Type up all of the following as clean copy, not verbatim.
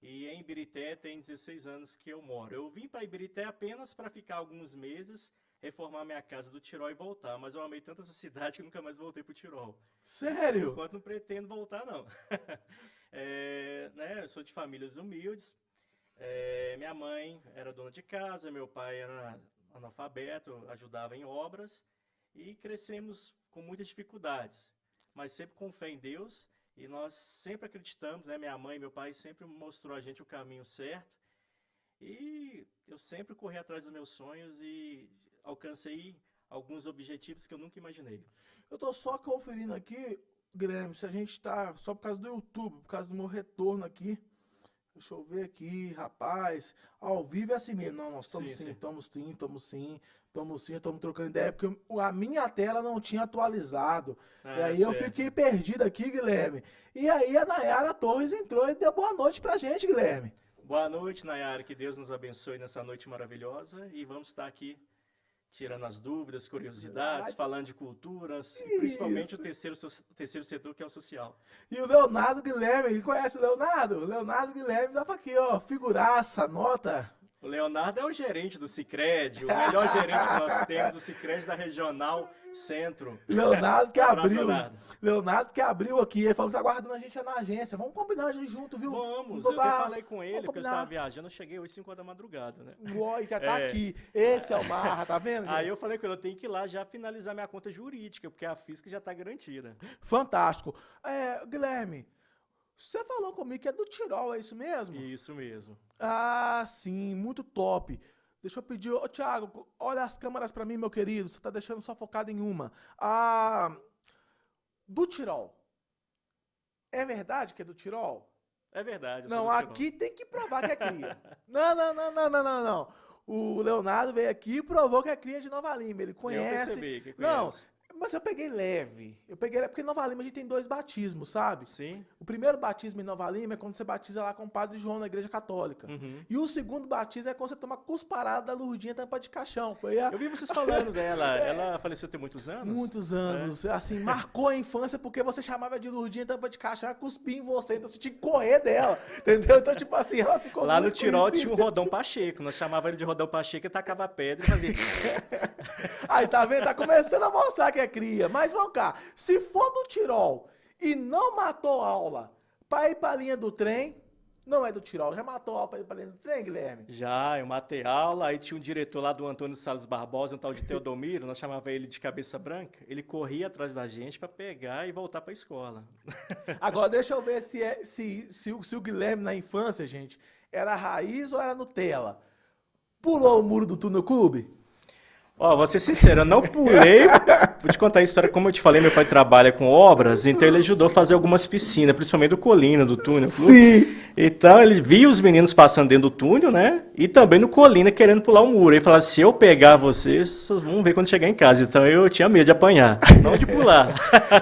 e em Ibirité tem 16 anos que eu moro. Eu vim para Ibirité apenas para ficar alguns meses, reformar minha casa do Tirol e voltar, mas eu amei tanto essa cidade que nunca mais voltei para o Tirol. Sério? Enquanto não pretendo voltar, não. Né, eu sou de famílias humildes. Minha mãe era dona de casa, meu pai era analfabeto, ajudava em obras e crescemos com muitas dificuldades, mas sempre com fé em Deus e nós sempre acreditamos, né? Minha mãe e meu pai sempre mostrou a gente o caminho certo e eu sempre corri atrás dos meus sonhos e alcancei alguns objetivos que eu nunca imaginei. Eu tô só conferindo aqui, Guilherme, se a gente tá só por causa do YouTube, por causa do meu retorno aqui. Deixa eu ver aqui, rapaz. Ao vivo é assim mesmo. Não, nós estamos sim, estamos trocando ideia, porque a minha tela não tinha atualizado. E aí certo. Eu fiquei perdido aqui, Guilherme. E aí a Nayara Torres entrou e deu boa noite pra gente, Guilherme. Boa noite, Nayara. Que Deus nos abençoe nessa noite maravilhosa. E vamos estar aqui tirando as dúvidas, curiosidades, falando de culturas, e principalmente o terceiro setor, que é o social. E o Leonardo Guilherme, conhece o Leonardo? O Leonardo Guilherme estava aqui, ó, figuraça, nota. O Leonardo é o gerente do Sicredi, o melhor gerente que nós temos do Sicredi da Regional Centro. Leonardo que abriu aqui, ele falou que tá aguardando a gente na agência. Vamos combinar junto, viu? Vamos, eu até falei com ele, porque eu estava viajando, eu cheguei hoje 5 horas da madrugada, né? Uai, já tá aqui. Esse é o Marra, tá vendo, gente? Aí eu falei com ele, eu tenho que ir lá já finalizar minha conta jurídica, porque a física já tá garantida. Fantástico. Guilherme, você falou comigo que é do Tirol, é isso mesmo? Isso mesmo. Ah, sim, muito top. Deixa eu pedir, Thiago, olha as câmeras pra mim, meu querido, você tá deixando só focado em uma. Do Tirol. É verdade que é do Tirol? É verdade. Não, aqui tem que provar que é cria. Não. O Leonardo veio aqui e provou que é cria de Nova Lima, ele conhece. Eu percebi que conhece. Não. Mas eu peguei leve. Porque em Nova Lima a gente tem 2 batismos, sabe? Sim. O primeiro batismo em Nova Lima é quando você batiza lá com o Padre João na Igreja Católica. Uhum. E o segundo batismo é quando você toma cusparada da Lurdinha tampa de caixão. Eu vi vocês falando dela. Ela faleceu tem muitos anos? Muitos anos. Assim, marcou a infância porque você chamava de Lurdinha tampa de caixão, ela cuspia em você, então você tinha que correr dela. Entendeu? Então, tipo assim, ela ficou lá no Tirol tinha o Rodão Pacheco. Nós chamávamos ele de Rodão Pacheco e tacava pedra e fazia... Aí, tá vendo? Tá começando a mostrar que é cria. Mas vamos cá. Se for do Tirol e não matou aula pra ir pra linha do trem, não é do Tirol. Já matou aula pra ir pra linha do trem, Guilherme? Já, eu matei aula. Aí tinha um diretor lá do Antônio Salles Barbosa, um tal de Teodomiro, nós chamava ele de cabeça branca. Ele corria atrás da gente pra pegar e voltar pra escola. Agora, deixa eu ver se o Guilherme na infância, gente, era raiz ou era Nutella. Pulou o muro do túnel clube? Vou ser sincero, eu não pulei. Vou te contar a história, como eu te falei, meu pai trabalha com obras, então ele ajudou a fazer algumas piscinas, principalmente do Colina, do túnel. Sim. Então ele via os meninos passando dentro do túnel, né? E também no Colina querendo pular o muro. Ele falava, se eu pegar vocês vão ver quando chegar em casa. Então eu tinha medo de apanhar, não de pular.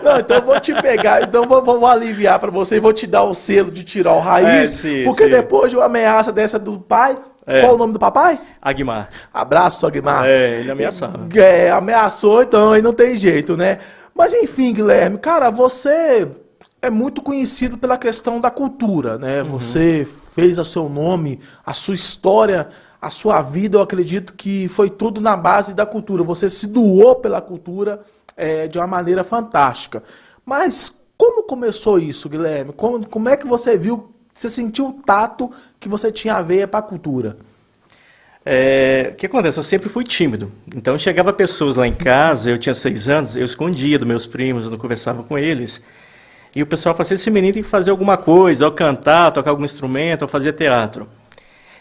Não, então eu vou te pegar, então vou aliviar pra você e vou te dar o selo de tirar o raiz, sim, porque sim. Depois de uma ameaça dessa do pai... Qual o nome do papai? Aguimar. Abraço, Aguimar. Ele ameaçava. Ameaçou, então aí não tem jeito, né? Mas enfim, Guilherme, cara, você é muito conhecido pela questão da cultura, né? Uhum. Você fez o seu nome, a sua história, a sua vida, eu acredito que foi tudo na base da cultura. Você se doou pela cultura de uma maneira fantástica. Mas como começou isso, Guilherme? Como é que você viu, você sentiu o tato que você tinha a veia para a cultura? O que acontece? Eu sempre fui tímido. Então chegava pessoas lá em casa, eu tinha 6 anos, eu escondia dos meus primos, eu não conversava com eles. E o pessoal falava assim, esse menino tem que fazer alguma coisa, ou cantar, tocar algum instrumento, ou fazer teatro.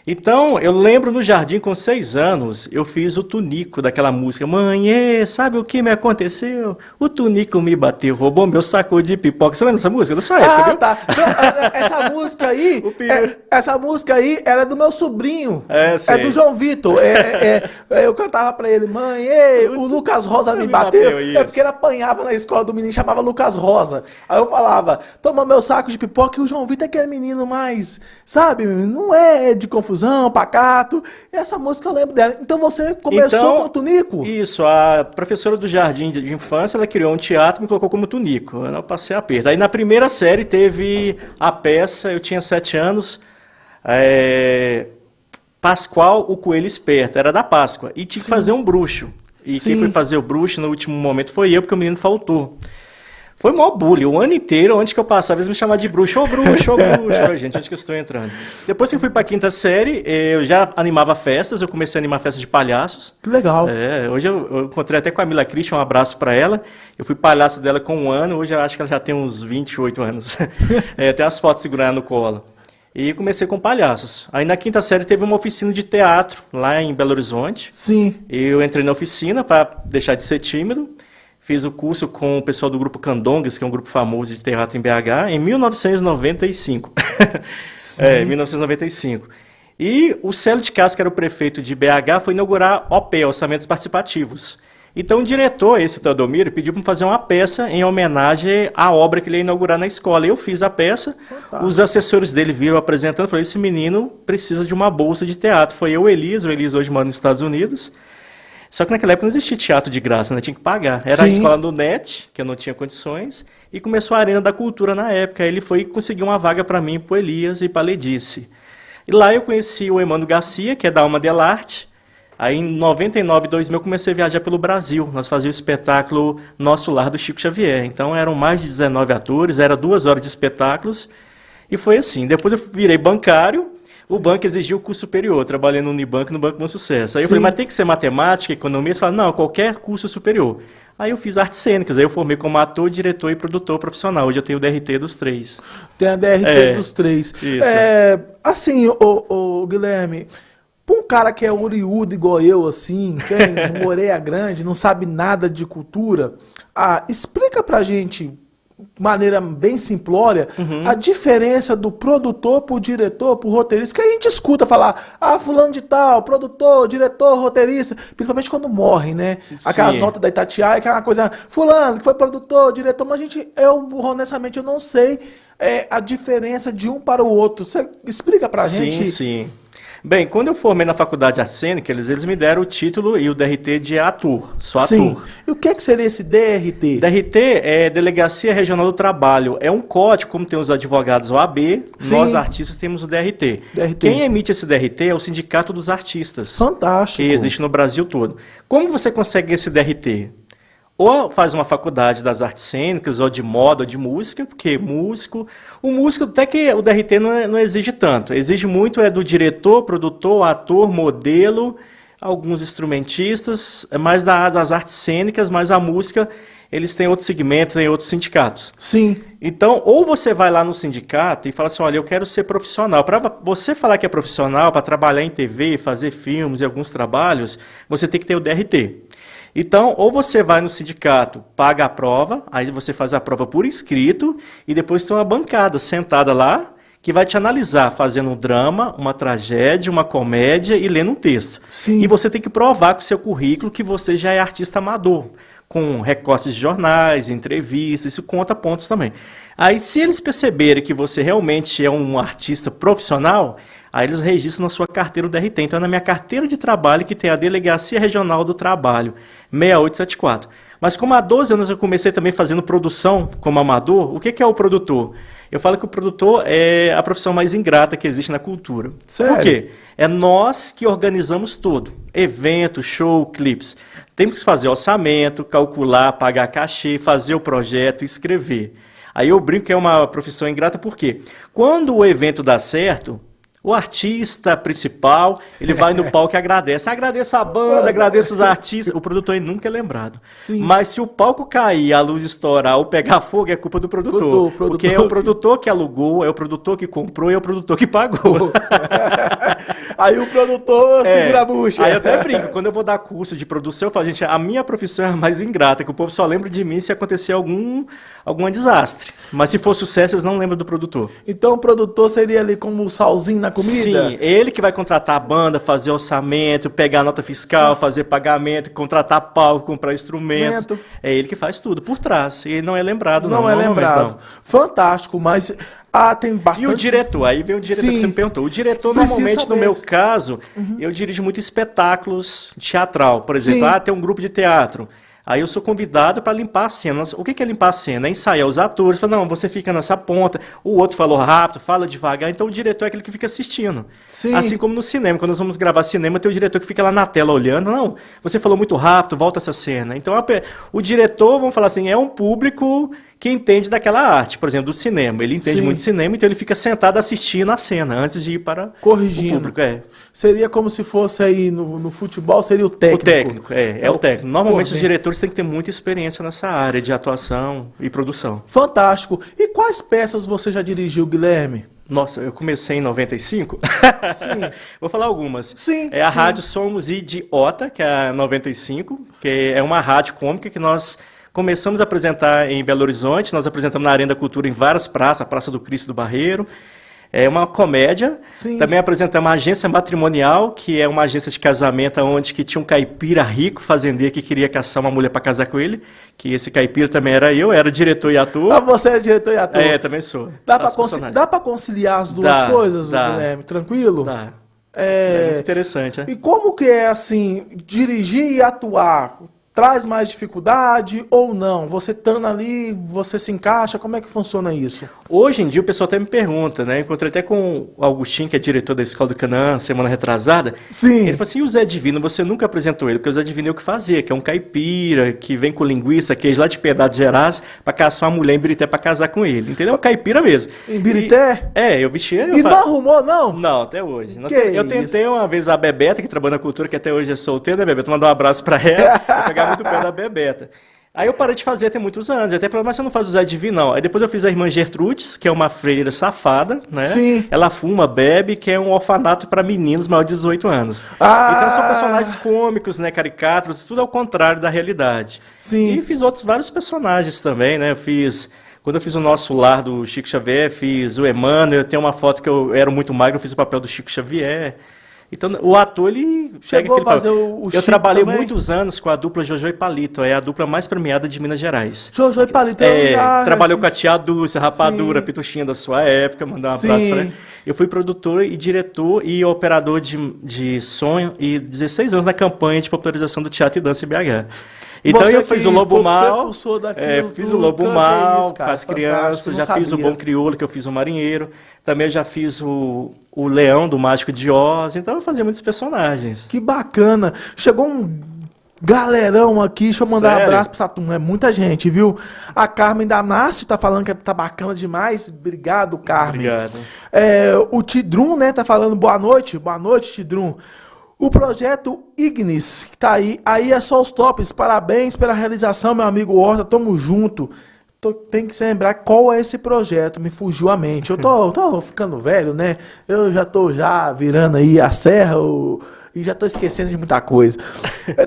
Então, eu lembro no jardim, com 6 anos, eu fiz o Tunico daquela música. Mãe, sabe o que me aconteceu? O Tunico me bateu, roubou meu saco de pipoca. Você lembra dessa música? Da sua época, viu? Tá. Então, essa música aí era do meu sobrinho. É do João Vitor. Eu cantava pra ele, mãe, o Lucas Rosa me bateu. Porque ele apanhava na escola do menino, chamava Lucas Rosa. Aí eu falava, toma meu saco de pipoca, e o João Vitor é aquele menino mais, sabe, não é de confusão, pacato. Essa música eu lembro dela. Então você começou com o Tunico? Isso, a professora do jardim de infância, ela criou um teatro e me colocou como Tunico. Eu passei aperto. Aí na primeira série teve a peça, eu tinha 7 anos, Pascoal, o Coelho Esperto, era da Páscoa. E tinha que fazer um bruxo. E quem foi fazer o bruxo no último momento foi eu, porque o menino faltou. Foi o maior bullying. O ano inteiro, onde que eu passava, eles me chamavam de bruxo. Ô bruxo, ô bruxo. Gente, onde que eu estou entrando? Depois que eu fui para a quinta série, eu já animava festas. Eu comecei a animar festas de palhaços. Que legal. Hoje eu encontrei até com a Mila Christian, um abraço para ela. Eu fui palhaço dela com 1 ano. Hoje eu acho que ela já tem uns 28 anos. Tem as fotos segurando no colo. E comecei com palhaços. Aí na quinta série teve uma oficina de teatro lá em Belo Horizonte. Sim. Eu entrei na oficina para deixar de ser tímido. Fiz o curso com o pessoal do grupo Candongas, que é um grupo famoso de teatro em BH, em 1995. Sim. 1995. E o Célio de Castro, que era o prefeito de BH, foi inaugurar OP, Orçamentos Participativos. Então o diretor, esse Teodomiro, pediu para fazer uma peça em homenagem à obra que ele ia inaugurar na escola. Eu fiz a peça, fantástico. Os assessores dele viram apresentando, falaram, esse menino precisa de uma bolsa de teatro. Foi eu, o Elias hoje mora nos Estados Unidos. Só que naquela época não existia teatro de graça, né? Tinha que pagar. Era Sim. a escola do NET, que eu não tinha condições, e começou a Arena da Cultura na época. Aí ele foi conseguir uma vaga para mim, para o Elias e para a Ledice. E lá eu conheci o Emmanuel Garcia, que é da Alma del Arte. Aí em 99, 2000 eu comecei a viajar pelo Brasil. Nós fazíamos o espetáculo Nosso Lar do Chico Xavier. Então eram mais de 19 atores, era 2 horas de espetáculos. E foi assim. Depois eu virei bancário. O banco exigiu o curso superior, trabalhei no Unibanco e no Banco Bom Sucesso. Aí eu falei, mas tem que ser matemática, economia? Eles falaram, não, qualquer curso superior. Aí eu fiz artes cênicas, aí eu formei como ator, diretor e produtor profissional. Hoje eu tenho o DRT dos 3. Tem a DRT dos 3. Isso. Assim, o Guilherme, para um cara que é oriundo igual eu, assim, que é Moreira Grande, não sabe nada de cultura, explica pra gente, de maneira bem simplória, a diferença do produtor pro diretor, pro roteirista, que a gente escuta falar, fulano de tal, produtor, diretor, roteirista, principalmente quando morre, né? Aquelas notas da Itatiaia, que é uma coisa, fulano, que foi produtor, diretor, mas honestamente, eu não sei a diferença de um para o outro. Você explica pra gente? Sim. Bem, quando eu formei na Faculdade de Artes Cênicas, eles me deram o título e o DRT de ator, só ator. Sim. E o que seria esse DRT? DRT é Delegacia Regional do Trabalho. É um código, como tem os advogados OAB, Sim. nós artistas temos o DRT. Quem emite esse DRT é o Sindicato dos Artistas. Fantástico. Que existe no Brasil todo. Como você consegue esse DRT? Ou faz uma faculdade das artes cênicas, ou de moda, ou de música, porque o músico até que o DRT não exige tanto, exige muito do diretor, produtor, ator, modelo, alguns instrumentistas, mais das artes cênicas, mas a música, eles têm outros segmentos, têm outros sindicatos. Sim. Então, ou você vai lá no sindicato e fala assim, olha, eu quero ser profissional. Para você falar que é profissional, para trabalhar em TV, fazer filmes e alguns trabalhos, você tem que ter o DRT. Então, ou você vai no sindicato, paga a prova, aí você faz a prova por escrito, e depois tem uma bancada sentada lá, que vai te analisar, fazendo um drama, uma tragédia, uma comédia e lendo um texto. Sim. E você tem que provar com o seu currículo que você já é artista amador, com recortes de jornais, entrevistas, isso conta pontos também. Aí, se eles perceberem que você realmente é um artista profissional, aí eles registram na sua carteira o DRT. Então, é na minha carteira de trabalho que tem a Delegacia Regional do Trabalho, 6874. Mas como há 12 anos eu comecei também fazendo produção como amador, o que é o produtor? Eu falo que o produtor é a profissão mais ingrata que existe na cultura. Sério? Por quê? É nós que organizamos tudo. Evento, show, clipes. Temos que fazer orçamento, calcular, pagar cachê, fazer o projeto, escrever. Aí eu brinco que é uma profissão ingrata porque quando o evento dá certo, o artista principal, ele vai no palco e agradece. Agradeço a banda, agradeço os artistas. O produtor nunca é lembrado. Sim. Mas se o palco cair, a luz estourar ou pegar fogo, é culpa do produtor. Porque é o produtor que alugou, é o produtor que comprou e é o produtor que pagou. Aí o produtor segura a bucha. Aí eu até brinco. Quando eu vou dar curso de produção, eu falo, gente, a minha profissão é a mais ingrata, que o povo só lembra de mim se acontecer algum desastre. Mas se for sucesso, eles não lembram do produtor. Então o produtor seria ali como o salzinho na comida? Sim, ele que vai contratar a banda, fazer orçamento, pegar a nota fiscal, fazer pagamento, contratar palco, comprar instrumento. É ele que faz tudo por trás. E não é lembrado, não. Não é lembrado. Fantástico, mas tem bastante... E o diretor? Aí vem o diretor que você me perguntou. O diretor, normalmente, no meu caso, eu dirijo muito espetáculos teatral. Por exemplo, tem um grupo de teatro. Aí eu sou convidado para limpar a cena. O que é limpar a cena? É ensaiar os atores. Fala, não, você fica nessa ponta. O outro falou rápido, fala devagar. Então o diretor é aquele que fica assistindo. Sim. Assim como no cinema. Quando nós vamos gravar cinema, tem o diretor que fica lá na tela olhando. Não, você falou muito rápido, volta essa cena. Então o diretor, vamos falar assim, é um público que entende daquela arte. Por exemplo, do cinema. Ele entende muito de cinema, então ele fica sentado assistindo a cena antes de ir para corrigindo. O público. Seria como se fosse aí no futebol, seria o técnico. O técnico, é o técnico. Normalmente os diretores têm que ter muita experiência nessa área de atuação e produção. Fantástico. E quais peças você já dirigiu, Guilherme? Nossa, eu comecei em 95. Sim. Vou falar algumas. Sim. É a Rádio Somos Idiota, que é a 95, que é uma rádio cômica que nós começamos a apresentar em Belo Horizonte. Nós apresentamos na Arena da Cultura em várias praças, a Praça do Cristo do Barreiro. É uma comédia. Sim. Também apresentamos uma agência matrimonial, que é uma agência de casamento onde que tinha um caipira rico, fazendeiro, que queria caçar uma mulher para casar com ele. Que esse caipira também era eu, era diretor e ator. Ah, você é diretor e ator? Também sou. Dá para conciliar as duas coisas, Guilherme? Tranquilo? Dá. É muito interessante, né? E como que é, assim, dirigir e atuar? Traz mais dificuldade ou não? Você estando ali, você se encaixa? Como é que funciona isso? Hoje em dia o pessoal até me pergunta, né? Encontrei até com o Augustinho, que é diretor da Escola do Canaã, semana retrasada. Sim. Ele falou assim, e o Zé Divino, você nunca apresentou ele? Porque o Zé Divino é o que fazia, que é um caipira, que vem com linguiça, queijo lá de Piedade de Gerais, para caçar uma mulher em Birité para casar com ele. Entendeu? É um caipira mesmo. Em Birité? Eu vesti... E não arrumou, não? Não, até hoje. Eu tentei uma vez a Bebeta, que trabalha na cultura, que até hoje é solteira, né, Bebeta? Mandar um abraço para ela, eu pegar muito pé da Bebeta. Aí eu parei de fazer tem muitos anos. Eu até falei, mas você não faz o Zé Divino, não. Aí depois eu fiz a irmã Gertrudes, que é uma freira safada, né? Sim. Ela fuma, bebe, que é um orfanato para meninos maiores de 18 anos. Então são personagens cômicos, né? Caricatos, tudo ao contrário da realidade. Sim. E fiz vários personagens também, né? Quando eu fiz o Nosso Lar do Chico Xavier, fiz o Emmanuel, eu tenho uma foto que eu era muito magro, eu fiz o papel do Chico Xavier. Então, o ator, ele chegou a fazer o Chico. Eu trabalhei também? muitos anos com a dupla Jojo e Palito, é a dupla mais premiada de Minas Gerais. Jojo e Palito. Trabalhou com a Tia Dulce, a Rapadura, Pituxinha da sua época, mandar um abraço pra ela. Eu fui produtor e diretor e operador de som e 16 anos na campanha de popularização do teatro e dança em BH. Então eu fiz o Lobo Mal, fiz o Lobo Mal para as crianças, já fiz o Bom Crioulo, que eu fiz o Marinheiro, também eu já fiz o Leão do Mágico de Oz, então eu fazia muitos personagens. Que bacana! Chegou um galerão aqui, deixa eu mandar um abraço pro Saturno, é muita gente, viu? A Carmen Damasio tá falando que tá bacana demais, obrigado, Carmen. Obrigado. O Tidrum, né, tá falando boa noite Tidrum. O projeto Ignis, que tá aí é só os tops. Parabéns pela realização, meu amigo Horta, tamo junto. Tem que se lembrar qual é esse projeto, me fugiu a mente. Eu tô ficando velho, né? Eu já tô virando aí a serra e já tô esquecendo de muita coisa.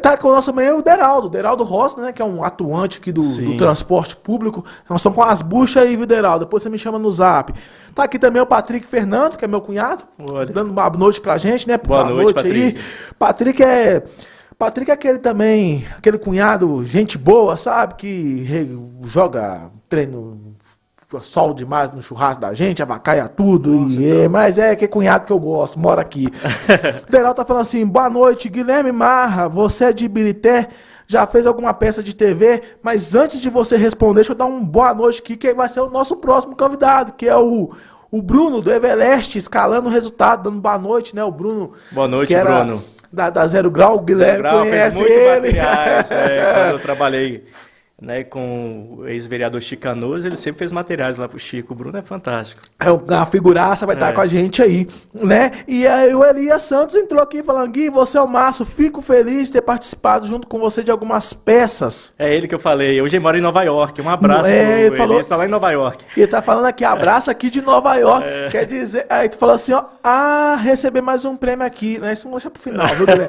Tá com o nosso meio o Deraldo Rossi, né? Que é um atuante aqui do transporte público. Nós estamos com as buchas aí, viu, Deraldo? Depois você me chama no zap. Tá aqui também o Patrick Fernando, que é meu cunhado, dando uma boa noite pra gente, né? Boa noite, Patrick. Aí. Patrick é aquele cunhado, gente boa, sabe? Que joga treino sol demais no churrasco da gente, abacaia tudo. Nossa, mas é que cunhado que eu gosto, mora aqui. O Deraldo tá falando assim, boa noite, Guilherme Marra, você é de Birité, já fez alguma peça de TV, mas antes de você responder, deixa eu dar uma boa noite aqui, que vai ser o nosso próximo convidado, que é o Bruno, do Everest, escalando o resultado, dando boa noite, né? O Bruno. Boa noite, Bruno. Da Zero Grau, o Guilherme conhece ele. Quando eu trabalhei, né, com o ex-vereador Chicanoso, ele sempre fez materiais lá pro Chico. O Bruno é fantástico. É uma figuraça, vai estar com a gente aí, né? E aí o Elias Santos entrou aqui falando, Gui, você é o Márcio, fico feliz de ter participado junto com você de algumas peças. É ele que eu falei, hoje ele mora em Nova York, um abraço ele falou, está lá em Nova York. Ele tá falando aqui, abraço aqui de Nova York, quer dizer, aí tu falou assim, ó, receber mais um prêmio aqui, né? Isso vamos deixar pro final, viu, Guilherme?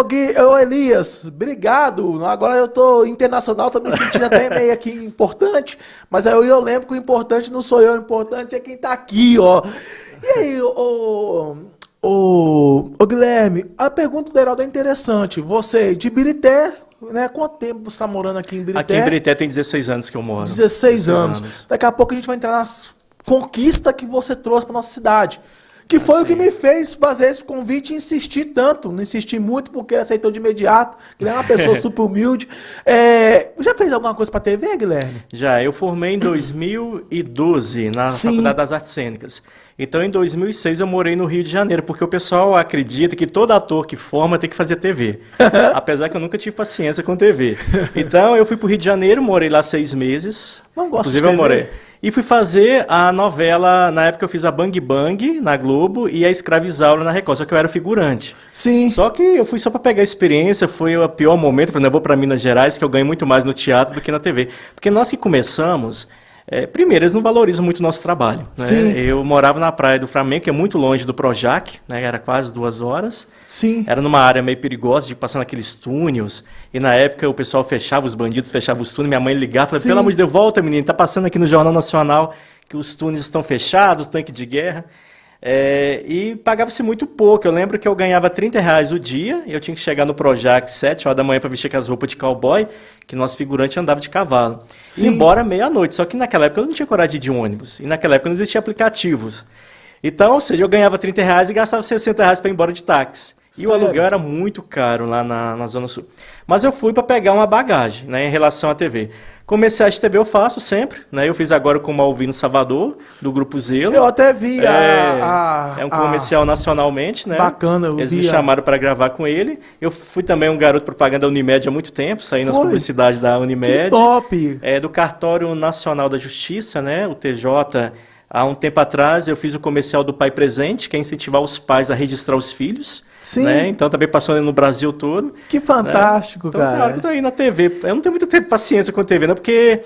Gui, Elias, obrigado, agora eu tô internacional, tô me sentindo até meio aqui importante, mas aí eu lembro que o importante não sou eu, o importante é quem tá aqui, ó. E aí, Guilherme, a pergunta do Heraldo é interessante. Você, de Birité, né? Quanto tempo você tá morando aqui em Birité? Aqui em Birité tem 16 anos que eu moro. 16 anos. Daqui a pouco a gente vai entrar nas conquistas que você trouxe pra nossa cidade. Que foi o que me fez fazer esse convite e insistir tanto. Não insisti muito porque ele aceitou de imediato. Ele é uma pessoa super humilde. Já fez alguma coisa para TV, Guilherme? Já, eu formei em 2012 na Faculdade das Artes Cênicas. Então, em 2006, eu morei no Rio de Janeiro, porque o pessoal acredita que todo ator que forma tem que fazer TV. Apesar que eu nunca tive paciência com TV. Então, eu fui para o Rio de Janeiro, morei lá 6 meses. Não gosto Inclusive, de TV. eu morei. E fui fazer a novela, na época eu fiz a Bang Bang na Globo e a Escravizaura na Record, só que eu era figurante. Sim. Só que eu fui só para pegar a experiência, foi o pior momento, eu falei, eu vou para Minas Gerais, que eu ganho muito mais no teatro do que na TV. Porque nós que começamos... primeiro, eles não valorizam muito o nosso trabalho. Né? Sim. Eu morava na Praia do Flamengo, que é muito longe do Projac, né? Era quase 2 horas. Sim. Era numa área meio perigosa, de passar naqueles túneis. E na época o pessoal fechava, os bandidos fechavam os túneis. Minha mãe ligava e falava, pelo amor de Deus, volta, menino, tá passando aqui no Jornal Nacional que os túneis estão fechados, tanque de guerra. E pagava-se muito pouco. Eu lembro que eu ganhava R$30 o dia, e eu tinha que chegar no Projac 7 horas da manhã para vestir com as roupas de cowboy, que nosso figurante andava de cavalo. Sim. Embora meia-noite, só que naquela época eu não tinha coragem de ir de ônibus, e naquela época não existia aplicativos. Então, ou seja, eu ganhava R$30 e gastava R$60 para ir embora de táxi. E Sério? o aluguel era muito caro lá na Zona Sul. Mas eu fui para pegar uma bagagem, né, em relação à TV. Comerciais de TV eu faço sempre, né? Eu fiz agora com o Malvino Salvador, do Grupo Zelo. Eu até vi É um comercial nacionalmente, né? Bacana, eu Eles vi me chamaram para gravar com ele. Eu fui também um garoto propaganda da Unimed há muito tempo, saí nas publicidades da Unimed. Que top! Do Cartório Nacional da Justiça, né? O TJ. Há um tempo atrás eu fiz o comercial do Pai Presente, que é incentivar os pais a registrar os filhos. Sim. Né? Então também passou no Brasil todo. Que fantástico, né? Então, cara. Claro que eu tô aí na TV. Eu não tenho muito tempo, paciência com TV, né? Porque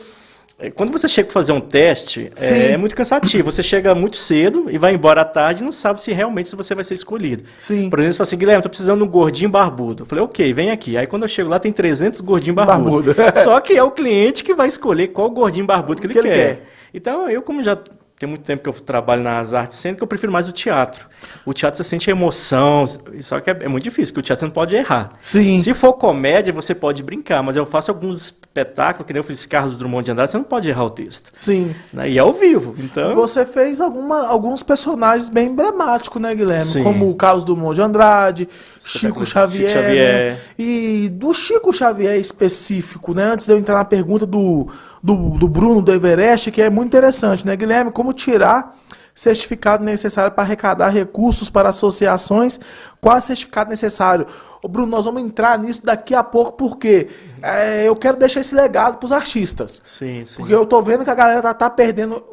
quando você chega para fazer um teste, é muito cansativo. Você chega muito cedo e vai embora à tarde e não sabe se realmente você vai ser escolhido. Sim. Por exemplo, você fala assim, Guilherme, tô precisando de um gordinho barbudo. Eu falei, ok, vem aqui. Aí quando eu chego lá tem 300 gordinhos barbudos. Só que é o cliente que vai escolher qual gordinho barbudo que ele quer. Então eu, como já... Tem muito tempo que eu trabalho nas artes cênicas, eu prefiro mais o teatro. O teatro você sente a emoção, só que é muito difícil, porque o teatro você não pode errar. Sim. Se for comédia, você pode brincar, mas eu faço alguns espetáculos, que nem eu fiz Carlos Drummond de Andrade, você não pode errar o texto. Sim. Né? E é ao vivo, então... Você fez alguns personagens bem emblemáticos, né, Guilherme? Sim. Como o Carlos Drummond de Andrade, Chico Xavier. Né? E do Chico Xavier específico, né? Antes de eu entrar na pergunta do Bruno, do Everest, que é muito interessante, né, Guilherme? Como tirar certificado necessário para arrecadar recursos para associações? Qual é o certificado necessário? Ô, Bruno, nós vamos entrar nisso daqui a pouco, porque eu quero deixar esse legado para os artistas. Sim. Porque eu tô vendo que a galera tá perdendo...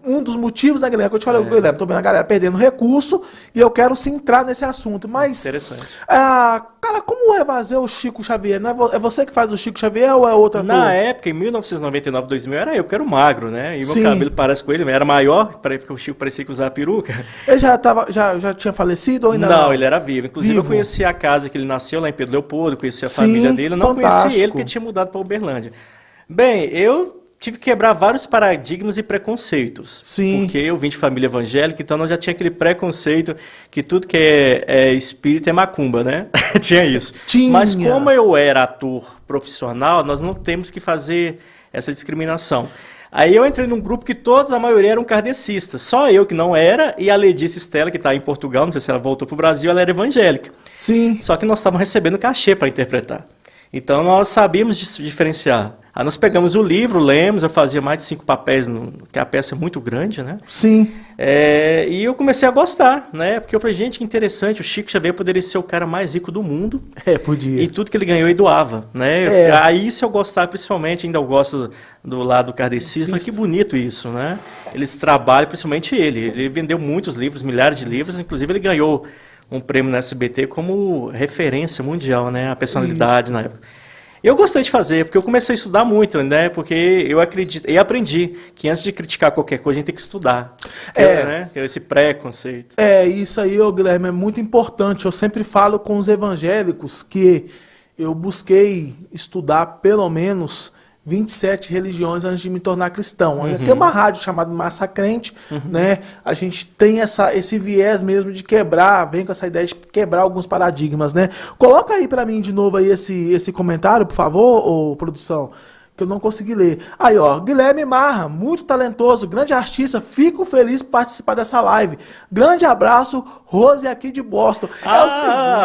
Um dos motivos, né, Guilherme, que eu te falei, Guilherme, tô vendo a galera perdendo recurso e eu quero se entrar nesse assunto. Mas, interessante. Cara, como é fazer o Chico Xavier? Não é você que faz o Chico Xavier ou é outra ator? Na época, em 1999, 2000, era eu que era o magro, né? E Sim. meu cabelo parece com ele, era maior, porque o Chico parecia que usava peruca. Ele já tinha falecido ou ainda não? Não, ele era vivo. Inclusive, eu conheci a casa que ele nasceu lá em Pedro Leopoldo, conheci a família dele. Eu não conheci ele, porque tinha mudado para Uberlândia. Bem, eu tive que quebrar vários paradigmas e preconceitos. Sim. Porque eu vim de família evangélica, então nós já tinha aquele preconceito que tudo que é espírita é macumba, né? Tinha isso. Tinha. Mas como eu era ator profissional, nós não temos que fazer essa discriminação. Aí eu entrei num grupo que a maioria eram kardecistas. Só eu que não era, e a Ledice Stella, que está em Portugal, não sei se ela voltou para o Brasil, ela era evangélica. Sim. Só que nós estávamos recebendo cachê para interpretar. Então nós sabíamos diferenciar. Aí nós pegamos o livro, lemos, eu fazia mais de 5 papéis, porque a peça é muito grande, né? Sim. E eu comecei a gostar, né? Porque eu falei, gente, que interessante, o Chico Xavier poderia ser o cara mais rico do mundo. Podia. E tudo que ele ganhou ele doava, né? Aí se eu gostava, principalmente, ainda eu gosto do lado kardecista, falei, que bonito isso, né? Eles trabalham, principalmente ele vendeu muitos livros, milhares de livros, inclusive ele ganhou um prêmio na SBT como referência mundial, né? A personalidade na época. Eu gostei de fazer, porque eu comecei a estudar muito, né? Porque eu acredito e aprendi que antes de criticar qualquer coisa, a gente tem que estudar. Né? Esse preconceito. Isso aí, Guilherme, é muito importante. Eu sempre falo com os evangélicos que eu busquei estudar pelo menos 27 religiões antes de me tornar cristão. Tem uma rádio chamada Massa Crente, né? A gente tem esse viés mesmo de quebrar, vem com essa ideia de quebrar alguns paradigmas, né? Coloca aí pra mim de novo aí esse comentário, por favor, ô, produção, que eu não consegui ler. Aí, ó, Guilherme Marra, muito talentoso, grande artista, fico feliz por participar dessa live. Grande abraço, Rose aqui de Boston.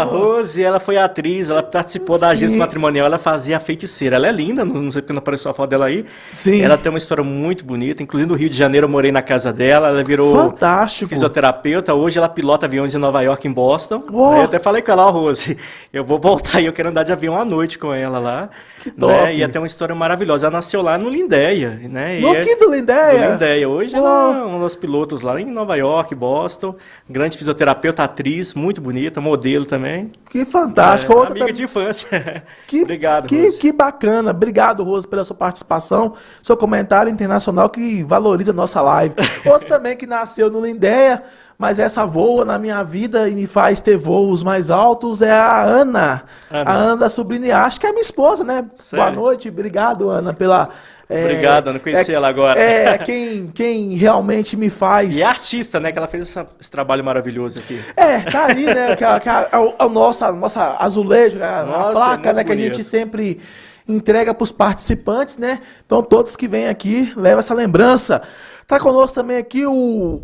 Rose, ela foi atriz, ela participou da agência matrimonial, ela fazia a feiticeira. Ela é linda, não sei porque não apareceu a foto dela aí. Sim. Ela tem uma história muito bonita, inclusive no Rio de Janeiro eu morei na casa dela, ela virou fantástico. Fisioterapeuta, hoje ela pilota aviões em Nova York, em Boston. Oh. Aí eu até falei com ela, Rose, eu vou voltar e eu quero andar de avião à noite com ela lá. Que top. Né? E até uma história maravilhosa, ela nasceu lá no Lindéia. Né? No que do Lindéia? Do Lindéia. Hoje ela é uma das pilotos lá em Nova York, Boston, grande fisioterapeuta, atriz, muito bonita, modelo também. Que fantástico. Outra amiga de infância. Obrigado, Rose. Que bacana. Obrigado, Rose, pela sua participação, seu comentário internacional que valoriza a nossa live. Outro também que nasceu no Lindéia, mas essa voa na minha vida e me faz ter voos mais altos é a Ana. A Ana Sobrinha, acho que é a minha esposa, né? Sério? Boa noite, obrigado, Ana, pela... Obrigado, não conhecia ela agora. Quem realmente me faz... E é artista, né? Que ela fez esse trabalho maravilhoso aqui. Tá aí, né? A nossa azulejo, a placa, né? Que a gente sempre entrega para os participantes, né? Então, todos que vêm aqui, levam essa lembrança. Tá conosco também aqui o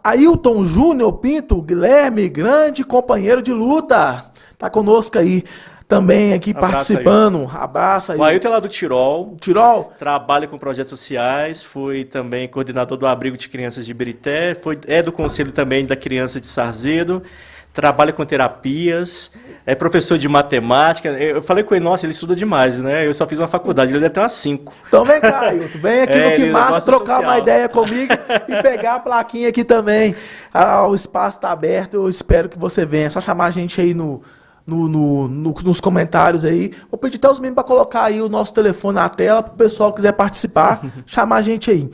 Ailton Júnior Pinto, Guilherme, grande companheiro de luta. Tá conosco aí. Também aqui participando. Abraço aí. O Ailton é lá do Tirol. Tirol? Trabalha com projetos sociais, foi também coordenador do Abrigo de Crianças de Ibirité, é do Conselho também da Criança de Sarzedo, trabalha com terapias, é professor de matemática. Eu falei com ele, nossa, ele estuda demais, né? Eu só fiz uma faculdade, ele deve ter umas 5. Então vem cá, Ailton, vem aqui no Que Massa trocar social. Uma ideia comigo e pegar a plaquinha aqui também. O espaço está aberto, eu espero que você venha. É só chamar a gente aí nos comentários aí. Vou pedir até os meninos para colocar aí o nosso telefone na tela para o pessoal que quiser participar, chamar a gente aí.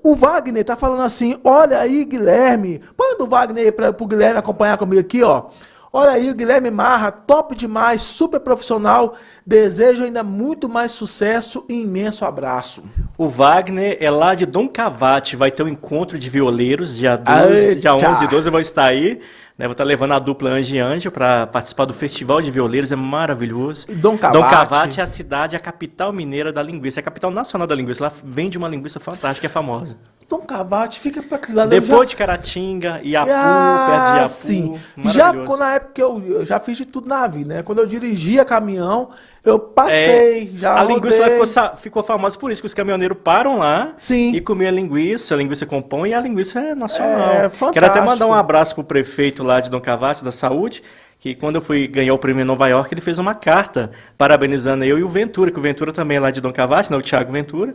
O Wagner tá falando assim, olha aí, Guilherme, põe do Wagner aí para o Guilherme acompanhar comigo aqui, ó. Olha aí, o Guilherme Marra, top demais, super profissional, desejo ainda muito mais sucesso e imenso abraço. O Wagner é lá de Dom Cavate, vai ter um encontro de violeiros, dia 11 e 12 eu vou estar aí. Vou estar levando a dupla Anjo e Anjo para participar do Festival de Violeiros, é maravilhoso. E Dom Cavate é a cidade, a capital mineira da linguiça, é a capital nacional da linguiça. Lá vende uma linguiça fantástica, é famosa. Dom Cavate fica para aquele lado. Depois de Caratinga, Iapu, perto de Iapu. Sim. Já na época que eu já fiz de tudo na vida, né? Quando eu dirigia caminhão, eu passei, a linguiça ficou famosa por isso, que os caminhoneiros param lá e comem a linguiça compõe e a linguiça é nacional. Fantástico. Quero até mandar um abraço pro prefeito lá de Dom Cavate, da Saúde, que quando eu fui ganhar o prêmio em Nova York, ele fez uma carta parabenizando eu e o Ventura, que o Ventura também é lá de Dom Cavate, né? O Thiago Ventura.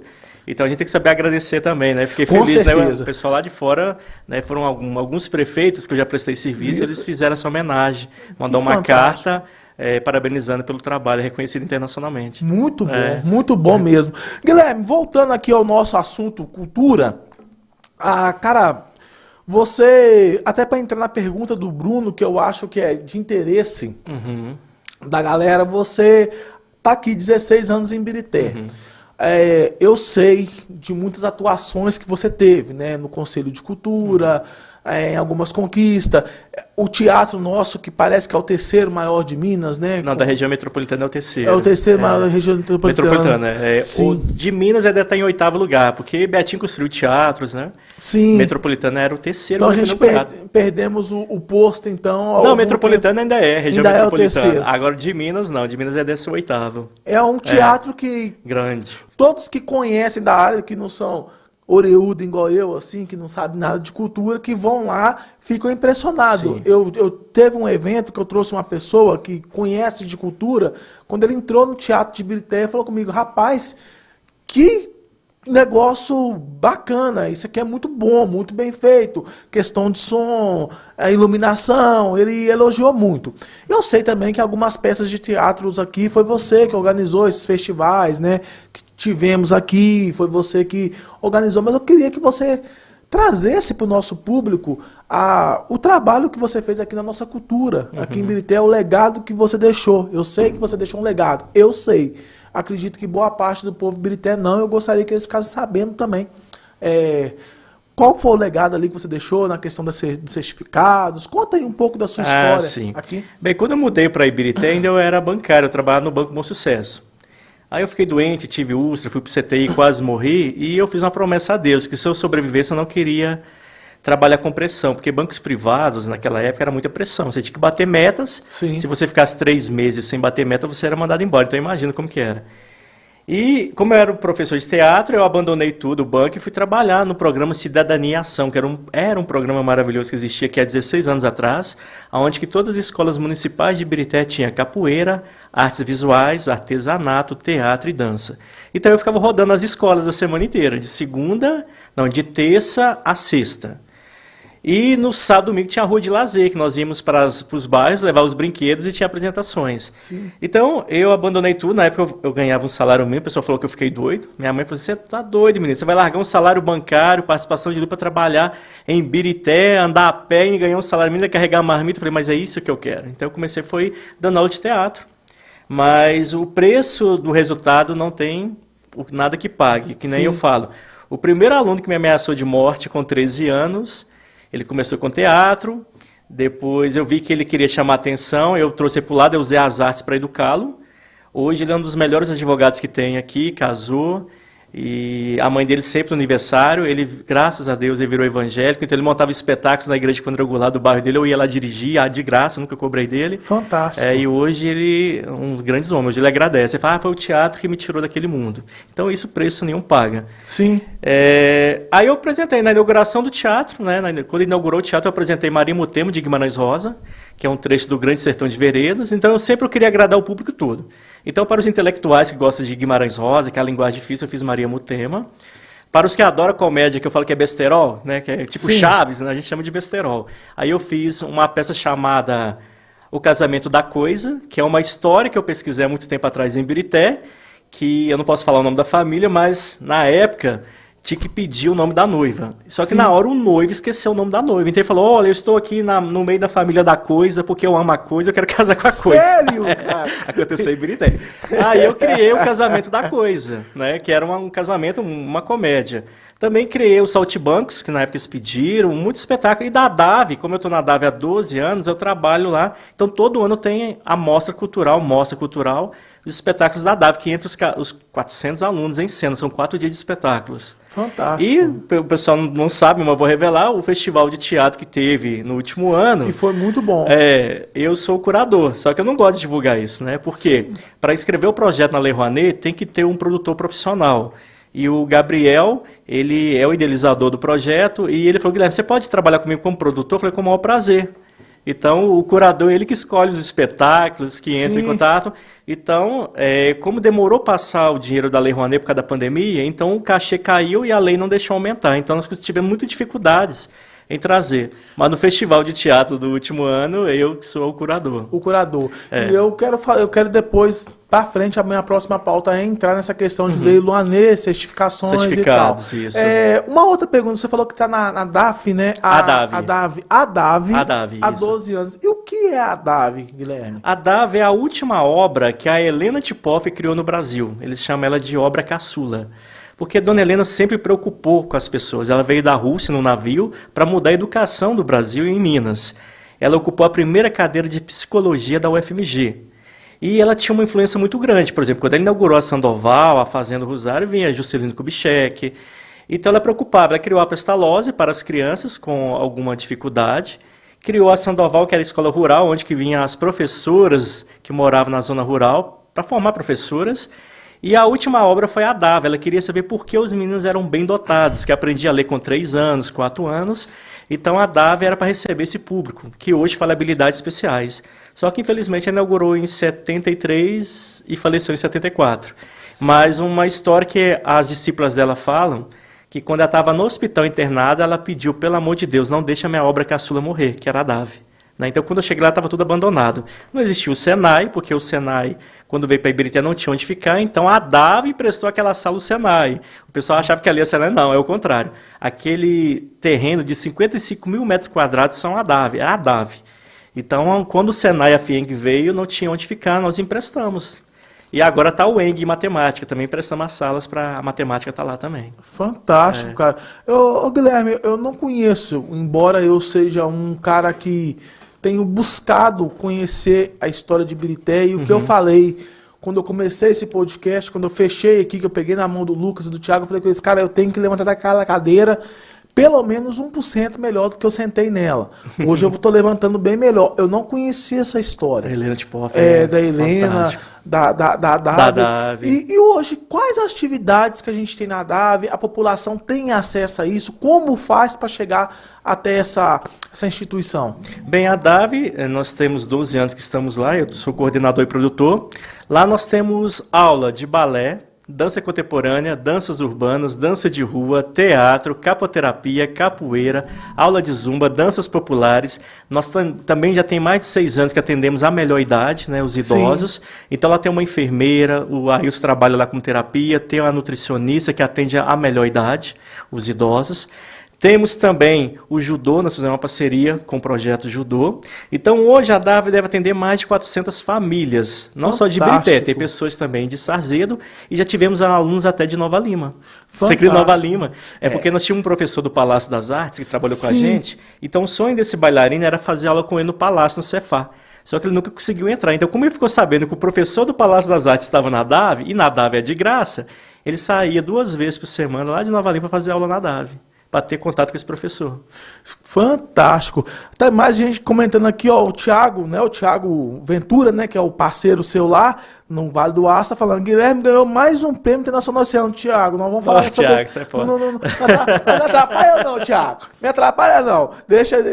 Então a gente tem que saber agradecer também, né? Fiquei feliz, né? O pessoal lá de fora, né? Foram alguns prefeitos que eu já prestei serviço, eles fizeram essa homenagem, mandou uma carta parabenizando pelo trabalho reconhecido internacionalmente. Muito bom mesmo. Guilherme, voltando aqui ao nosso assunto cultura, cara, você, até para entrar na pergunta do Bruno, que eu acho que é de interesse da galera, você tá aqui 16 anos em Ibirité. Eu sei de muitas atuações que você teve, né, no Conselho de Cultura, em algumas conquistas. O teatro nosso, que parece que é o terceiro maior de Minas, né? Não, da região metropolitana é o terceiro. É o terceiro maior da região metropolitana. O de Minas deve estar em 8º lugar, porque Betinho construiu teatros, né? Sim. Metropolitana era o terceiro. Então a gente perdemos o posto, então... Não, Metropolitana ainda é, região ainda metropolitana. Agora de Minas não, de Minas é 18º. É um teatro que... Grande. Todos que conhecem da área, que não são oreudo igual eu, assim, que não sabe nada de cultura, que vão lá, ficam impressionados. Eu teve um evento que eu trouxe uma pessoa que conhece de cultura, quando ele entrou no Teatro de Ibirité, falou comigo, rapaz, que negócio bacana, isso aqui é muito bom, muito bem feito, questão de som, iluminação, ele elogiou muito. Eu sei também que algumas peças de teatros aqui, foi você que organizou esses festivais, né, que tivemos aqui, foi você que organizou, mas eu queria que você trazesse para o nosso público o trabalho que você fez aqui na nossa cultura, aqui em Ibirité, o legado que você deixou. Eu sei que você deixou um legado, eu sei. Acredito que boa parte do povo Ibirité não, eu gostaria que eles ficassem sabendo também. Qual foi o legado ali que você deixou na questão dos certificados? Conta aí um pouco da sua história aqui. Bem, quando eu mudei para Ibirité, ainda eu era bancário, eu trabalhava no Banco Bom Sucesso. Aí eu fiquei doente, tive úlcera, fui pro CTI, quase morri, e eu fiz uma promessa a Deus, que se eu sobrevivesse eu não queria trabalhar com pressão, porque bancos privados naquela época era muita pressão, você tinha que bater metas, Sim. se você ficasse 3 meses sem bater meta, você era mandado embora, então imagina como que era. E como eu era professor de teatro, eu abandonei tudo, o banco, e fui trabalhar no programa Cidadania e Ação, que era um programa maravilhoso que existia aqui há 16 anos atrás, onde que todas as escolas municipais de Ibirité tinham capoeira, artes visuais, artesanato, teatro e dança. Então eu ficava rodando as escolas a semana inteira, de terça a sexta. E no sábado e domingo tinha a rua de lazer, que nós íamos para os bairros, levar os brinquedos e tinha apresentações. Sim. Então, eu abandonei tudo. Na época eu ganhava um salário mínimo, o pessoal falou que eu fiquei doido. Minha mãe falou assim, você tá doido, menino, você vai largar um salário bancário, participação de lucro para trabalhar em Ibirité, andar a pé e ganhar um salário mínimo e carregar marmita. Eu falei, mas é isso que eu quero. Então eu comecei, foi dando aula de teatro. Mas o preço do resultado não tem nada que pague, que nem eu falo. O primeiro aluno que me ameaçou de morte com 13 anos... Ele começou com teatro, depois eu vi que ele queria chamar atenção, eu trouxe ele para o lado, eu usei as artes para educá-lo. Hoje ele é um dos melhores advogados que tem aqui, casou, e a mãe dele sempre no aniversário, ele, graças a Deus, ele virou evangélico, então ele montava espetáculos na igreja quadrangular do bairro dele, eu ia lá dirigir, de graça, nunca cobrei dele. Fantástico. E hoje ele é um dos grandes homens, hoje ele agradece, ele fala, foi o teatro que me tirou daquele mundo. Então isso preço nenhum paga. Sim. Aí eu apresentei na inauguração do teatro, né, quando inaugurou o teatro eu apresentei Maria Mutema de Guimarães Rosa, que é um trecho do Grande Sertão de Veredas, então eu sempre queria agradar o público todo. Então, para os intelectuais que gostam de Guimarães Rosa, que é a linguagem difícil, eu fiz Maria Mutema. Para os que adoram comédia, que eu falo que é besterol, né, que é tipo Chaves, né, a gente chama de besterol. Aí eu fiz uma peça chamada O Casamento da Coisa, que é uma história que eu pesquisei há muito tempo atrás em Ibirité, que eu não posso falar o nome da família, mas na época tinha que pedir o nome da noiva. Só que na hora o noivo esqueceu o nome da noiva. Então ele falou, olha, eu estou aqui no meio da família da Coisa, porque eu amo a Coisa, eu quero casar com a Coisa. Sério, cara? Aconteceu em Ibirité. Aí eu criei o Casamento da Coisa, né? Que era um casamento, uma comédia. Também criei o Saltibancos, que na época eles pediram, muito espetáculo. E da DAV, como eu estou na DAV há 12 anos, eu trabalho lá. Então todo ano tem a Mostra Cultural, os espetáculos da DAV, que entre os 400 alunos em cena, são 4 dias de espetáculos. Fantástico. E o pessoal não sabe, mas eu vou revelar, o festival de teatro que teve no último ano. E foi muito bom. Eu sou o curador, só que eu não gosto de divulgar isso, né? Porque para escrever o projeto na Lei Rouanet, tem que ter um produtor profissional. E o Gabriel, ele é o idealizador do projeto, e ele falou, Guilherme, você pode trabalhar comigo como produtor? Eu falei, com o maior prazer. Então, o curador, ele que escolhe os espetáculos, que entra em contato. Então, como demorou passar o dinheiro da Lei Rouanet por causa da pandemia, então o cachê caiu e a lei não deixou aumentar. Então, nós tivemos muitas dificuldades em trazer. Mas no festival de teatro do último ano, eu que sou o curador. O curador. E eu quero depois, para frente, a minha próxima pauta é entrar nessa questão de Lei Rouanet, certificações e tal. Isso. Uma outra pergunta, você falou que está na DAF, né? A DAV há 12 anos. E o que é a DAV, Guilherme? A DAV é a última obra que a Helena Tipoff criou no Brasil. Eles chamam ela de obra caçula. Porque a Dona Helena sempre preocupou com as pessoas. Ela veio da Rússia num navio para mudar a educação do Brasil em Minas. Ela ocupou a primeira cadeira de psicologia da UFMG. E ela tinha uma influência muito grande. Por exemplo, quando ela inaugurou a Sandoval, a Fazenda Rosário, vinha Juscelino Kubitschek. Então ela preocupava. Ela criou a Pestalozzi para as crianças com alguma dificuldade. Criou a Sandoval, que era a escola rural, onde que vinham as professoras que moravam na zona rural para formar professoras. E a última obra foi a DAV. Ela queria saber por que os meninos eram bem dotados, que aprendiam a ler com 3 anos, 4 anos. Então a DAV era para receber esse público, que hoje fala habilidades especiais. Só que infelizmente ela inaugurou em 73 e faleceu em 74. Mas uma história que as discípulas dela falam, que quando ela estava no hospital internada, ela pediu, pelo amor de Deus, não deixa a minha obra caçula morrer, que era a DAV. Então, quando eu cheguei lá, estava tudo abandonado. Não existia o Senai, porque o Senai, quando veio para Ibirité, não tinha onde ficar. Então, a DAV emprestou aquela sala ao Senai. O pessoal achava que ali era Senai. Não, é o contrário. Aquele terreno de 55 mil metros quadrados são a DAV. É a DAV. Então, quando o Senai e a FIENG veio, não tinha onde ficar, nós emprestamos. E agora está o ENG em matemática. Também emprestamos as salas para a matemática estar lá também. Fantástico, cara. Guilherme, eu não conheço, embora eu seja um cara que tenho buscado conhecer a história de Ibirité, e o que eu falei quando eu comecei esse podcast, quando eu fechei aqui, que eu peguei na mão do Lucas e do Thiago, eu falei com eles, cara, eu tenho que levantar daquela cadeira pelo menos 1% melhor do que eu sentei nela. Hoje eu estou levantando bem melhor. Eu não conhecia essa história. A Helena de Poff, da Helena, da Davi. E hoje, quais as atividades que a gente tem na Davi? A população tem acesso a isso? Como faz para chegar até essa instituição? Bem, a Davi, nós temos 12 anos que estamos lá, eu sou coordenador e produtor. Lá nós temos aula de balé, dança contemporânea, danças urbanas, dança de rua, teatro, capoterapia, capoeira, aula de zumba, danças populares. Nós também já tem mais de 6 anos que atendemos a melhor idade, né, os idosos. Sim. Então lá tem uma enfermeira, o Ailson trabalha lá com terapia, tem uma nutricionista que atende a melhor idade, os idosos. Temos também o judô, nós fizemos uma parceria com o projeto Judô. Então hoje a Davi deve atender mais de 400 famílias, não só de Ibirité, tem pessoas também de Sarzedo e já tivemos alunos até de Nova Lima. Você queria Nova Lima? Porque nós tínhamos um professor do Palácio das Artes que trabalhou com a gente, então o sonho desse bailarino era fazer aula com ele no Palácio, no Cefá. Só que ele nunca conseguiu entrar. Então como ele ficou sabendo que o professor do Palácio das Artes estava na Davi, e na Davi é de graça, ele saía 2 vezes por semana lá de Nova Lima para fazer aula na Davi, para ter contato com esse professor. Fantástico. Tá mais gente comentando aqui, ó, o Thiago, né, o Thiago Ventura, né, que é o parceiro seu lá no Vale do Aço, tá falando, Guilherme ganhou mais um prêmio internacional esse ano. Thiago, nós vamos falar sobre Thiago, isso. Não atrapalha não, Thiago. Me atrapalha não.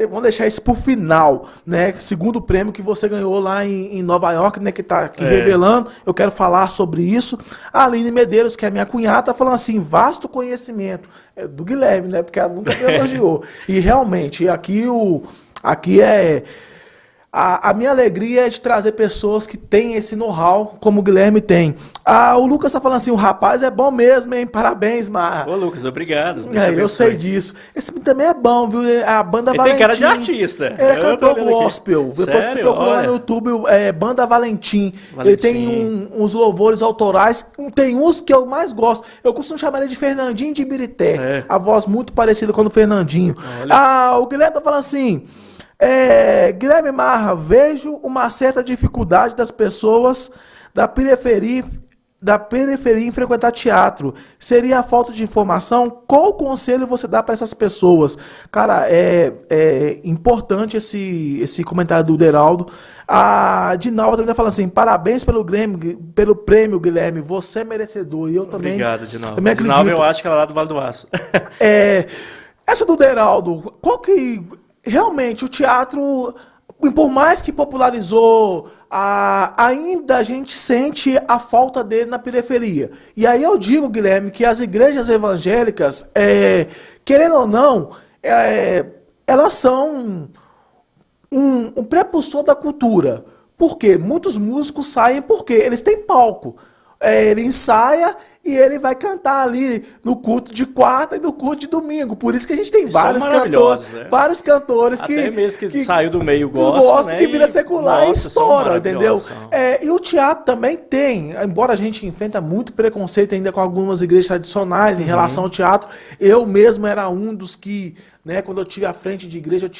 Vamos deixar isso pro final, né? Segundo prêmio que você ganhou lá em Nova York, né, que tá aqui revelando. Eu quero falar sobre isso. A Aline Medeiros, que é minha cunhada, tá falando assim, vasto conhecimento do Guilherme, né? Porque ela nunca me elogiou. E realmente, aqui é... A minha alegria é de trazer pessoas que têm esse know-how, como o Guilherme tem. O Lucas está falando assim, o rapaz é bom mesmo, hein? Parabéns, Mar. Ô, Lucas, obrigado. Eu sei disso. Esse também é bom, viu? A banda ele Valentim. Tem cara de artista. Ele é cantor gospel. Sério? Depois você procura lá no YouTube, Banda Valentim. Ele tem uns louvores autorais. Tem uns que eu mais gosto. Eu costumo chamar ele de Fernandinho de Ibirité. A voz muito parecida com a do Fernandinho. O Guilherme tá falando assim... Guilherme Marra, vejo uma certa dificuldade das pessoas da periferia em frequentar teatro. Seria a falta de informação? Qual conselho você dá para essas pessoas? Cara, é importante esse comentário do Deraldo. A Dinalva também está falando assim, parabéns pelo prêmio, Guilherme, você é merecedor. E eu também. Obrigado, Dinalva. Também acredito. Dinalva, eu acho que ela é lá do Vale do Aço. Essa do Deraldo, qual que... Realmente, o teatro, por mais que popularizou, ainda a gente sente a falta dele na periferia. E aí eu digo, Guilherme, que as igrejas evangélicas, querendo ou não, elas são um prepulsor da cultura. Por quê? Muitos músicos saem porque eles têm palco. Ele ensaia e ele vai cantar ali no culto de quarta e no culto de domingo. Por isso que a gente tem vários cantores até mesmo que saiu do meio gospel, né? Que vira secular e estoura, entendeu? E o teatro também tem, embora a gente enfrenta muito preconceito ainda com algumas igrejas tradicionais em relação ao teatro, eu mesmo era um dos que, né, quando eu tive à frente de igreja,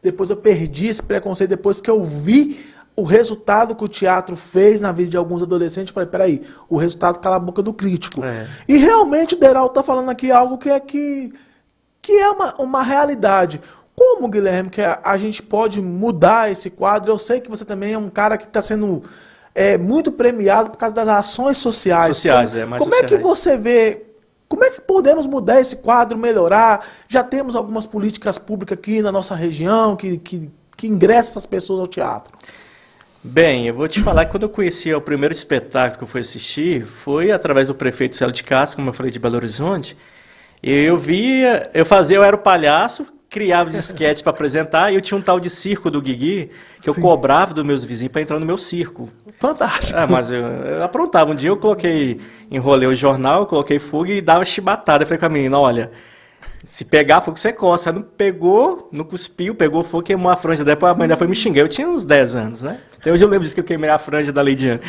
depois eu perdi esse preconceito, depois que eu vi o resultado que o teatro fez na vida de alguns adolescentes, eu falei, peraí, o resultado cala a boca do crítico. E realmente o Deraldo está falando aqui algo que é uma realidade. Como, Guilherme, que a gente pode mudar esse quadro? Eu sei que você também é um cara que está sendo muito premiado por causa das ações sociais. Como é que você vê... Como é que podemos mudar esse quadro, melhorar? Já temos algumas políticas públicas aqui na nossa região que ingressam essas pessoas ao teatro. Bem, eu vou te falar que quando eu conheci o primeiro espetáculo que eu fui assistir, foi através do prefeito Célio de Castro, como eu falei, de Belo Horizonte. Eu era o palhaço, criava os esquetes para apresentar, e eu tinha um tal de circo do Guigui, que eu cobrava dos meus vizinhos para entrar no meu circo. Fantástico. Mas eu aprontava. Um dia eu enrolei o jornal, eu coloquei fuga e dava chibatada. Eu falei com a menina, olha... Se pegar fogo, você coça. Não pegou, não cuspiu, pegou fogo, queimou a franja. Depois a mãe ainda foi me xingar. Eu tinha uns 10 anos, né? Até hoje eu lembro disso, que eu queimei a franja da Leidiane.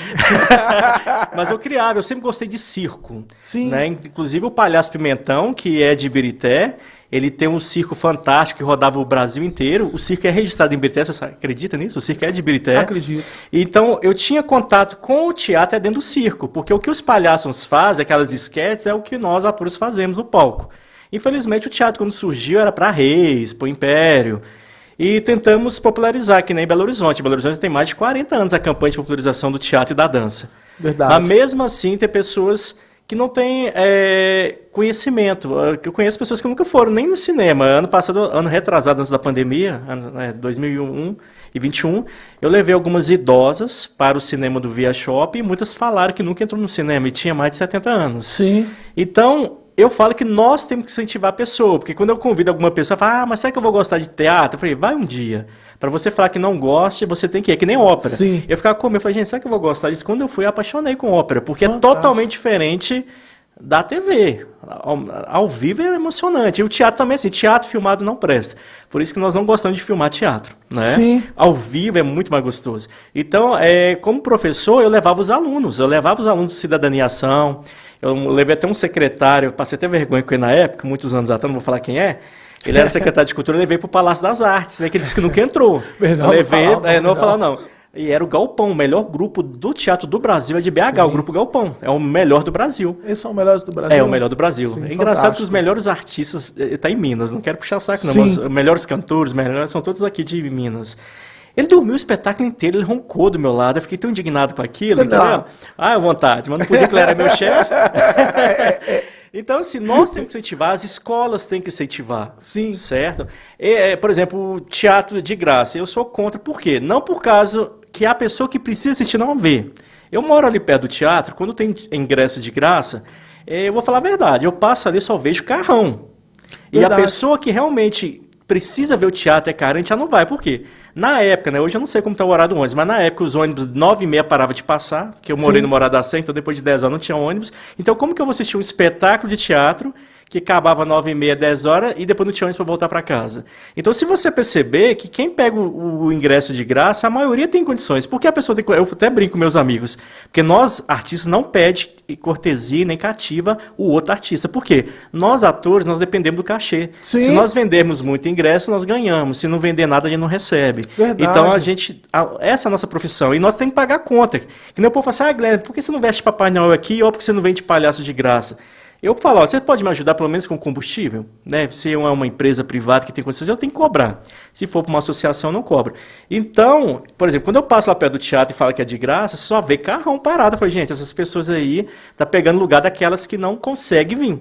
Mas eu sempre gostei de circo. Sim. Né? Inclusive o Palhaço Pimentão, que é de Ibirité, ele tem um circo fantástico que rodava o Brasil inteiro. O circo é registrado em Ibirité, você acredita nisso? O circo é de Ibirité. Acredito. Então, eu tinha contato com o teatro dentro do circo, porque o que os palhaços fazem, aquelas esquetes, é o que nós, atores, fazemos no palco. Infelizmente, o teatro, quando surgiu, era para reis, para o império. E tentamos popularizar, que nem Belo Horizonte. Belo Horizonte tem mais de 40 anos a campanha de popularização do teatro e da dança. Verdade. Mas mesmo assim, tem pessoas que não têm conhecimento. Eu conheço pessoas que nunca foram nem no cinema. Ano passado, ano retrasado, antes da pandemia, 2001 e 2021, eu levei algumas idosas para o cinema do Via Shop e muitas falaram que nunca entrou no cinema e tinha mais de 70 anos. Sim. Então, eu falo que nós temos que incentivar a pessoa, porque quando eu convido alguma pessoa, fala, mas será que eu vou gostar de teatro? Eu falei, vai um dia. Para você falar que não gosta, você tem que ir, é que nem ópera. Sim. Eu ficava comigo, eu falei, gente, será que eu vou gostar disso? Quando eu fui, eu apaixonei com ópera, porque Fantástico. é totalmente diferente da TV. Ao vivo é emocionante. E o teatro também, assim, teatro filmado não presta. Por isso que nós não gostamos de filmar teatro, né? Sim. Ao vivo é muito mais gostoso. Então, como professor, eu levava os alunos de Cidadania e Ação. Eu levei até um secretário, passei até vergonha com ele na época, muitos anos atrás, não vou falar quem é. Ele era secretário de Cultura, eu levei para o Palácio das Artes, né, que ele disse que nunca entrou. Verdade, Eu levei, não vou falar não. E era o Galpão, o melhor grupo do teatro do Brasil, é de BH, Sim. o Grupo Galpão. É o melhor do Brasil. Esses são os melhores do Brasil? É o melhor do Brasil. Sim, é engraçado fantástico. que os melhores artistas estão em Minas, não quero puxar saco não, Sim. mas os melhores cantores, são todos aqui de Minas. Ele dormiu o espetáculo inteiro, ele roncou do meu lado, eu fiquei tão indignado com aquilo, entendeu? À vontade, mas não podia que ele era meu chefe. Então, assim, nós temos que incentivar, as escolas têm que incentivar. Sim. Certo? Por exemplo, o teatro de graça, eu sou contra, por quê? Não por causa que a pessoa que precisa assistir não vê. Eu moro ali perto do teatro, quando tem ingresso de graça, eu vou falar a verdade, eu passo ali e só vejo carrão. E Verdade. a pessoa que realmente precisa ver o teatro, é carente, ela não vai. Por quê? Na época, né? Hoje eu não sei como está o horário do ônibus, mas na época os ônibus 9h30 paravam de passar, que eu morei Sim. no Morada da Sé, então depois de 10 horas não tinha ônibus. Então como que eu vou assistir um espetáculo de teatro que acabava 9h30, 10 horas e depois não tinha ônibus para voltar para casa? Então se você perceber que quem pega o ingresso de graça, a maioria tem condições. Porque a pessoa tem... Eu até brinco com meus amigos, porque nós, artistas, não pede cortesia nem cativa o outro artista. Por quê? Nós, atores, nós dependemos do cachê. Sim. Se nós vendermos muito ingresso, nós ganhamos. Se não vender nada, a gente não recebe. Verdade. Então, essa é a nossa profissão. E nós temos que pagar conta. Que nem o povo fala assim, Guilherme, por que você não veste Papai Noel aqui ou por que você não vende palhaço de graça? Eu falo, ó, você pode me ajudar pelo menos com combustível? Né? Se é uma empresa privada que tem condições, eu tenho que cobrar. Se for para uma associação, eu não cobro. Então, por exemplo, quando eu passo lá perto do teatro e falo que é de graça, só vê carrão parado. Eu falo, gente, essas pessoas aí estão pegando lugar daquelas que não conseguem vir.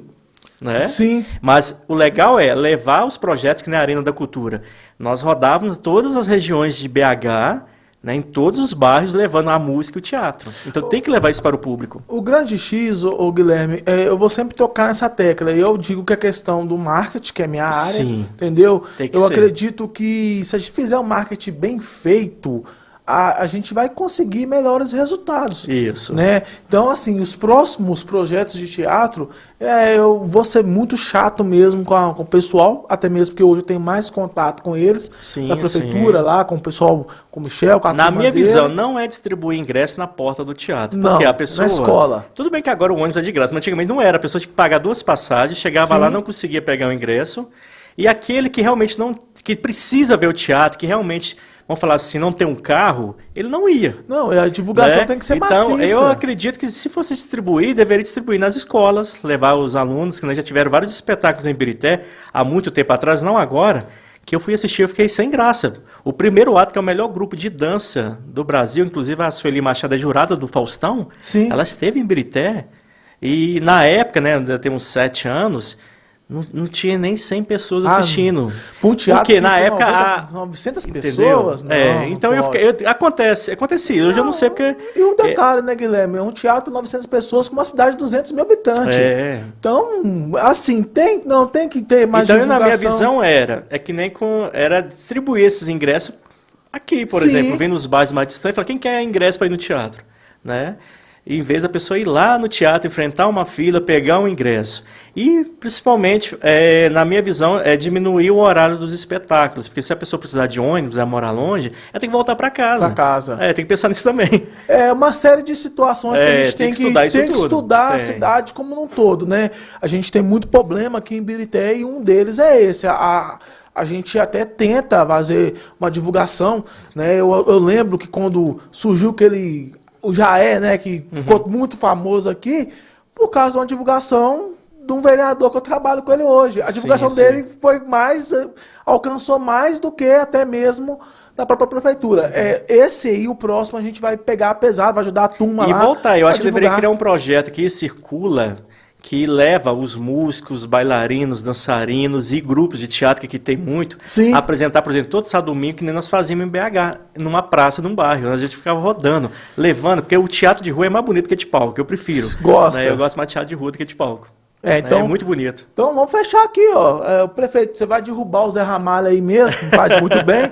Né? Sim. Mas o legal é levar os projetos que na Arena da Cultura. Nós rodávamos todas as regiões de BH, né, em todos os bairros, levando a música e o teatro. Então tem que levar isso para o público. O grande X, ô Guilherme, eu vou sempre tocar nessa tecla. Eu digo que a questão do marketing, que é minha área, Sim. entendeu? Tem que Eu ser. acredito que se a gente fizer um marketing bem feito, a gente vai conseguir melhores resultados. Isso. Né? Então, assim, os próximos projetos de teatro, eu vou ser muito chato mesmo com o pessoal, até mesmo porque hoje eu tenho mais contato com eles, Sim, da prefeitura sim. lá, com o pessoal, com o Michel, com a Na turma minha dele. visão, não é distribuir ingresso na porta do teatro. Não, Porque a pessoa. na escola. Tudo bem que agora o ônibus é de graça, mas antigamente não era. A pessoa tinha que pagar 2 passagens, chegava Sim. lá, não conseguia pegar o ingresso. E aquele que realmente não. Que precisa ver o teatro, que realmente, vamos falar assim, não tem um carro, ele não ia. Não, a divulgação Né? tem que ser Então, maciça. eu acredito que se fosse distribuir, deveria distribuir nas escolas, levar os alunos, que nós já tiveram vários espetáculos em Ibirité, há muito tempo atrás, não agora, que eu fui assistir, eu fiquei sem graça. O primeiro ato, que é o melhor grupo de dança do Brasil, inclusive a Sueli Machado é jurada do Faustão, Sim. ela esteve em Ibirité, e na época, né, tem uns 7 anos, não tinha nem 100 pessoas assistindo. Pro teatro, Porque na tem época... 900 Entendeu? pessoas? Não, então não eu pode. fiquei... Acontecia. Hoje eu não sei porque... E um detalhe, né, Guilherme? É um teatro de 900 pessoas com uma cidade de 200 mil habitantes. Então, assim, tem que ter mais Então, na divulgação. minha visão, era que nem era distribuir esses ingressos aqui, por Sim. exemplo, vem nos bairros mais distantes e falar, quem quer ingresso para ir no teatro? Né? em vez da pessoa ir lá no teatro, enfrentar uma fila, pegar um ingresso. E, principalmente, na minha visão, é diminuir o horário dos espetáculos, porque se a pessoa precisar de ônibus, ela morar longe, ela tem que voltar para casa. Para casa. Tem que pensar nisso também. É uma série de situações que a gente tem que estudar a cidade como um todo, né? A gente tem muito problema aqui em Birité e um deles é esse. A gente até tenta fazer uma divulgação, né? Eu lembro que quando surgiu o Jaé, né, que ficou muito famoso aqui, por causa de uma divulgação de um vereador que eu trabalho com ele hoje. A divulgação dele alcançou mais do que até mesmo da própria prefeitura. Esse aí, o próximo, a gente vai pegar pesado, vai ajudar a turma lá. E voltar, eu acho que deveria criar um projeto que circula, que leva os músicos, bailarinos, dançarinos e grupos de teatro, que aqui tem muito, a apresentar, por exemplo, todo sábado e domingo, que nem nós fazíamos em BH, numa praça, num bairro. A gente ficava rodando, levando, porque o teatro de rua é mais bonito que de palco, que eu prefiro. Gosta. Eu gosto mais de teatro de rua do que de palco. Então, é muito bonito. Então vamos fechar aqui, ó. O prefeito, você vai derrubar o Zé Ramalho aí mesmo, faz muito bem.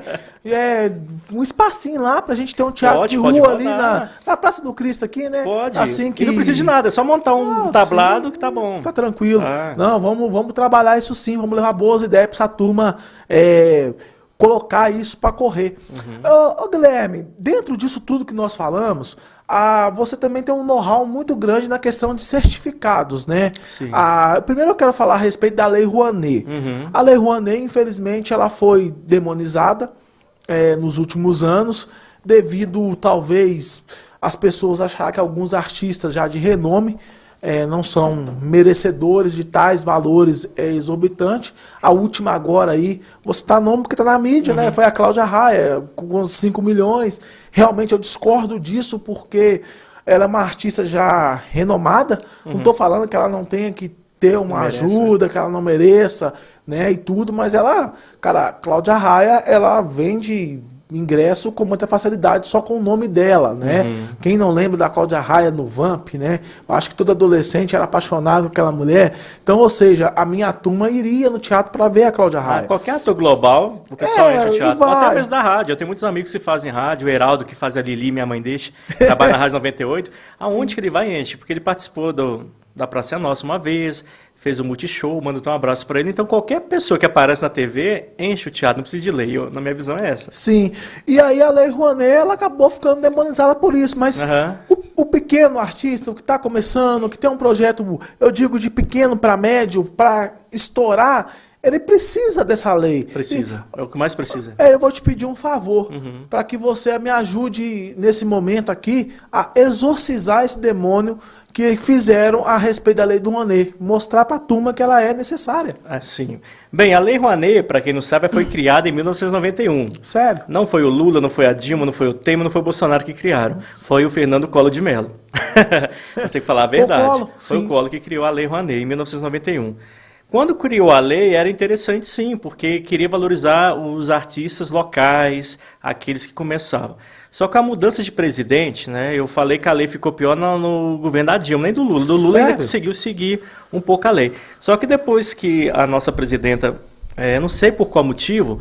Um espacinho lá pra gente ter um teatro de rua ali na Praça do Cristo aqui, né? Pode. Assim que... E não precisa de nada, é só montar um tablado que tá bom. Tá tranquilo. Não, vamos trabalhar isso sim, vamos levar boas ideias pra essa turma colocar isso pra correr. Ô Guilherme, dentro disso tudo que nós falamos, você também tem um know-how muito grande na questão de certificados, né? Sim. Primeiro eu quero falar a respeito da Lei Rouanet. A Lei Rouanet, infelizmente, ela foi demonizada nos últimos anos, devido, talvez, as pessoas acharem que alguns artistas já de renome não são merecedores de tais valores exorbitantes. A última agora aí, vou citar nome porque está na mídia, né? Foi a Cláudia Raia, com 5 milhões. Realmente eu discordo disso porque ela é uma artista já renomada. Não estou falando que ela não tenha que ter uma ajuda, que ela não mereça, né? E tudo, mas ela, cara, Cláudia Raia, ela vende ingresso com muita facilidade só com o nome dela, né? Quem não lembra da Cláudia Raia no Vamp, né? Eu acho que todo adolescente era apaixonado por aquela mulher. Então, ou seja, a minha turma iria no teatro para ver a Cláudia Raia. Qualquer ator global, o pessoal entra no teatro. Até mesmo da rádio. Eu tenho muitos amigos que fazem rádio, o Heraldo que faz a Lili, minha mãe deixa, trabalha na Rádio 98. Aonde que ele vai, enche? Porque ele participou da Praça é Nossa uma vez, fez o Multishow, manda um abraço para ele. Então, qualquer pessoa que aparece na TV enche o teatro, não precisa de lei. Na minha visão é essa. Sim. E aí a Lei Rouanet, ela acabou ficando demonizada por isso. Mas o pequeno artista, o que está começando, que tem um projeto, eu digo, de pequeno para médio, para estourar, ele precisa dessa lei. Precisa. É o que mais precisa. Eu vou te pedir um favor, para que você me ajude nesse momento aqui a exorcizar esse demônio que fizeram a respeito da Lei do Rouanet, mostrar para a turma que ela é necessária. Assim. Bem, a Lei Rouanet, para quem não sabe, foi criada em 1991. Sério? Não foi o Lula, não foi a Dilma, não foi o Temer, não foi o Bolsonaro que criaram. Foi o Fernando Collor de Mello. Você tem que falar a verdade. Foi o Collor que criou a Lei Rouanet em 1991. Quando criou a lei, era interessante sim, porque queria valorizar os artistas locais, aqueles que começavam. Só que a mudança de presidente, né, eu falei que a lei ficou pior no governo da Dilma, nem do Lula. Do Lula ainda conseguiu seguir um pouco a lei. Só que depois que a nossa presidenta, não sei por qual motivo,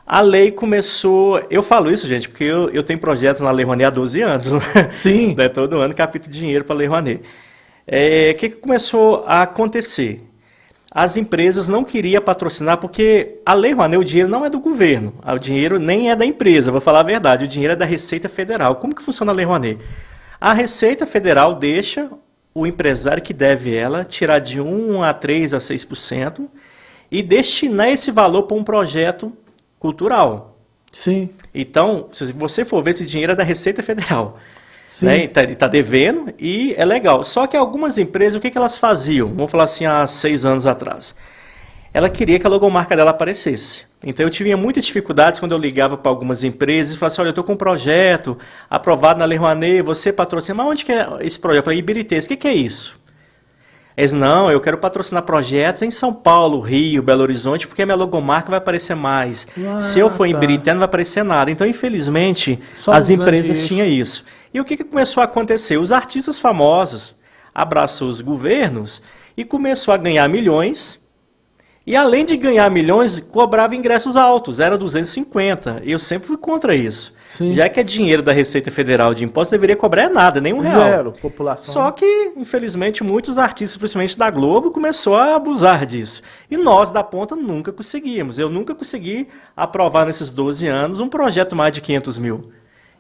a lei começou... Eu falo isso, gente, porque eu tenho projetos na Lei Rouanet há 12 anos. Né? Sim. Todo ano capítulo de dinheiro para a Lei Rouanet. O que começou a acontecer? As empresas não queriam patrocinar porque a Lei Rouanet, o dinheiro não é do governo, o dinheiro nem é da empresa, vou falar a verdade, o dinheiro é da Receita Federal. Como que funciona a Lei Rouanet? A Receita Federal deixa o empresário que deve ela tirar de 1 a 3 a 6% e destinar esse valor para um projeto cultural. Sim. Então, se você for ver, esse dinheiro é da Receita Federal. Sim. Né? Tá devendo e é legal. Só que algumas empresas, o que elas faziam? Vamos falar assim, há 6 anos atrás. Ela queria que a logomarca dela aparecesse. Então eu tinha muitas dificuldades quando eu ligava para algumas empresas e falava assim, olha, eu estou com um projeto aprovado na Lei Rouanet, você patrocina. Mas onde que é esse projeto? Eu falei, Ibirité, o que é isso? Eles, não, eu quero patrocinar projetos em São Paulo, Rio, Belo Horizonte, porque a minha logomarca vai aparecer mais. Se eu for em Ibirité, não vai aparecer nada. Então, infelizmente, as empresas tinham isso. E o que começou a acontecer? Os artistas famosos abraçou os governos e começou a ganhar milhões E além de ganhar milhões, cobrava ingressos altos, era 250. E eu sempre fui contra isso. Sim. Já que é dinheiro da Receita Federal de imposto, deveria cobrar nada, nem R$1. Zero, população. Só que, infelizmente, muitos artistas, principalmente da Globo, começou a abusar disso. E nós, da ponta, nunca conseguimos. Eu nunca consegui aprovar nesses 12 anos um projeto mais de 500 mil.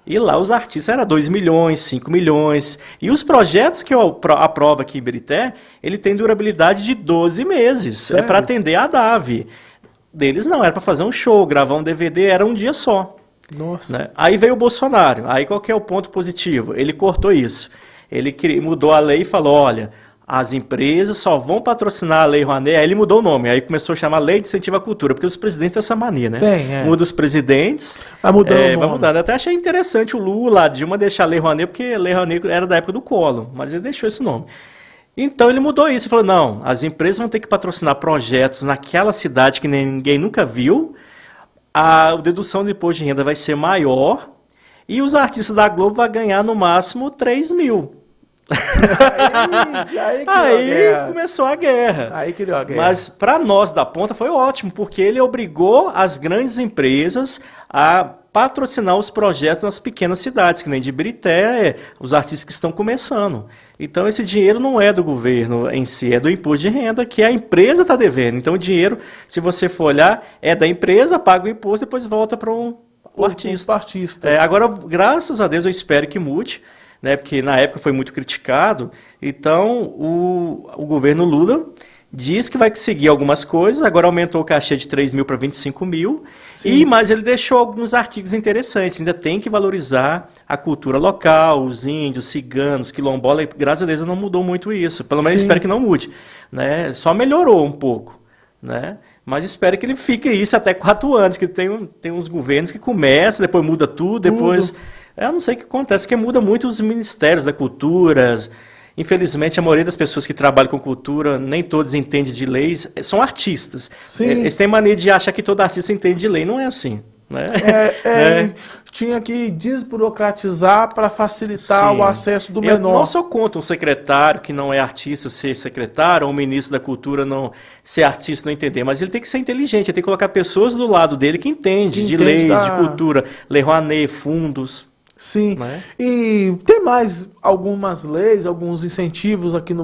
E lá os artistas eram 2 milhões, 5 milhões. E os projetos que eu aprovo aqui em Ibirité, ele tem durabilidade de 12 meses. Sério? É para atender a DAV. Deles não, era para fazer um show, gravar um DVD, era um dia só. Nossa. Né? Aí veio o Bolsonaro. Aí qual que é o ponto positivo? Ele cortou isso. Ele mudou a lei e falou, olha, as empresas só vão patrocinar a Lei Rouanet. Aí ele mudou o nome, aí começou a chamar Lei de Incentivo à Cultura, porque os presidentes têm essa mania, né? Tem, é. Muda os presidentes, Vai mudando o vai nome. mudando. Eu até achei interessante o Lula, a Dilma deixar a Lei Rouanet, porque a Lei Rouanet era da época do Collor, mas ele deixou esse nome. Então ele mudou isso, ele falou, não, as empresas vão ter que patrocinar projetos naquela cidade que ninguém nunca viu, a dedução do imposto de renda vai ser maior, e os artistas da Globo vão ganhar no máximo 3 mil. Aí começou a guerra. Aí criou a guerra. Mas para nós da ponta foi ótimo, porque ele obrigou as grandes empresas a patrocinar os projetos nas pequenas cidades, que nem de Ibirité, os artistas que estão começando. Então esse dinheiro não é do governo em si, é do imposto de renda que a empresa está devendo. Então o dinheiro, se você for olhar, é da empresa, paga o imposto, depois volta para o artista. Agora, graças a Deus, eu espero que mude, né, porque na época foi muito criticado. Então o governo Lula diz que vai seguir algumas coisas, agora aumentou o cachê de 3 mil para 25 mil, mas ele deixou alguns artigos interessantes, ainda tem que valorizar a cultura local, os índios, ciganos, quilombola, e graças a Deus não mudou muito isso, pelo menos espero que não mude, né? Só melhorou um pouco, né? Mas espero que ele fique isso até 4 anos, que tem uns governos que começam, depois muda tudo, depois... Eu não sei o que acontece, que muda muito os ministérios da cultura. Infelizmente, a maioria das pessoas que trabalham com cultura, nem todos entendem de leis, são artistas. Sim. Eles têm mania de achar que todo artista entende de lei, não é assim. Né? Tinha que desburocratizar para facilitar o acesso do menor. Eu não sou contra um secretário que não é artista ser secretário, ou um ministro da cultura não ser artista não entender, mas ele tem que ser inteligente, ele tem que colocar pessoas do lado dele que entendem de leis, de cultura, Lei Rouanet, fundos. Sim, e tem mais algumas leis, alguns incentivos aqui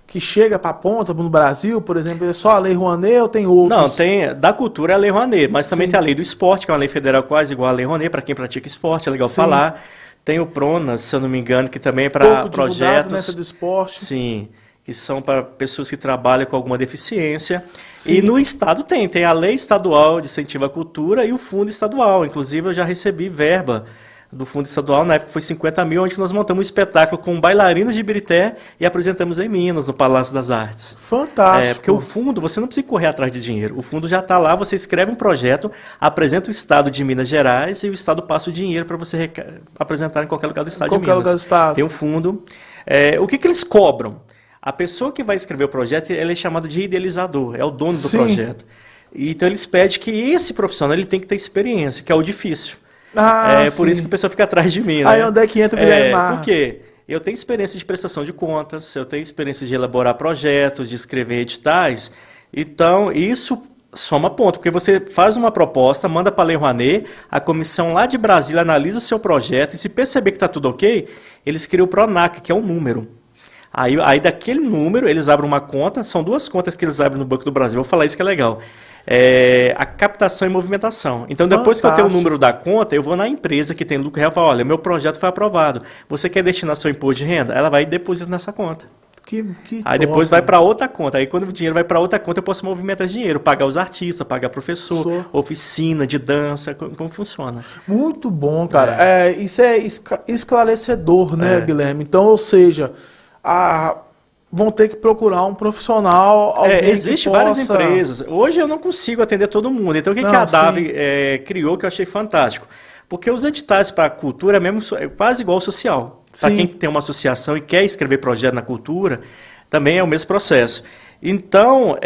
que chega para a ponta no Brasil, por exemplo, é só a Lei Rouanet ou tem outros? Não, tem, da cultura é a Lei Rouanet, mas também tem a Lei do Esporte, que é uma lei federal quase igual à Lei Rouanet, para quem pratica esporte, é legal falar. Tem o PRONAS, se eu não me engano, que também é para projetos. Nessa do esporte. Sim, que são para pessoas que trabalham com alguma deficiência. E no estado tem a Lei Estadual de Incentivo à Cultura e o Fundo Estadual. Inclusive, eu já recebi verba do Fundo Estadual, na época foi 50 mil, onde nós montamos um espetáculo com bailarinos de Ibirité e apresentamos em Minas, no Palácio das Artes. Fantástico. Porque o fundo, você não precisa correr atrás de dinheiro. O fundo já está lá, você escreve um projeto, apresenta o Estado de Minas Gerais e o Estado passa o dinheiro para você apresentar em qualquer lugar do Estado de Minas. Qualquer lugar do Estado. Tem um fundo. O que eles cobram? A pessoa que vai escrever o projeto, ele é chamado de idealizador, é o dono do projeto. Então eles pedem que esse profissional ele tem que ter experiência, que é o difícil. Por isso que a pessoa fica atrás de mim. Né? Aí onde é que entra o Guilherme Marra? Por quê? Eu tenho experiência de prestação de contas, eu tenho experiência de elaborar projetos, de escrever editais. Então, isso soma ponto, porque você faz uma proposta, manda para a Lei Rouanet, a comissão lá de Brasília analisa o seu projeto e se perceber que está tudo ok, eles criam o PRONAC, que é um número. Aí daquele número, eles abrem uma conta, são 2 contas que eles abrem no Banco do Brasil, vou falar isso que é legal. A captação e movimentação. Então, depois que eu tenho o número da conta, eu vou na empresa que tem lucro real e falo, olha, meu projeto foi aprovado. Você quer destinar seu imposto de renda? Ela vai e deposita nessa conta. Aí depois vai para outra conta. Aí quando o dinheiro vai para outra conta, eu posso movimentar esse dinheiro, pagar os artistas, pagar professor, oficina de dança, como funciona. Muito bom, cara. Isso é esclarecedor, né, Guilherme? Então, ou seja, vão ter que procurar um profissional, alguém existe que possa... várias empresas. Hoje eu não consigo atender todo mundo. Então o que a DAV criou que eu achei fantástico? Porque os editais para a cultura é quase igual ao social. Para quem tem uma associação e quer escrever projeto na cultura, também é o mesmo processo. Então,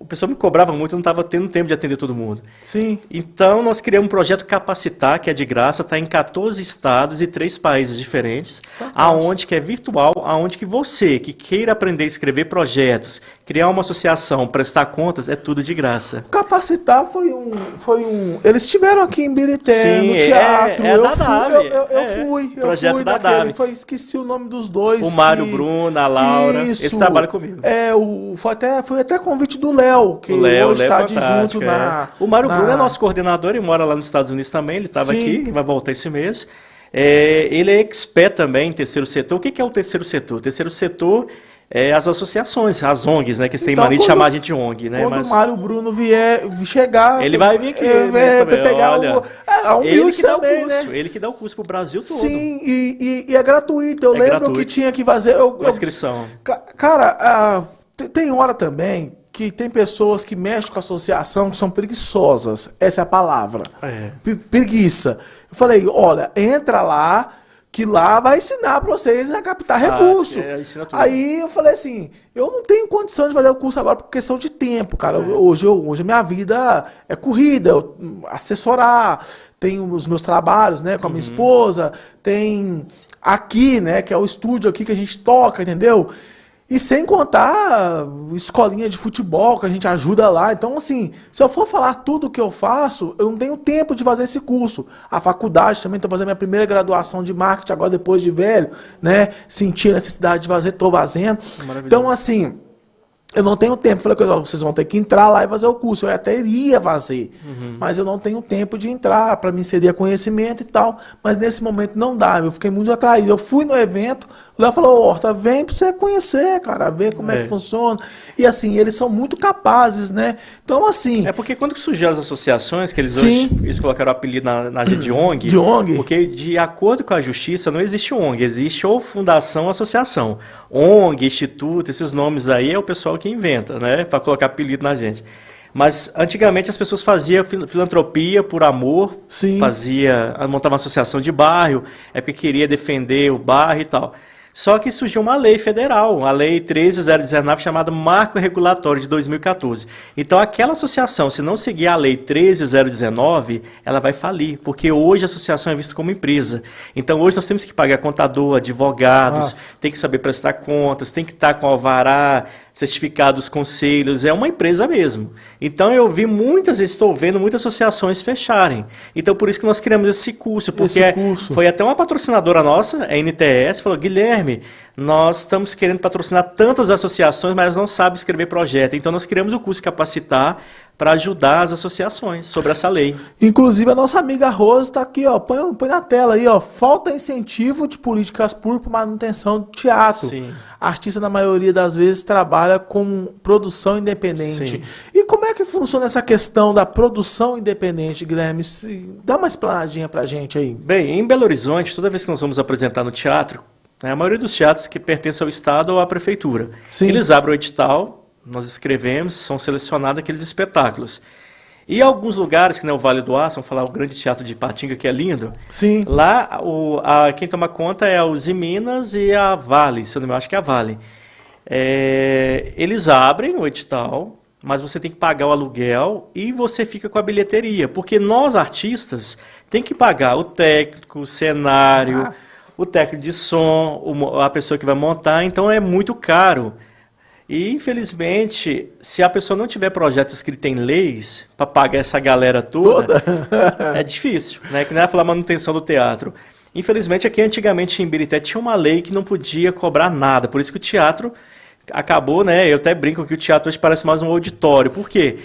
pessoal me cobrava muito, eu não estava tendo tempo de atender todo mundo. Sim. Então, nós criamos um projeto Capacitar, que é de graça, está em 14 estados e 3 países diferentes, aonde que é virtual, aonde que você, que queira aprender a escrever projetos, criar uma associação, prestar contas, é tudo de graça. Capacitar foi um... Eles estiveram aqui em Birité, Sim, no teatro. eu fui projeto da naquele, DAB. esqueci o nome dos dois. O Mário Bruno, a Laura, Isso. eles trabalham comigo. Foi até convite do Léo, que hoje está adjunto na... O Mário Bruno é nosso coordenador, ele mora lá nos Estados Unidos também, ele estava aqui, vai voltar esse mês. Ele é expert também em terceiro setor. O que é o terceiro setor? O terceiro setor é as associações, as ONGs, né? Que eles têm mania de chamar a gente de ONG, né? Quando o Mário Bruno vier chegar... Ele vai vir aqui, pegar ele que dá o também, curso, né? ele que dá o curso pro Brasil todo. Sim, e é gratuito. Eu lembro gratuito. Que tinha que fazer... A inscrição. Cara, tem hora também que tem pessoas que mexem com a associação que são preguiçosas. Essa é a palavra. Preguiça. Eu falei, olha, entra lá, que lá vai ensinar para vocês a captar recurso. Aí eu falei assim, eu não tenho condição de fazer o curso agora por questão de tempo, cara. Hoje a minha vida é corrida, assessorar, tenho os meus trabalhos, né, com a minha esposa, tem aqui, né, que é o estúdio aqui que a gente toca, entendeu? E sem contar escolinha de futebol que a gente ajuda lá. Então, assim, se eu for falar tudo o que eu faço, eu não tenho tempo de fazer esse curso. A faculdade também, estou fazendo minha primeira graduação de marketing agora depois de velho, né? Senti a necessidade de fazer, estou fazendo. Então, assim, eu não tenho tempo. Falei, vocês vão ter que entrar lá e fazer o curso. Eu até iria fazer, mas eu não tenho tempo de entrar. Para mim seria conhecimento e tal. Mas nesse momento não dá. Eu fiquei muito atraído. Eu fui no evento, o Léo falou, Horta, vem para você conhecer, cara, ver como é que funciona. E assim, eles são muito capazes, né? Então, assim... É porque quando surgiu as associações, que eles colocaram o apelido na de ONG. De ONG? Porque, de acordo com a justiça, não existe ONG. Existe ou fundação ou associação. ONG, instituto, esses nomes aí é o pessoal que inventa, né? Para colocar apelido na gente. Mas antigamente as pessoas faziam filantropia por amor, montavam uma associação de bairro, é porque queria defender o bairro e tal. Só que surgiu uma lei federal, a Lei 13.019, chamada Marco Regulatório de 2014. Então, aquela associação, se não seguir a Lei 13.019, ela vai falir, porque hoje a associação é vista como empresa. Então, hoje nós temos que pagar contador, advogados, tem que saber prestar contas, tem que estar com alvará, certificado dos conselhos, é uma empresa mesmo. Então estou vendo muitas associações fecharem. Então por isso que nós criamos esse curso, porque foi até uma patrocinadora nossa, a NTS, falou, Guilherme, nós estamos querendo patrocinar tantas associações, mas não sabe escrever projeto. Então nós criamos o curso Capacitar para ajudar as associações sobre essa lei. Inclusive a nossa amiga Rose está aqui, ó, põe na tela aí, ó, falta incentivo de políticas públicas para manutenção do teatro. Sim. Artista, na maioria das vezes, trabalha com produção independente. Sim. E como é que funciona essa questão da produção independente, Guilherme? Dá uma explanadinha pra gente aí. Bem, em Belo Horizonte, toda vez que nós vamos apresentar no teatro, a maioria dos teatros que pertencem ao Estado ou à Prefeitura, eles abrem o edital, nós escrevemos, são selecionados aqueles espetáculos. E alguns lugares, que nem o Vale do Aço, vamos falar o Grande Teatro de Ipatinga, que é lindo. Sim. Lá, quem toma conta é a Uzi Minas e a Vale, se eu não me engano, acho que é a Vale. Eles abrem o edital, mas você tem que pagar o aluguel e você fica com a bilheteria. Porque nós, artistas, tem que pagar o técnico, o cenário, o técnico de som, a pessoa que vai montar, então é muito caro. E, infelizmente, se a pessoa não tiver projeto escrito em leis para pagar essa galera toda, é difícil, né? Que nem ia falar manutenção do teatro. Infelizmente, aqui antigamente em Birité tinha uma lei que não podia cobrar nada. Por isso que o teatro acabou, né? Eu até brinco que o teatro hoje parece mais um auditório. Por quê?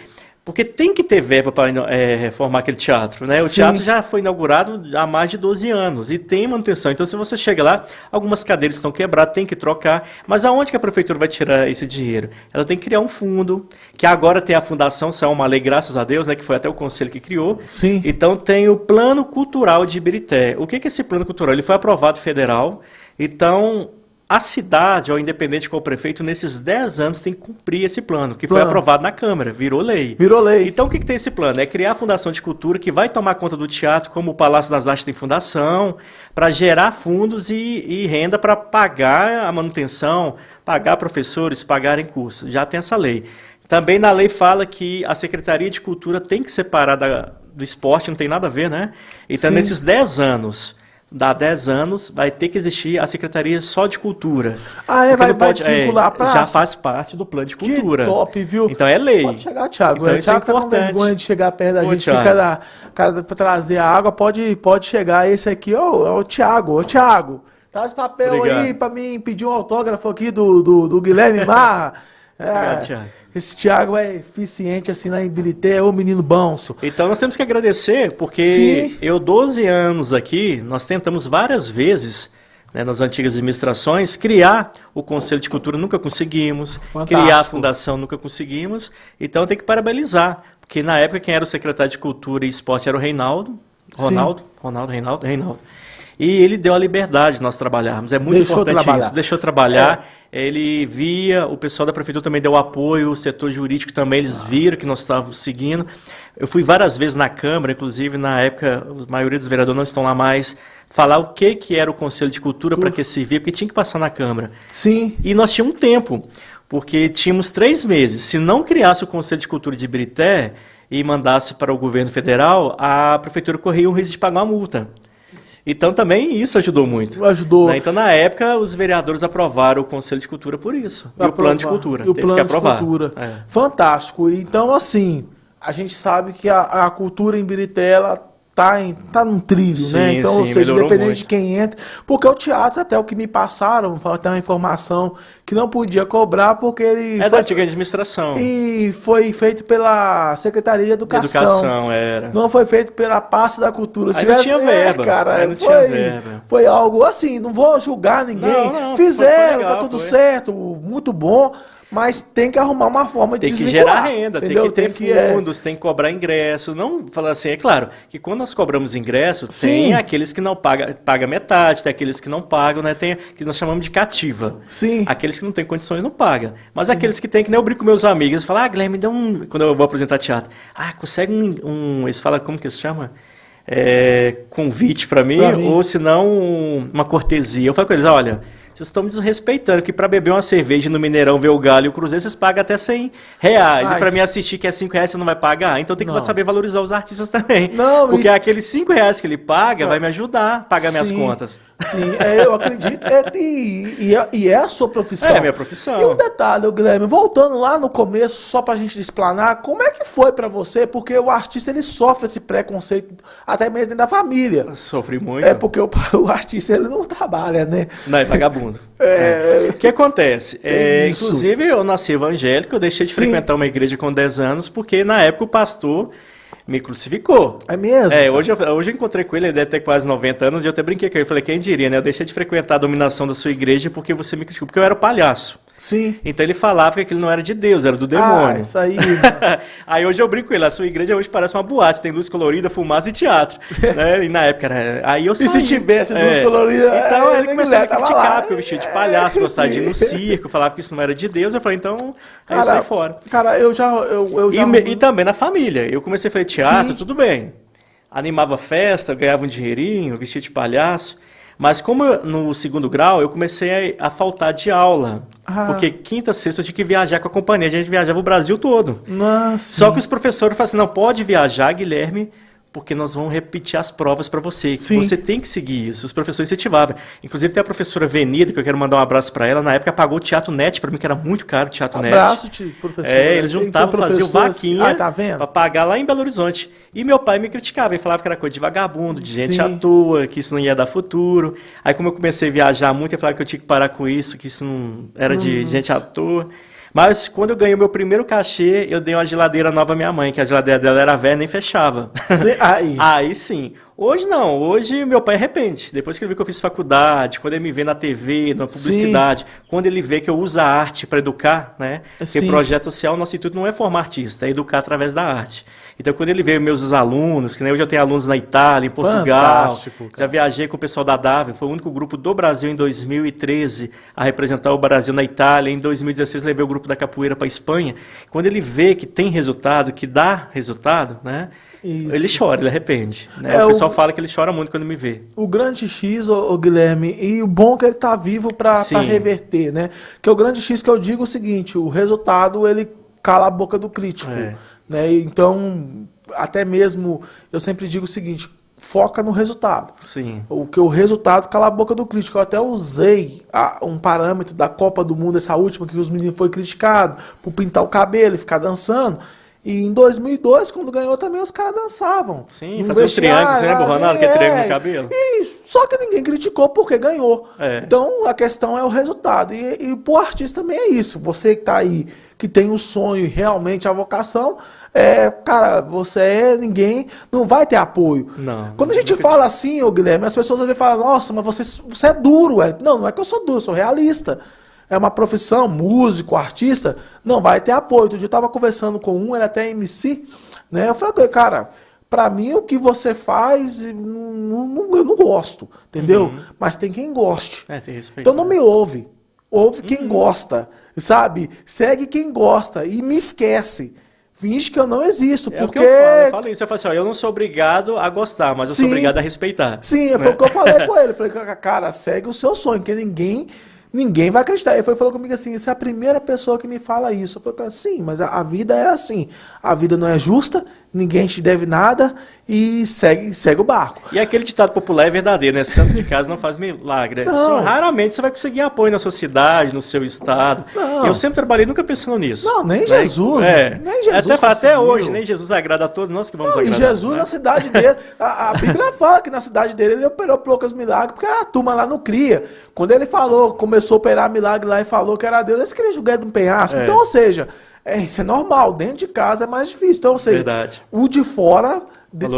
Porque tem que ter verba para reformar aquele teatro, né? O teatro já foi inaugurado há mais de 12 anos e tem manutenção. Então, se você chega lá, algumas cadeiras estão quebradas, tem que trocar. Mas aonde que a prefeitura vai tirar esse dinheiro? Ela tem que criar um fundo, que agora tem a fundação, saiu uma lei, graças a Deus, né? Que foi até o conselho que criou. Sim. Então, tem o Plano Cultural de Ibirité. O que é esse Plano Cultural? Ele foi aprovado federal. Então, a cidade, ou independente com o prefeito, nesses 10 anos tem que cumprir esse plano, que foi aprovado na Câmara, virou lei. Virou lei. Então o que tem esse plano? É criar a Fundação de Cultura, que vai tomar conta do teatro, como o Palácio das Artes tem fundação, para gerar fundos e renda para pagar a manutenção, pagar professores, pagarem cursos. Já tem essa lei. Também na lei fala que a Secretaria de Cultura tem que separar do esporte, não tem nada a ver, né? Então, Sim. nesses 10 anos, dá 10 anos, vai ter que existir a Secretaria só de Cultura. Ah, Porque vai não pode, desvincular a praça? já faz parte do plano de cultura. Que top, viu? Então é lei. Pode chegar, Thiago. Então isso é Thiago tá com importante. vergonha de chegar perto da Ô, gente. Thiago. Para trazer a água, pode chegar. Esse aqui, ó, é o Thiago. Ô, Thiago, traz papel Obrigado. aí pra mim pedir um autógrafo aqui do Guilherme Marra. Obrigado, Thiago. Esse Thiago é eficiente assim lá em Birité, é o menino bonso. Então nós temos que agradecer, porque Sim. eu, 12 anos aqui, nós tentamos várias vezes, né, nas antigas administrações, criar o Conselho de Cultura, nunca conseguimos, Fantástico. criar a fundação, nunca conseguimos, então tem que parabenizar, porque na época quem era o secretário de Cultura e Esporte era o Reinaldo. E ele deu a liberdade de nós trabalharmos. É muito Deixou importante trabalhar. isso. Deixou trabalhar. Ele via, o pessoal da prefeitura também deu apoio, o setor jurídico também, eles viram que nós estávamos seguindo. Eu fui várias vezes na Câmara, inclusive na época, a maioria dos vereadores não estão lá mais, falar o que era o Conselho de Cultura, para que servia, porque tinha que passar na Câmara. Sim. E nós tínhamos um tempo, porque tínhamos 3 meses. Se não criasse o Conselho de Cultura de Ibirité e mandasse para o governo federal, a prefeitura corria o risco de pagar uma multa. Então também isso ajudou muito. Ajudou. Né? Então na época os vereadores aprovaram o Conselho de Cultura por isso. E o plano de cultura. E o teve plano que aprovar. de cultura. É. Fantástico. Então, assim, a gente sabe que a cultura em Birité, ela tá num trilho, Sim, né? Então, sim, ou seja, melhorou independente muito. de quem entra. Porque o teatro, até o que me passaram, até uma informação que não podia cobrar porque ele... É da antiga administração. E foi feito pela Secretaria de Educação. Educação, era. Não foi feito pela pasta da cultura. Aí não tinha verba. Cara, Aí não tinha verba. foi algo assim, não vou julgar ninguém. Não, Fizeram, foi legal, tá tudo foi. certo, muito bom, mas tem que arrumar uma forma de Tem que desvincular, gerar renda, entendeu? tem que ter fundos, tem que cobrar ingresso. Não falar assim, é claro que quando nós cobramos ingresso, Sim. tem aqueles que não pagam, paga metade, tem aqueles que não pagam, né? Tem que nós chamamos de cativa. Sim. Aqueles que não têm condições não pagam. Mas aqueles que têm, que nem eu brinco com meus amigos, eles falam, Guilherme, me dá um. Quando eu vou apresentar teatro, consegue eles falam, como que se chama? Convite para mim, ou se não, uma cortesia. Eu falo com eles, olha. Vocês estão me desrespeitando, que para beber uma cerveja no Mineirão, ver o Galo e o Cruzeiro, vocês pagam até R$100. E para mim assistir, que é R$5, você não vai pagar? Então tem que saber valorizar os artistas também. Não, porque aqueles R$5 que ele paga vai me ajudar a pagar minhas contas. Sim, eu acredito. E é a sua profissão. É a minha profissão. E um detalhe, Guilherme, voltando lá no começo, só pra gente explanar, como é que foi pra você? Porque o artista, ele sofre esse preconceito até mesmo dentro da família. Sofri muito. É porque o artista, ele não trabalha, né? Não, é vagabundo. O que acontece? Inclusive, eu nasci evangélico, eu deixei de frequentar uma igreja com 10 anos, porque na época o pastor me crucificou. É mesmo? Hoje eu encontrei com ele, ele deve ter quase 90 anos, e eu até brinquei com ele, falei, quem diria, né? Eu deixei de frequentar a dominação da sua igreja porque você me criticou, porque eu era o palhaço. Sim. Então ele falava que aquilo não era de Deus, era do demônio. Isso aí. Aí hoje eu brinco com ele, a sua igreja hoje parece uma boate, tem luz colorida, fumaça e teatro. Né? E na época era... Aí eu saí. E se tivesse luz colorida... Então ele começou a me criticar, lá. porque eu vestia de palhaço, gostava de ir no circo, falava que isso não era de Deus. Eu falei, então, aí eu saí fora. Cara, eu já... E também na família. Eu comecei a fazer teatro, tudo bem. Animava festa, ganhava um dinheirinho, vestia de palhaço. Mas como no segundo grau, eu comecei a faltar de aula. Porque quinta, sexta eu tinha que viajar com a companhia. A gente viajava o Brasil todo. Nossa. Só que os professores falaram assim, não, pode viajar, Guilherme, porque nós vamos repetir as provas para você. Sim. Você tem que seguir isso. Os professores incentivavam. Inclusive tem a professora Venida, que eu quero mandar um abraço para ela. Na época pagou o Teatro Net para mim, que era muito caro o Teatro Net. Abraço, professor. Eles juntavam, faziam vaquinha tá vendo? para pagar lá em Belo Horizonte. E meu pai me criticava, ele falava que era coisa de vagabundo, de gente à toa, que isso não ia dar futuro. Aí como eu comecei a viajar muito, ele falava que eu tinha que parar com isso, que isso não era de gente à toa. Mas quando eu ganhei o meu primeiro cachê, eu dei uma geladeira nova à minha mãe, que a geladeira dela era velha, nem fechava. Aí sim. Hoje não, hoje meu pai arrepende. Depois que ele vê que eu fiz faculdade, quando ele me vê na TV, na publicidade, quando ele vê que eu uso a arte para educar, né? Porque projeto social, nosso intuito não é formar artista, é educar através da arte. Então, quando ele vê meus alunos, que nem hoje eu tenho alunos na Itália, em Portugal, já viajei com o pessoal da DAV, foi o único grupo do Brasil em 2013 a representar o Brasil na Itália. Em 2016, levei o grupo da capoeira para a Espanha. Quando ele vê que tem resultado, que dá resultado, né? Isso. Ele chora, ele arrepende. Né? O pessoal fala que ele chora muito quando me vê. O grande X, o Guilherme, e o bom é que ele tá vivo para reverter, né? Que o grande X que eu digo é o seguinte, o resultado, ele cala a boca do crítico. É. Né? Então, até mesmo, eu sempre digo o seguinte, foca no resultado. Sim. O resultado cala a boca do crítico. Eu até usei um parâmetro da Copa do Mundo, essa última, que os meninos foram criticados por pintar o cabelo e ficar dançando. E em 2002, quando ganhou também, os caras dançavam. Sim, fazer os triângulos, né, Ronaldo, que é triângulo no cabelo. Só que ninguém criticou porque ganhou. É. Então, a questão é o resultado. E pro artista também é isso. Você que tá aí, que tem o sonho e realmente a vocação, cara, ninguém não vai ter apoio. Não. Quando a gente fala assim, ô Guilherme, as pessoas às vezes falam, nossa, mas você é duro. Não é que eu sou duro, eu sou realista. É uma profissão, músico, artista, não vai ter apoio. Outro dia eu estava conversando com ele até MC, né? Eu falei, cara, pra mim o que você faz, eu não gosto, entendeu? Mas tem quem goste. Tem respeito. Então não me ouve. Ouve quem gosta, sabe? Segue quem gosta e me esquece. Finge que eu não existo, porque... O que eu falo isso, eu falo assim, eu não sou obrigado a gostar, mas eu sou obrigado a respeitar. Sim, foi o que eu falei com ele. Eu falei, cara, segue o seu sonho, porque ninguém vai acreditar. Ele falou comigo assim, você é a primeira pessoa que me fala isso. Eu falei, sim, mas a vida é assim. A vida não é justa, ninguém te deve nada e segue o barco. E aquele ditado popular é verdadeiro, né? Santo de casa não faz milagre. Assim, raramente você vai conseguir apoio na sua cidade, no seu estado. Não. Eu sempre trabalhei nunca pensando nisso. Não, nem Jesus. Nem Jesus até hoje, nem Jesus agrada a todos nós que vamos agradar. E Jesus, na cidade dele, a Bíblia fala que na cidade dele ele operou poucos milagres, porque a turma lá não cria. Quando ele começou a operar milagre lá e falou que era Deus, eles queriam jogar de um penhasco. Então, ou seja, isso é normal. Dentro de casa é mais difícil. Então, ou seja, verdade. O de fora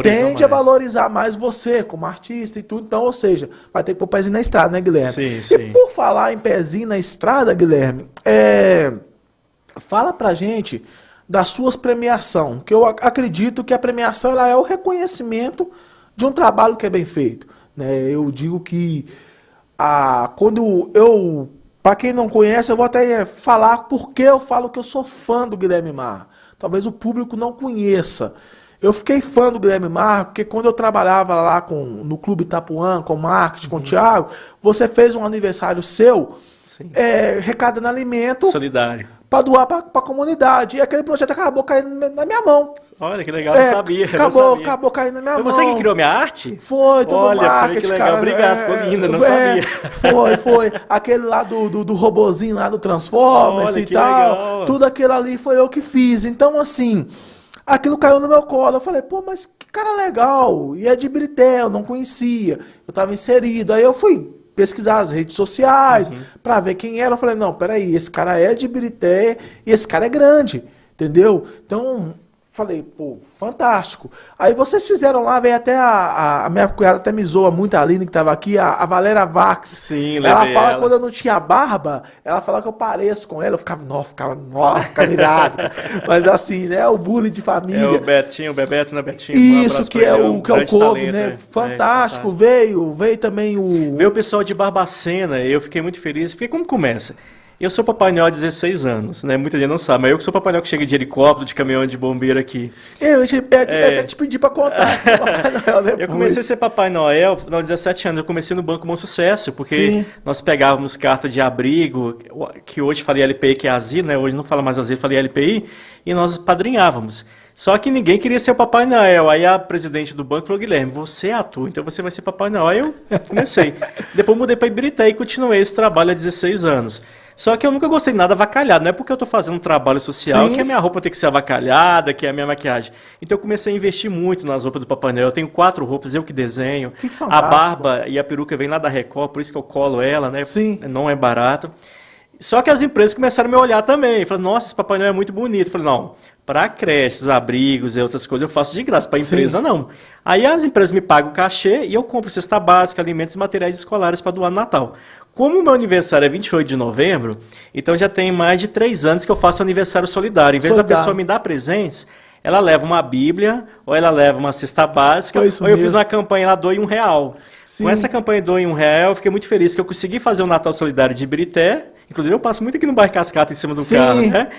tende a valorizar mais você como artista e tudo. Então, ou seja, vai ter que pôr o pezinho na estrada, né, Guilherme? Sim, e sim. por falar em pezinho na estrada, Guilherme, fala pra gente das suas premiações, que eu acredito que a premiação ela é o reconhecimento de um trabalho que é bem feito. Né? Eu digo que para quem não conhece, eu vou até falar porque eu falo que eu sou fã do Guilherme Marra. Talvez o público não conheça. Eu fiquei fã do Guilherme Marra porque quando eu trabalhava lá no Clube Itapuã, com marketing, com o Thiago, você fez um aniversário seu, arrecadando alimento solidário para doar para a comunidade. E aquele projeto acabou caindo na minha mão. Olha que legal, eu sabia. Acabou caindo na minha mão. Foi você que criou minha arte? Foi, tudo olha, marketing, que legal, cara. Obrigado, ficou linda, não sabia. Foi. Aquele lá do robozinho lá do Transformers e tal. Legal. Tudo aquilo ali foi eu que fiz. Então, assim, aquilo caiu no meu colo. Eu falei, mas que cara legal. E é de Ibirité, eu não conhecia. Eu estava inserido. Aí eu fui pesquisar as redes sociais para ver quem era. Eu falei, não, peraí, esse cara é de Ibirité e esse cara é grande, entendeu? Então, falei, fantástico. Aí vocês fizeram lá, veio até a minha cunhada até me zoa muito, a Aline que estava aqui, a Valéria Vax. Sim, ela fala quando eu não tinha barba, ela fala que eu pareço com ela, eu ficava irado. Mas assim, né, o bullying de família. O Betinho, o Bebeto, né, Betinho? Isso, que é o Couve, né? Fantástico. Veio também Veio o pessoal de Barbacena, eu fiquei muito feliz, porque como começa? Eu sou Papai Noel há 16 anos, né? Muita gente não sabe, mas eu que sou Papai Noel que chega de helicóptero, de caminhão de bombeiro aqui. Eu até te pedi pra contar esse Papai Noel depois. Eu comecei a ser Papai Noel aos 17 anos, eu comecei no Banco Bom Sucesso, porque nós pegávamos carta de abrigo, que hoje falei LPI, que é asilo, né? Hoje não fala mais asilo, falei LPI, e nós padrinhávamos. Só que ninguém queria ser o Papai Noel. Aí a presidente do banco falou, Guilherme, você é ator, então você vai ser Papai Noel. Aí eu comecei. Depois mudei para Ibirité e continuei esse trabalho há 16 anos. Só que eu nunca gostei de nada avacalhado. Não é porque eu estou fazendo um trabalho social que a minha roupa tem que ser avacalhada, que é a minha maquiagem. Então eu comecei a investir muito nas roupas do Papai Noel. Eu tenho 4 roupas, eu que desenho. Que fantástico. A barba e a peruca vem lá da Record, por isso que eu colo ela, né? Sim. Não é barato. Só que as empresas começaram a me olhar também. Falaram, nossa, esse Papai Noel é muito bonito. Eu falei, não, para creches, abrigos e outras coisas eu faço de graça, para a empresa não. Aí as empresas me pagam o cachê e eu compro cesta básica, alimentos e materiais escolares para doar no Natal. Como o meu aniversário é 28 de novembro, então já tem mais de 3 anos que eu faço aniversário solidário. Em vez da pessoa me dar presentes, ela leva uma Bíblia, ou ela leva uma cesta básica, ou eu fiz uma campanha lá, doe R$1. Com essa campanha doe R$1, eu fiquei muito feliz que eu consegui fazer o Natal Solidário de Ibirité. Inclusive eu passo muito aqui no bairro Cascata em cima do carro, né?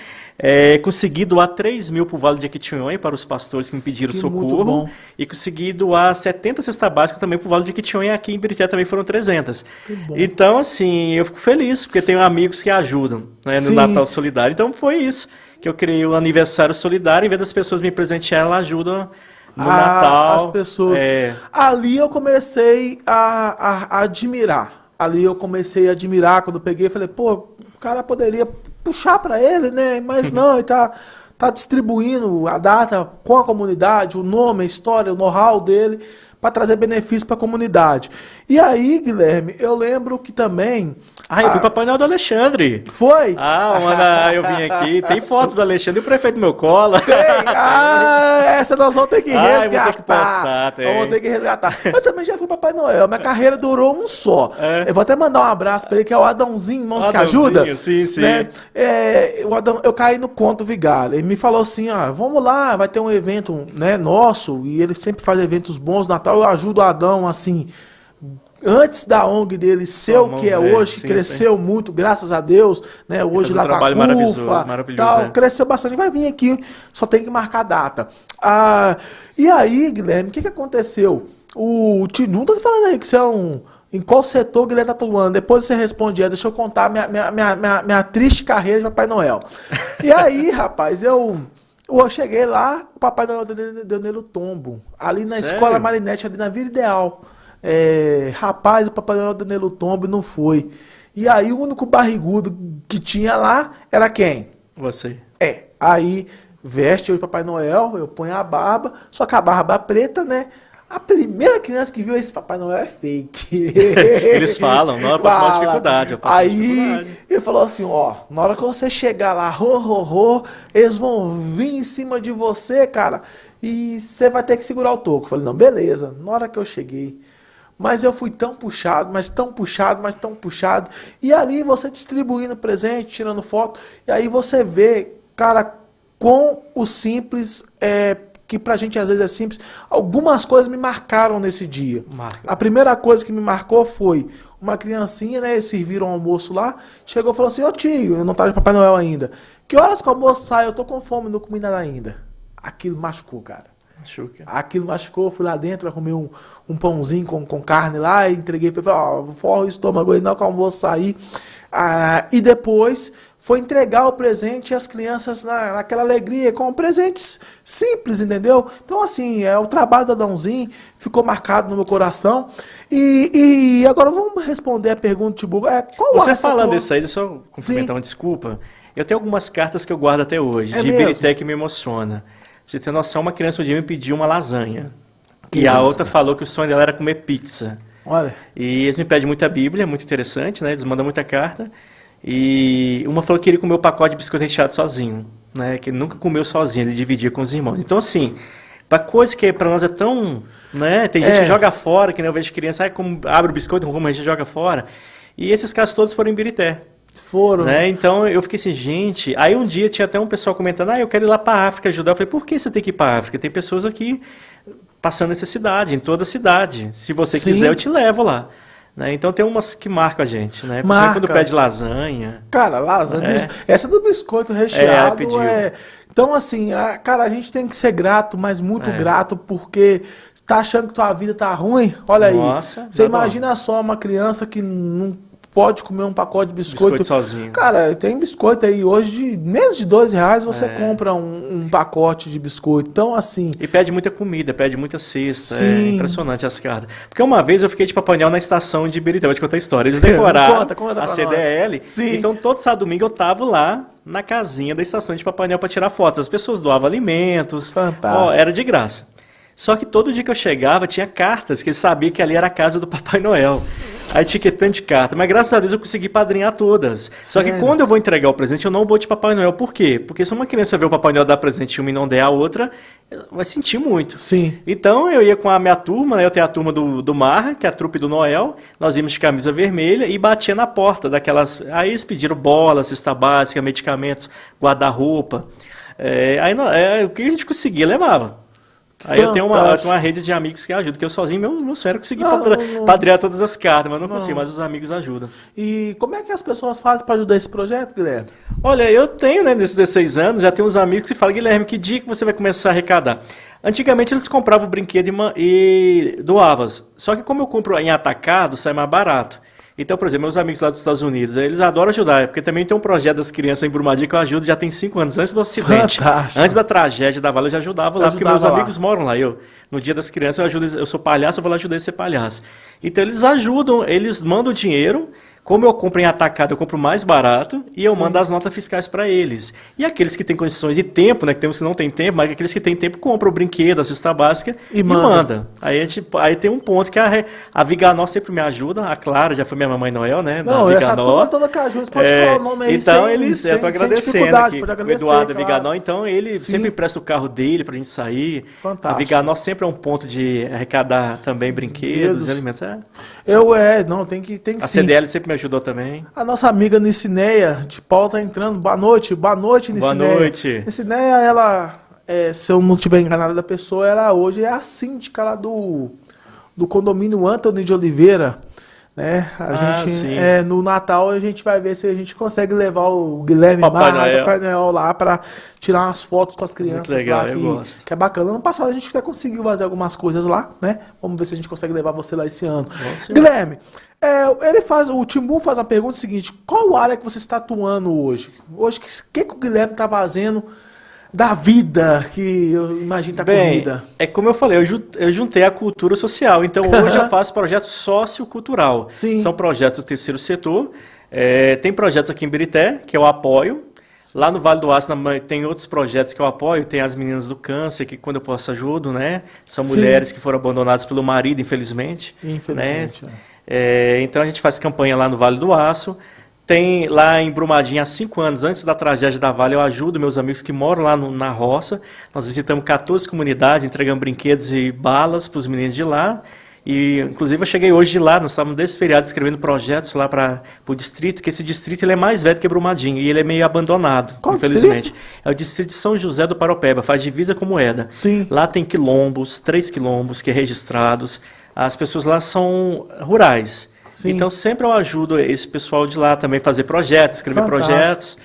Consegui doar 3 mil para o Vale de Jequitinhonha, para os pastores que me pediram socorro. E consegui doar 70 cestas básicas também para o Vale de Jequitinhonha, aqui em Ibirité também foram 300. Então, assim, eu fico feliz, porque tenho amigos que ajudam, né, no Natal Solidário. Então foi isso que eu criei o aniversário solidário. Em vez das pessoas me presentearem, ela ajuda no Natal. As pessoas. Ali eu comecei a admirar. Ali eu comecei a admirar quando eu peguei e falei, pô, o cara poderia puxar para ele, né? Mas não, ele tá distribuindo a data com a comunidade, o nome, a história, o know-how dele, para trazer benefício para a comunidade. E aí, Guilherme, eu lembro que também... eu fui Papai Noel do Alexandre. Foi? Eu vim aqui, tem foto do Alexandre e o prefeito no meu colo. Essa nós vamos ter que resgatar. Vou ter que postar, vamos ter que resgatar. Eu também já fui Papai Noel, minha carreira durou um só. Eu vou até mandar um abraço para ele, que é o Adãozinho, Mãos que Ajuda. Sim. Né? Eu caí no conto Vigário. Ele me falou assim, vamos lá, vai ter um evento, né, nosso, e ele sempre faz eventos bons no Natal, eu ajudo o Adão, assim... Antes da ONG dele ser o que é hoje, cresceu muito, graças a Deus, né? Hoje lá com a CUFA, tal, cresceu bastante, vai vir aqui, só tem que marcar a data. E aí, Guilherme, o que aconteceu? O Tinu tá falando aí que você é em qual setor o Guilherme tá atuando? Depois você responde, deixa eu contar minha triste carreira de Papai Noel. E aí, rapaz, eu cheguei lá, o Papai Noel deu nele o tombo, ali na Escola Marinete, ali na Vila Ideal. Rapaz, o Papai Noel deu nele o tombo e não foi. E aí o único barrigudo que tinha lá era quem? Você. Aí veste o Papai Noel, eu ponho a barba, só que a barba preta, né? A primeira criança que viu esse Papai Noel é fake. Eles falam, não, eu passo uma dificuldade. Ele falou assim, na hora que você chegar lá, eles vão vir em cima de você, cara, e você vai ter que segurar o toco. Eu falei, não, beleza. Na hora que eu cheguei, mas eu fui tão puxado, mas tão puxado, e ali você distribuindo presente, tirando foto, e aí você vê, cara, com o simples, que pra gente às vezes é simples, algumas coisas me marcaram nesse dia. A primeira coisa que me marcou foi uma criancinha, né, serviram um almoço lá, chegou e falou assim, tio, eu não tava de Papai Noel ainda, que horas que o almoço sai? Eu tô com fome, não comi nada ainda. Aquilo machucou, cara. Aquilo machucou, fui lá dentro, arrumei um pãozinho com carne lá, e entreguei para ele, falei, forra o estômago aí, não, que o almoço sair. E depois foi entregar o presente e as crianças naquela alegria, com presentes simples, entendeu? Então, assim, o trabalho do Adãozinho ficou marcado no meu coração. E agora vamos responder a pergunta, Tibu. Você falando isso aí, deixa eu complementar uma desculpa. Eu tenho algumas cartas que eu guardo até hoje, de Ibirité, que me emociona. Pra você ter noção, uma criança um dia me pediu uma lasanha. A outra falou que o sonho dela era comer pizza. Olha. E eles me pedem muita Bíblia, muito interessante, né? Eles mandam muita carta. E uma falou que queria comer o pacote de biscoito recheado sozinho, né? Que ele nunca comeu sozinho, ele dividia com os irmãos. Então, assim, para coisa que para nós é tão... né? Tem gente que joga fora, que nem eu vejo criança, como abre o biscoito, como a gente joga fora. E esses casos todos foram em Ibirité. Foram. Né? Então eu fiquei assim, gente... Aí um dia tinha até um pessoal comentando, eu quero ir lá para a África ajudar. Eu falei, por que você tem que ir para a África? Tem pessoas aqui passando necessidade, em toda a cidade. Se você quiser, eu te levo lá. Né? Então tem umas que marcam a gente, né? Marca. Quando pede lasanha. Cara, lasanha. Essa do biscoito recheado Então, assim, cara, a gente tem que ser grato, mas muito grato, porque tá achando que tua vida tá ruim? Olha aí. Você imagina só uma criança que não pode comer um pacote de biscoito sozinho. Cara, tem biscoito aí hoje, menos de R$2 você compra um pacote de biscoito. Então, assim... E pede muita comida, pede muita cesta. Sim. É impressionante as cartas. Porque uma vez eu fiquei de Papai Noel na estação de Ibirité, vou te contar a história. Eles decoraram a CDL. Sim. Então, todo sábado e domingo eu tava lá na casinha da estação de Papai Noel para tirar fotos. As pessoas doavam alimentos. Fantástico. Era de graça. Só que todo dia que eu chegava tinha cartas que eles sabiam que ali era a casa do Papai Noel. Aí tinha tanta carta. Mas graças a Deus eu consegui padrinhar todas. Só que quando eu vou entregar o presente, eu não vou de Papai Noel. Por quê? Porque se uma criança ver o Papai Noel dar presente e uma e não der a outra, vai sentir muito. Sim. Então eu ia com a minha turma, né? Eu tenho a turma do Marra, que é a trupe do Noel. Nós íamos de camisa vermelha e batia na porta daquelas... Aí eles pediram bola, cesta básica, medicamentos, guarda-roupa. O que a gente conseguia, levava. Aí eu tenho uma rede de amigos que ajudam, que eu sozinho, meu sonho era conseguir padrear todas as cartas, mas não consigo, mas os amigos ajudam. E como é que as pessoas fazem para ajudar esse projeto, Guilherme? Olha, eu tenho, né, nesses 16 anos, já tenho uns amigos que falam, Guilherme, que dia que você vai começar a arrecadar? Antigamente eles compravam o brinquedo e doavam. Só que como eu compro em atacado, sai mais barato. Então, por exemplo, meus amigos lá dos Estados Unidos, eles adoram ajudar, porque também tem um projeto das crianças em Brumadinho que eu ajudo já tem 5 anos, antes do acidente. Fantástico. Antes da tragédia da Vale, eu já ajudava lá, porque meus lá. amigos moram lá. No Dia das Crianças, eu sou palhaço, eu vou lá ajudar eles a ser palhaço. Então, eles ajudam, eles mandam o dinheiro. Como eu compro em atacado, eu compro mais barato e eu mando as notas fiscais para eles. E aqueles que têm condições de tempo, né, que tem uns que não tem tempo, mas aqueles que têm tempo compram o brinquedo, a cesta básica e manda. Aí tem um ponto que a Viganó sempre me ajuda, a Clara já foi minha mamãe Noel, né? Não, essa turma toda que ajuda, você pode falar o nome aí então eu estou agradecendo aqui, o Eduardo claro. Viganó, então ele sempre empresta o carro dele pra gente sair. Fantástico. A Viganó sempre é um ponto de arrecadar também brinquedos e alimentos. Não, tem que a sim. CDL sempre me ajudou também. A nossa amiga Nicineia de Paula tá entrando. Boa noite, Nicineia. Boa noite. Nicineia, ela, se eu não estiver enganado da pessoa, ela hoje é a síndica lá do condomínio Antônio de Oliveira. Né? No Natal a gente vai ver se a gente consegue levar o Guilherme Papai Noel lá para tirar umas fotos com as crianças. Muito legal, lá, que é bacana. Ano passado a gente até conseguiu fazer algumas coisas lá, né? Vamos ver se a gente consegue levar você lá esse ano. Nossa. Guilherme, o Timbu faz uma pergunta seguinte: qual área que você está atuando hoje? Hoje, o que o Guilherme está fazendo da vida, que eu imagino tá corrida? É como eu falei, eu juntei a cultura social. Então hoje eu faço projeto sociocultural. Sim. São projetos do terceiro setor. Tem projetos aqui em Birité, que eu apoio. Lá no Vale do Aço tem outros projetos que eu apoio. Tem as meninas do câncer, que quando eu posso ajudo, né? São mulheres que foram abandonadas pelo marido, infelizmente. Infelizmente. Né? Então a gente faz campanha lá no Vale do Aço. Tem lá em Brumadinho, há 5 anos, antes da tragédia da Vale, eu ajudo meus amigos que moram lá na roça. Nós visitamos 14 comunidades, entregamos brinquedos e balas para os meninos de lá. E, inclusive, eu cheguei hoje de lá, nós estávamos desse feriado escrevendo projetos lá para o distrito, que esse distrito ele é mais velho que Brumadinho e ele é meio abandonado, Qual infelizmente. distrito? É o distrito de São José do Paropeba, faz divisa com Moeda. Sim. Lá tem quilombos, 3 quilombos que é registrados. As pessoas lá são rurais. Sim. Então sempre eu ajudo esse pessoal de lá também a fazer projetos, escrever projetos.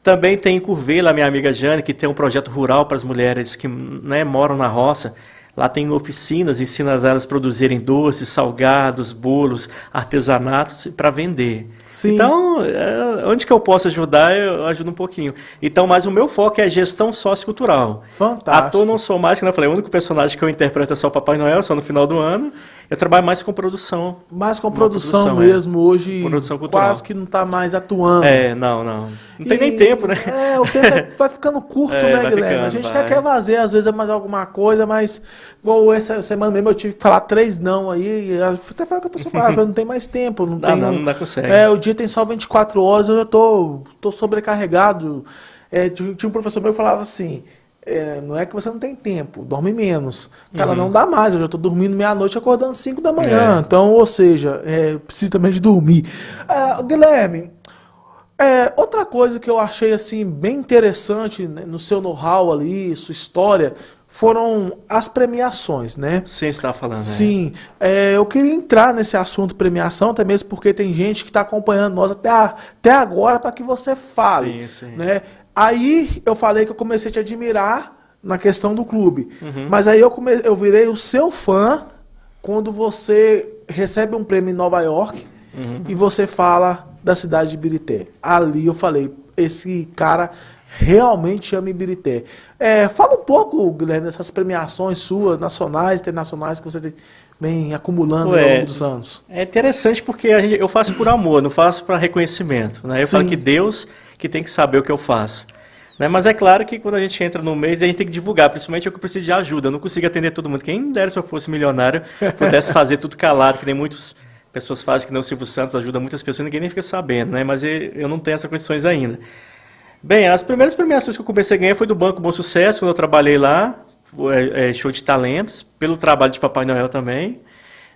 Também tem em Curvelo, a minha amiga Jane, que tem um projeto rural para as mulheres que, né, moram na roça. Lá tem oficinas, ensina elas a produzirem doces, salgados, bolos, artesanatos para vender. Sim. Então, onde que eu posso ajudar, eu ajudo um pouquinho. Então, mas o meu foco é gestão sociocultural. Fantástico. Ator não sou mais, que eu falei, o único personagem que eu interpreto é só o Papai Noel, só no final do ano. Eu trabalho mais com produção. Mais com produção mesmo, hoje produção cultural. Quase que não está mais atuando. Não tem nem tempo, né? O tempo vai ficando curto, né, Guilherme? A gente até quer fazer, às vezes, mais alguma coisa, mas igual essa semana mesmo eu tive que falar 3 não aí, até falei com a pessoa, não tem mais tempo. Não dá consegue. O dia tem só 24 horas, eu tô sobrecarregado. Tinha um professor meu que falava assim, não é que você não tem tempo, dorme menos. Cara, não dá mais, eu já tô dormindo meia-noite, acordando 5 da manhã. Então, ou seja, preciso também de dormir. Guilherme, outra coisa que eu achei assim bem interessante, né, no seu know-how ali, sua história, foram as premiações, né? Sim, você estava falando. Sim, eu queria entrar nesse assunto premiação, até mesmo porque tem gente que está acompanhando nós até agora para que você fale. Sim. Né? Aí eu falei que eu comecei a te admirar na questão do clube, mas aí eu virei o seu fã quando você recebe um prêmio em Nova York e você fala da cidade de Birité. Ali eu falei, esse cara realmente ama Ibirité. Fala um pouco, Guilherme, dessas premiações suas, nacionais, internacionais, que você vem acumulando ao longo dos anos. É interessante porque eu faço por amor, não faço para reconhecimento. Né? Eu falo que Deus que tem que saber o que eu faço. Né? Mas é claro que quando a gente entra no meio, a gente tem que divulgar, principalmente eu que preciso de ajuda. Eu não consigo atender todo mundo. Quem dera se eu fosse milionário, pudesse fazer tudo calado, que nem muitas pessoas fazem, que nem o Silvio Santos ajuda muitas pessoas, ninguém nem fica sabendo. Né? Mas eu não tenho essas condições ainda. Bem, as primeiras premiações que eu comecei a ganhar foi do Banco Bom Sucesso, quando eu trabalhei lá, show de talentos, pelo trabalho de Papai Noel também,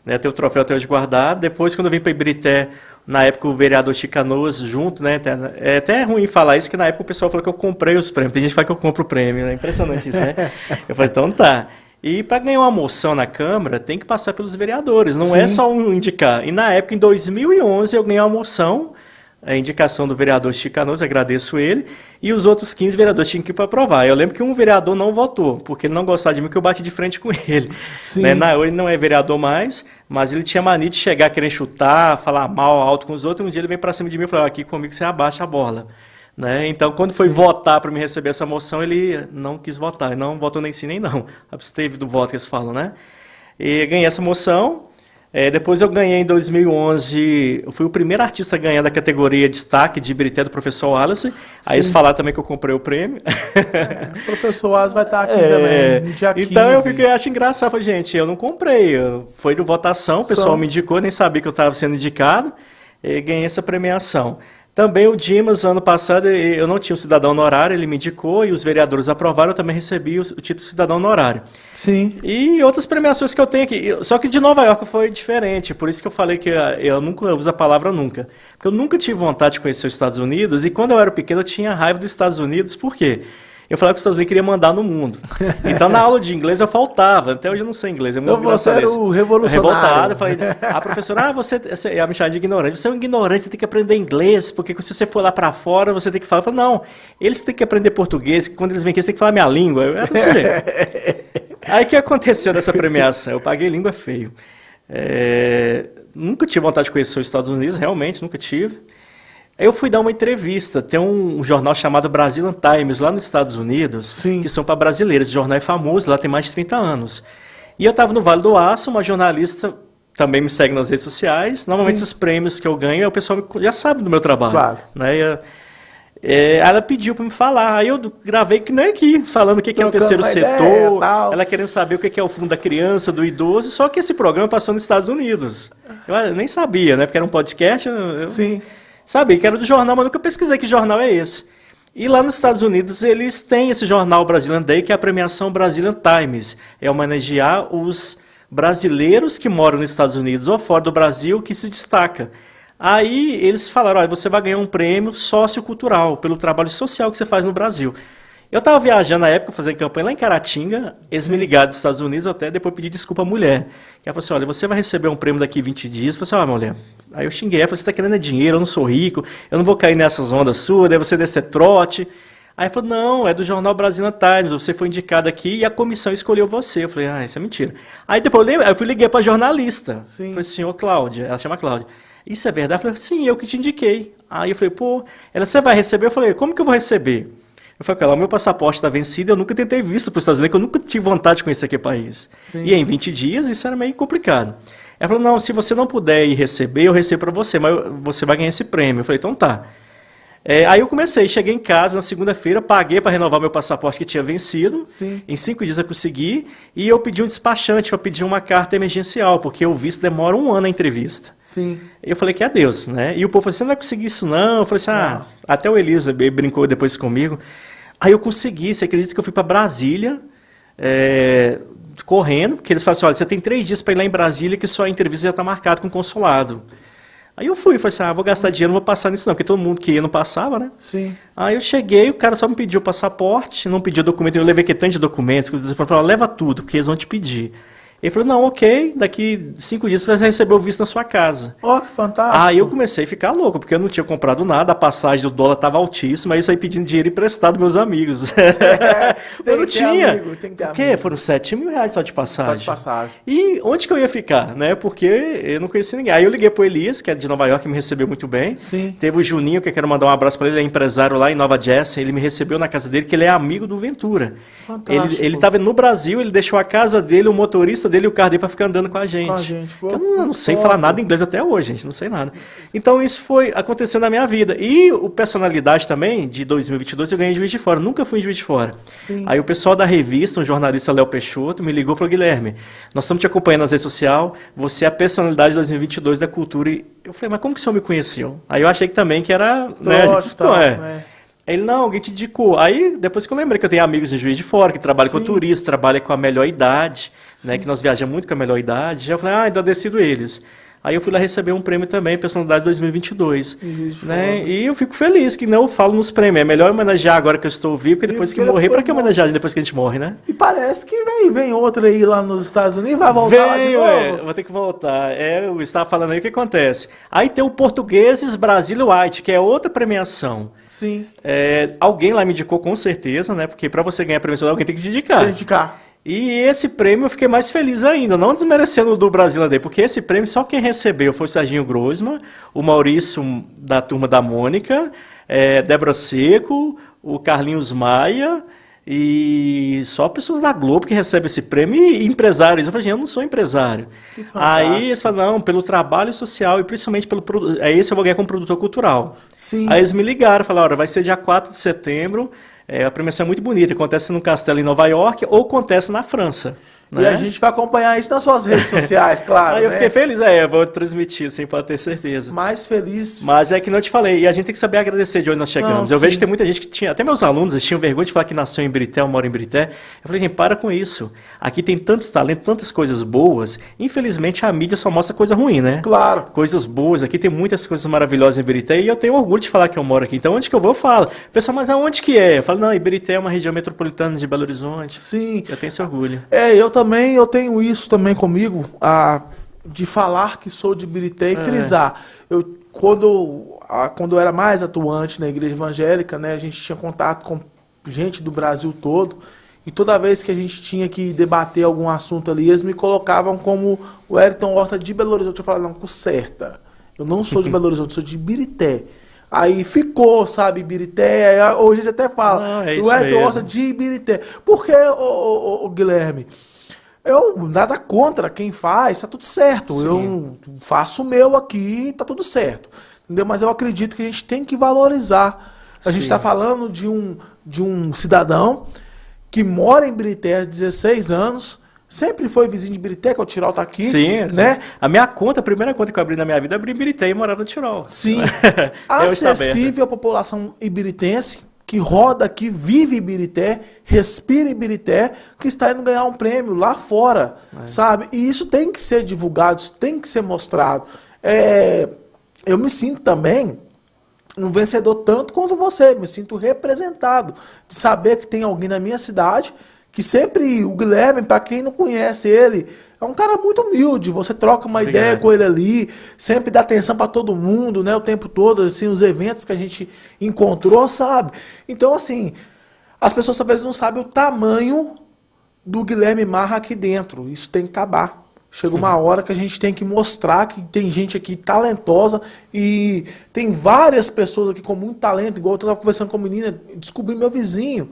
né, eu tenho o troféu até hoje guardado. Depois, quando eu vim para Ibirité, na época o vereador Chicanoas junto, né, é até ruim falar isso, que na época o pessoal falou que eu comprei os prêmios, tem gente que fala que eu compro o prêmio, é impressionante isso, né? Eu falei, então tá. E para ganhar uma moção na Câmara, tem que passar pelos vereadores, não é só um indicar. E na época, em 2011, eu ganhei uma moção a indicação do vereador Chico Canoas, agradeço ele, e os outros 15 vereadores tinham que ir para aprovar. Eu lembro que um vereador não votou, porque ele não gostava de mim, que eu bati de frente com ele. Sim. Né? Ele não é vereador mais, mas ele tinha mania de chegar querendo chutar, falar mal, alto com os outros, e um dia ele veio para cima de mim e falou, aqui comigo você abaixa a bola. Né? Então, quando foi votar para me receber essa moção, ele não quis votar, ele não votou nem sim nem não, absteve do voto que eles falam, né? E ganhei essa moção. Depois eu ganhei em 2011, eu fui o primeiro artista a ganhar da categoria destaque de Ibirité do professor Wallace. Aí eles falaram também que eu comprei o prêmio. O professor Wallace vai estar aqui também, no dia 15. Então eu acho engraçado, falei, gente, eu não comprei, foi de votação, o pessoal me indicou, nem sabia que eu estava sendo indicado, e ganhei essa premiação. Também o Dimas, ano passado, eu não tinha o cidadão honorário, ele me indicou e os vereadores aprovaram, eu também recebi o título de cidadão honorário. Sim. E outras premiações que eu tenho aqui. Só que de Nova York foi diferente, por isso que eu falei que eu nunca uso a palavra nunca. Porque eu nunca tive vontade de conhecer os Estados Unidos e quando eu era pequeno eu tinha raiva dos Estados Unidos, por quê? Eu falava que os Estados Unidos queria mandar no mundo. Então, na aula de inglês eu faltava. Até hoje eu não sei inglês. É muito então, você era o revolucionário. Revoltado. Eu falei, a professora, você ia me chamar de ignorante. Você é um ignorante, você tem que aprender inglês, porque se você for lá pra fora, você tem que falar. Eu falei, não, eles têm que aprender português, que quando eles vêm aqui, você tem que falar minha língua. Eu era desse jeito. Aí, o que aconteceu dessa premiação? Eu paguei língua feio. Nunca tive vontade de conhecer os Estados Unidos, realmente, nunca tive. Eu fui dar uma entrevista, tem um jornal chamado Brazilian Times, lá nos Estados Unidos, Sim. que são para brasileiros, esse jornal é famoso, lá tem mais de 30 anos. E eu estava no Vale do Aço, uma jornalista também me segue nas redes sociais, normalmente Sim. esses prêmios que eu ganho, o pessoal já sabe do meu trabalho. Claro. Né? Ela pediu para me falar, aí eu gravei que nem aqui, falando o que é o terceiro setor, ela querendo saber o que é o fundo da criança, do idoso, só que esse programa passou nos Estados Unidos. Eu nem sabia, né? Porque era um podcast. Sim. Sabia que era do jornal, mas nunca pesquisei que jornal é esse. E lá nos Estados Unidos eles têm esse jornal Brazilian Day, que é a premiação Brazilian Times. É homenagear os brasileiros que moram nos Estados Unidos ou fora do Brasil que se destaca. Aí eles falaram, olha, você vai ganhar um prêmio sociocultural pelo trabalho social que você faz no Brasil. Eu estava viajando na época, fazendo campanha lá em Caratinga, eles me ligaram dos Estados Unidos, eu até depois pedi desculpa à mulher. Ela falou assim, olha, você vai receber um prêmio daqui 20 dias. Eu falei assim, mulher, aí eu xinguei, ela falou, você está querendo dinheiro, eu não sou rico, eu não vou cair nessas ondas suas, daí você descer trote. Aí ela falou, não, é do jornal Brazilian Times, você foi indicado aqui e a comissão escolheu você. Eu falei, isso é mentira. Aí depois eu liguei para a jornalista, Sim. falei, senhor Cláudia, ela chama Cláudia. Isso é verdade? Eu falei, sim, eu que te indiquei. Aí eu falei, você vai receber? Eu falei, como que eu vou receber? Eu falei, o meu passaporte está vencido, eu nunca tentei visto para os Estados Unidos, eu nunca tive vontade de conhecer aquele país. Sim. E em 20 dias isso era meio complicado. Ela falou, não, se você não puder ir receber, eu recebo para você, mas você vai ganhar esse prêmio. Eu falei, então tá. Aí eu cheguei em casa na segunda-feira, paguei para renovar meu passaporte que tinha vencido. Sim. Em 5 dias eu consegui, e eu pedi um despachante para pedir uma carta emergencial, porque o visto demora 1 ano a entrevista. Sim. Eu falei que adeus, né? E o povo falou, você não vai conseguir isso não? Eu falei assim, até o Elisa brincou depois comigo. Aí eu consegui, você acredita que eu fui para Brasília, correndo, porque eles falaram assim, olha, você tem 3 dias para ir lá em Brasília, que sua entrevista já está marcada com o consulado. Aí eu fui, falei assim, vou gastar dinheiro, não vou passar nisso não, porque todo mundo que ia não passava, né? Sim. Aí eu cheguei, o cara só me pediu o passaporte, não pediu documento, eu levei tanto de documentos, que eles falaram, leva tudo, porque eles vão te pedir. Ele falou, não, ok, daqui 5 dias você vai receber o visto na sua casa. Ó, que fantástico. Aí eu comecei a ficar louco, porque eu não tinha comprado nada, a passagem do dólar estava altíssima, aí eu saí pedindo dinheiro emprestado dos meus amigos. Eu não tinha. Tem que ter Porque amigo. foram 7 mil reais só de passagem. Só de passagem. E onde que eu ia ficar, né? Porque eu não conhecia ninguém. Aí eu liguei pro Elias, que é de Nova York, que me recebeu muito bem. Sim. Teve o Juninho, que eu quero mandar um abraço para ele, ele é empresário lá em Nova Jersey, ele me recebeu na casa dele, que ele é amigo do Ventura. Fantástico. Ele estava no Brasil, ele deixou a casa dele, o motorista dele e o carro dele para ficar andando com a gente. Com a gente. Eu não sei falar nada inglês até hoje, gente, não sei nada. Então isso foi acontecendo na minha vida. E o Personalidade também, de 2022, eu ganhei em Juiz de Fora, nunca fui em Juiz de Fora. Sim. Aí o pessoal da revista, o jornalista Léo Peixoto, me ligou e falou, Guilherme, nós estamos te acompanhando nas redes sociais, você é a Personalidade 2022 da cultura. E eu falei, mas como que o senhor me conheceu? Aí eu achei que também que era... Ele, não, alguém te indicou. Aí, depois que eu lembrei que eu tenho amigos em Juiz de Fora, que trabalham com turista, trabalham com a melhor idade, né, que nós viajamos muito com a melhor idade, eu falei, então eu decido eles. Aí eu fui lá receber um prêmio também, Personalidade 2022. Isso, né? E eu fico feliz que não eu falo nos prêmios. É melhor homenagear agora que eu estou vivo, porque depois que morrer, para que homenagear depois que a gente morre, né? E parece que vem outra aí lá nos Estados Unidos, vai voltar lá de novo. Vou ter que voltar. Eu estava falando aí o que acontece. Aí tem o Portugueses Brasil White, que é outra premiação. Sim. Alguém lá me indicou com certeza, né? Porque para você ganhar a premiação, alguém tem que te indicar. Tem que indicar. E esse prêmio eu fiquei mais feliz ainda, não desmerecendo o do Brasil AD, porque esse prêmio só quem recebeu foi o Serginho Grossman, o Maurício da Turma da Mônica, Débora Seco, o Carlinhos Maia, e só pessoas da Globo que recebem esse prêmio e empresários. Eu falei, gente, eu não sou empresário. Que fantástico. Aí eles falaram, não, pelo trabalho social e principalmente pelo esse eu vou ganhar como produtor cultural. Sim. Aí eles me ligaram, falaram, olha, vai ser dia 4 de setembro, a premiação é muito bonita, acontece no Castelo em Nova York ou acontece na França. Né? E a gente vai acompanhar isso nas suas redes sociais, claro. Aí eu fiquei feliz, eu vou transmitir, assim, pode ter certeza. Mais feliz. Mas é que não te falei, e a gente tem que saber agradecer de onde nós chegamos. Não, eu vejo que tem muita gente que tinha, até meus alunos, eles tinham vergonha de falar que nasceu em Birité, ou mora em Birité. Eu falei, gente, para com isso. Aqui tem tantos talentos, tantas coisas boas. Infelizmente a mídia só mostra coisa ruim, né? Claro. Coisas boas, aqui tem muitas coisas maravilhosas em Birité, e eu tenho orgulho de falar que eu moro aqui. Então onde que eu vou, eu falo. Pessoal, mas aonde que é? Eu falo, não, Ibirité é uma região metropolitana de Belo Horizonte. Sim. Eu tenho esse orgulho. Eu tenho isso também comigo, de falar que sou de Ibirité e frisar. Quando eu era mais atuante na igreja evangélica, né, a gente tinha contato com gente do Brasil todo, e toda vez que a gente tinha que debater algum assunto ali, eles me colocavam como o Wellington Horta de Belo Horizonte. Eu falava, não, conserta. Eu não sou de Belo Horizonte, sou de Ibirité. Aí ficou, sabe, Ibirité, hoje a gente até fala, o Wellington Horta de Ibirité. Porque, Guilherme, eu nada contra quem faz, tá tudo certo. Sim. Eu faço o meu aqui, tá tudo certo. Entendeu? Mas eu acredito que a gente tem que valorizar. A gente está falando de um cidadão que mora em Ibirité há 16 anos, sempre foi vizinho de Ibirité, que é o Tirol tá aqui. Sim, né? A primeira conta que eu abri na minha vida, eu abri em Ibirité e morava no Tirol. Sim. Acessível à população ibiritense, que roda aqui, vive Ibirité, respira Ibirité, que está indo ganhar um prêmio lá fora, sabe? E isso tem que ser divulgado, isso tem que ser mostrado. Eu me sinto também um vencedor tanto quanto você, me sinto representado, de saber que tem alguém na minha cidade, que sempre, o Guilherme, para quem não conhece ele, é um cara muito humilde, você troca uma ideia com ele ali, sempre dá atenção para todo mundo, né, o tempo todo, assim, os eventos que a gente encontrou, sabe? Então, assim, as pessoas talvez não sabem o tamanho do Guilherme Marra aqui dentro, isso tem que acabar. Chega uma hora que a gente tem que mostrar que tem gente aqui talentosa e tem várias pessoas aqui com muito talento, igual eu estava conversando com a menina, descobri meu vizinho.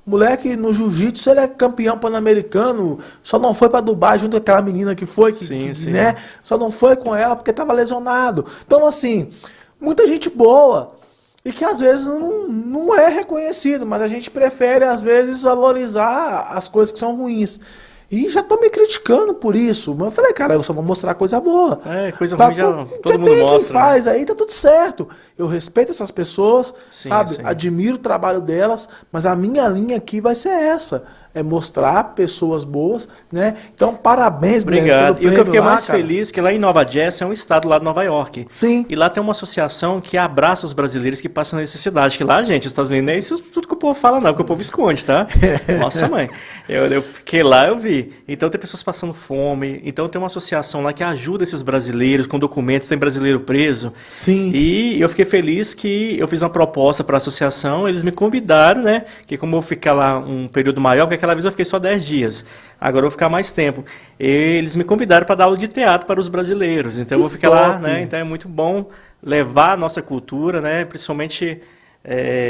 Moleque no jiu-jitsu, ele é campeão pan-americano, só não foi para Dubai junto com aquela menina que foi, sim. Né? Só não foi com ela porque estava lesionado. Então, assim, muita gente boa e que às vezes não é reconhecido, mas a gente prefere, às vezes, valorizar as coisas que são ruins. E já tô me criticando por isso. Mas eu falei, cara, eu só vou mostrar coisa boa. Coisa ruim todo mundo mostra. Quem faz aí, tá tudo certo. Eu respeito essas pessoas, sabe? Sim. Admiro o trabalho delas, mas a minha linha aqui vai ser essa. É mostrar pessoas boas, né? Então, parabéns, obrigado. E o que eu fiquei mais feliz é que lá em Nova Jersey é um estado lá de Nova York. Sim. E lá tem uma associação que abraça os brasileiros que passam necessidade. Que lá, gente, os Estados Unidos, não é isso tudo que o povo fala, não, porque o povo esconde, tá? Nossa, mãe. Eu fiquei lá, eu vi. Então tem pessoas passando fome. Então tem uma associação lá que ajuda esses brasileiros com documentos, tem brasileiro preso. Sim. E eu fiquei feliz que eu fiz uma proposta para a associação, eles me convidaram, né? Que como eu vou ficar lá um período maior, porque aquela vez eu fiquei só 10 dias. Agora eu vou ficar mais tempo. Eles me convidaram para dar aula de teatro para os brasileiros. Então eu vou ficar lá, né? Então é muito bom levar a nossa cultura, né? Principalmente,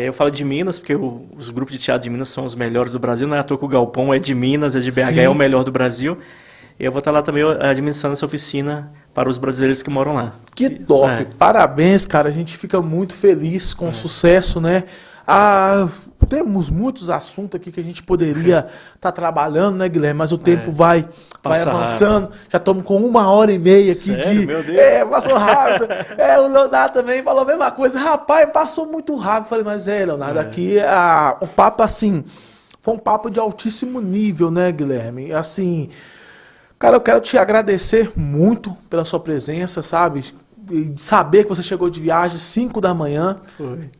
eu falo de Minas, porque os grupos de teatro de Minas são os melhores do Brasil. Não é à toa que o Galpão é de Minas, é de BH, é o melhor do Brasil. E eu vou estar lá também administrando essa oficina para os brasileiros que moram lá. Que top! Parabéns, cara. A gente fica muito feliz com o sucesso, né? Temos muitos assuntos aqui que a gente poderia estar trabalhando, né, Guilherme? Mas o tempo vai avançando. Rápido. Já estamos com 1h30 aqui. Sério? Meu Deus. Passou rápido. O Leonardo também falou a mesma coisa. Rapaz, passou muito rápido. Falei, mas Leonardo, aqui o papo, assim, foi um papo de altíssimo nível, né, Guilherme? Assim, Cara, eu quero te agradecer muito pela sua presença, sabe? E saber que você chegou de viagem 5 da manhã,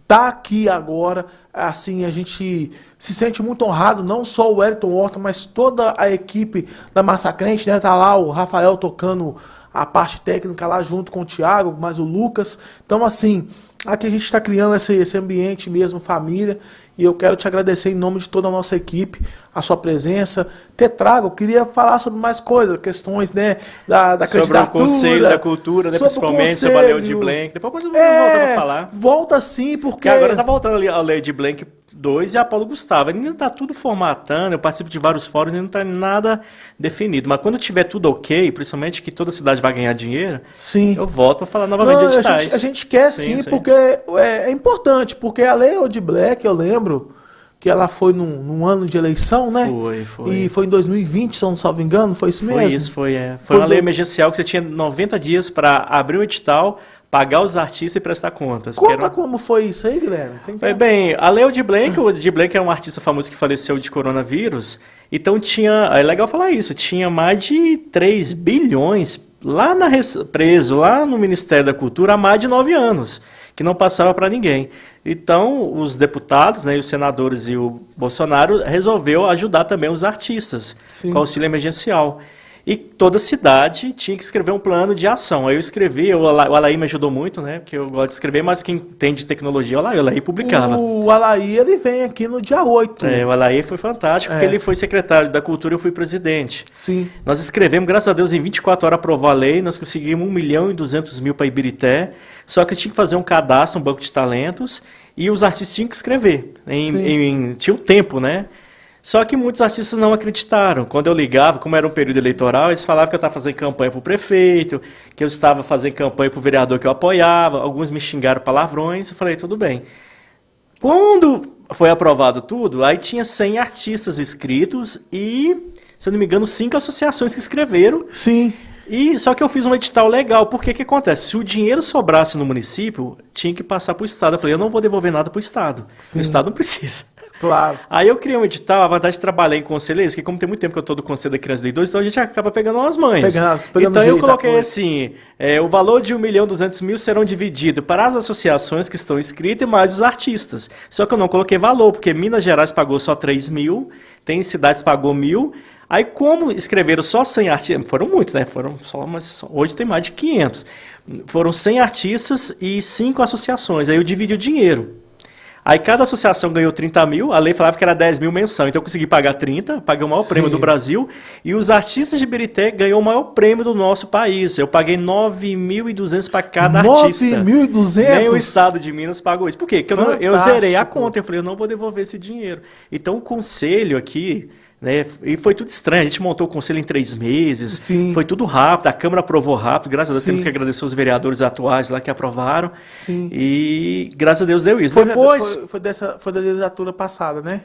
tá aqui agora, assim, a gente se sente muito honrado, não só o Wellington Horta, mas toda a equipe da Massacrente, né? Tá lá o Rafael tocando a parte técnica lá junto com o Thiago, mais o Lucas. Então, assim, aqui a gente está criando esse ambiente mesmo, família, e eu quero te agradecer em nome de toda a nossa equipe, a sua presença. Tetrago, eu queria falar sobre mais coisas, questões, né, da candidatura. Sobre o Conselho da Cultura, né, principalmente, sobre a Lei Aldir Blanc. Depois eu vou voltar para falar. Volta sim, porque agora está voltando ali a Lei Aldir Blanc 2 e a Paulo Gustavo. Ainda está tudo formatando, eu participo de vários fóruns e não está nada definido. Mas quando tiver tudo ok, principalmente que toda cidade vai ganhar dinheiro, sim, eu volto para falar novamente de editais. A gente quer sim, porque é importante, porque a Lei Aldir Blanc, eu lembro que ela foi num ano de eleição, né? Foi. E foi em 2020, se eu não salvo engano, foi isso mesmo? Foi uma lei emergencial que você tinha 90 dias para abrir o edital, pagar os artistas e prestar contas. Conta como foi isso aí, Guilherme. Bem, a Lei Aldir Blanc, o Aldir Blanc é um artista famoso que faleceu de coronavírus, então é legal falar isso, tinha mais de 3 bilhões lá preso lá no Ministério da Cultura há mais de 9 anos, que não passava para ninguém. Então, os deputados, né, os senadores e o Bolsonaro resolveu ajudar também os artistas com auxílio emergencial. E toda cidade tinha que escrever um plano de ação. Aí eu escrevi, o Alaí me ajudou muito, né? Porque eu gosto de escrever, mas quem entende de tecnologia, o Alaí publicava. O Alaí, ele vem aqui no dia 8. O Alaí foi fantástico, porque ele foi secretário da Cultura e eu fui presidente. Sim. Nós escrevemos, graças a Deus, em 24 horas aprovou a lei, nós conseguimos 1.200.000 para Ibirité, só que tinha que fazer um cadastro, um banco de talentos, e os artistas tinham que escrever. Tinha um tempo, né? Só que muitos artistas não acreditaram. Quando eu ligava, como era um período eleitoral, eles falavam que eu estava fazendo campanha para o prefeito, que eu estava fazendo campanha para o vereador que eu apoiava, alguns me xingaram palavrões, eu falei, tudo bem. Quando foi aprovado tudo, aí tinha 100 artistas inscritos e, se eu não me engano, 5 associações que escreveram. Sim. Só que eu fiz um edital legal, porque o que acontece? Se o dinheiro sobrasse no município, tinha que passar para o Estado. Eu falei, eu não vou devolver nada para o Estado. O Estado não precisa. Claro. Aí eu criei um edital, a vantagem de trabalhar em conselheiros, que como tem muito tempo que eu estou do Conselho da Criança e do Idoso, então a gente acaba pegando umas manhas. Então eu coloquei assim, o valor de 1.200.000 serão divididos para as associações que estão inscritas e mais os artistas. Só que eu não coloquei valor, porque Minas Gerais pagou só 3.000, tem cidades que pagou 1.000, aí como escreveram só 100 artistas, foram muitos, né? Mas hoje tem mais de 500. Foram 100 artistas e 5 associações, aí eu dividi o dinheiro. Aí cada associação ganhou 30.000, a lei falava que era 10.000 mensal, então eu consegui pagar 30, paguei o maior prêmio do Brasil, e os artistas de Ibirité ganhou o maior prêmio do nosso país. Eu paguei 9.200 para cada artista. 9.200? Nem o estado de Minas pagou isso. Por quê? Porque eu zerei a conta, eu falei, eu não vou devolver esse dinheiro. Então o conselho aqui, né, e foi tudo estranho, a gente montou o conselho em 3 meses, foi tudo rápido, a Câmara aprovou rápido, graças a Deus temos que agradecer os vereadores atuais lá que aprovaram, e graças a Deus deu isso. Foi da legislatura passada, né?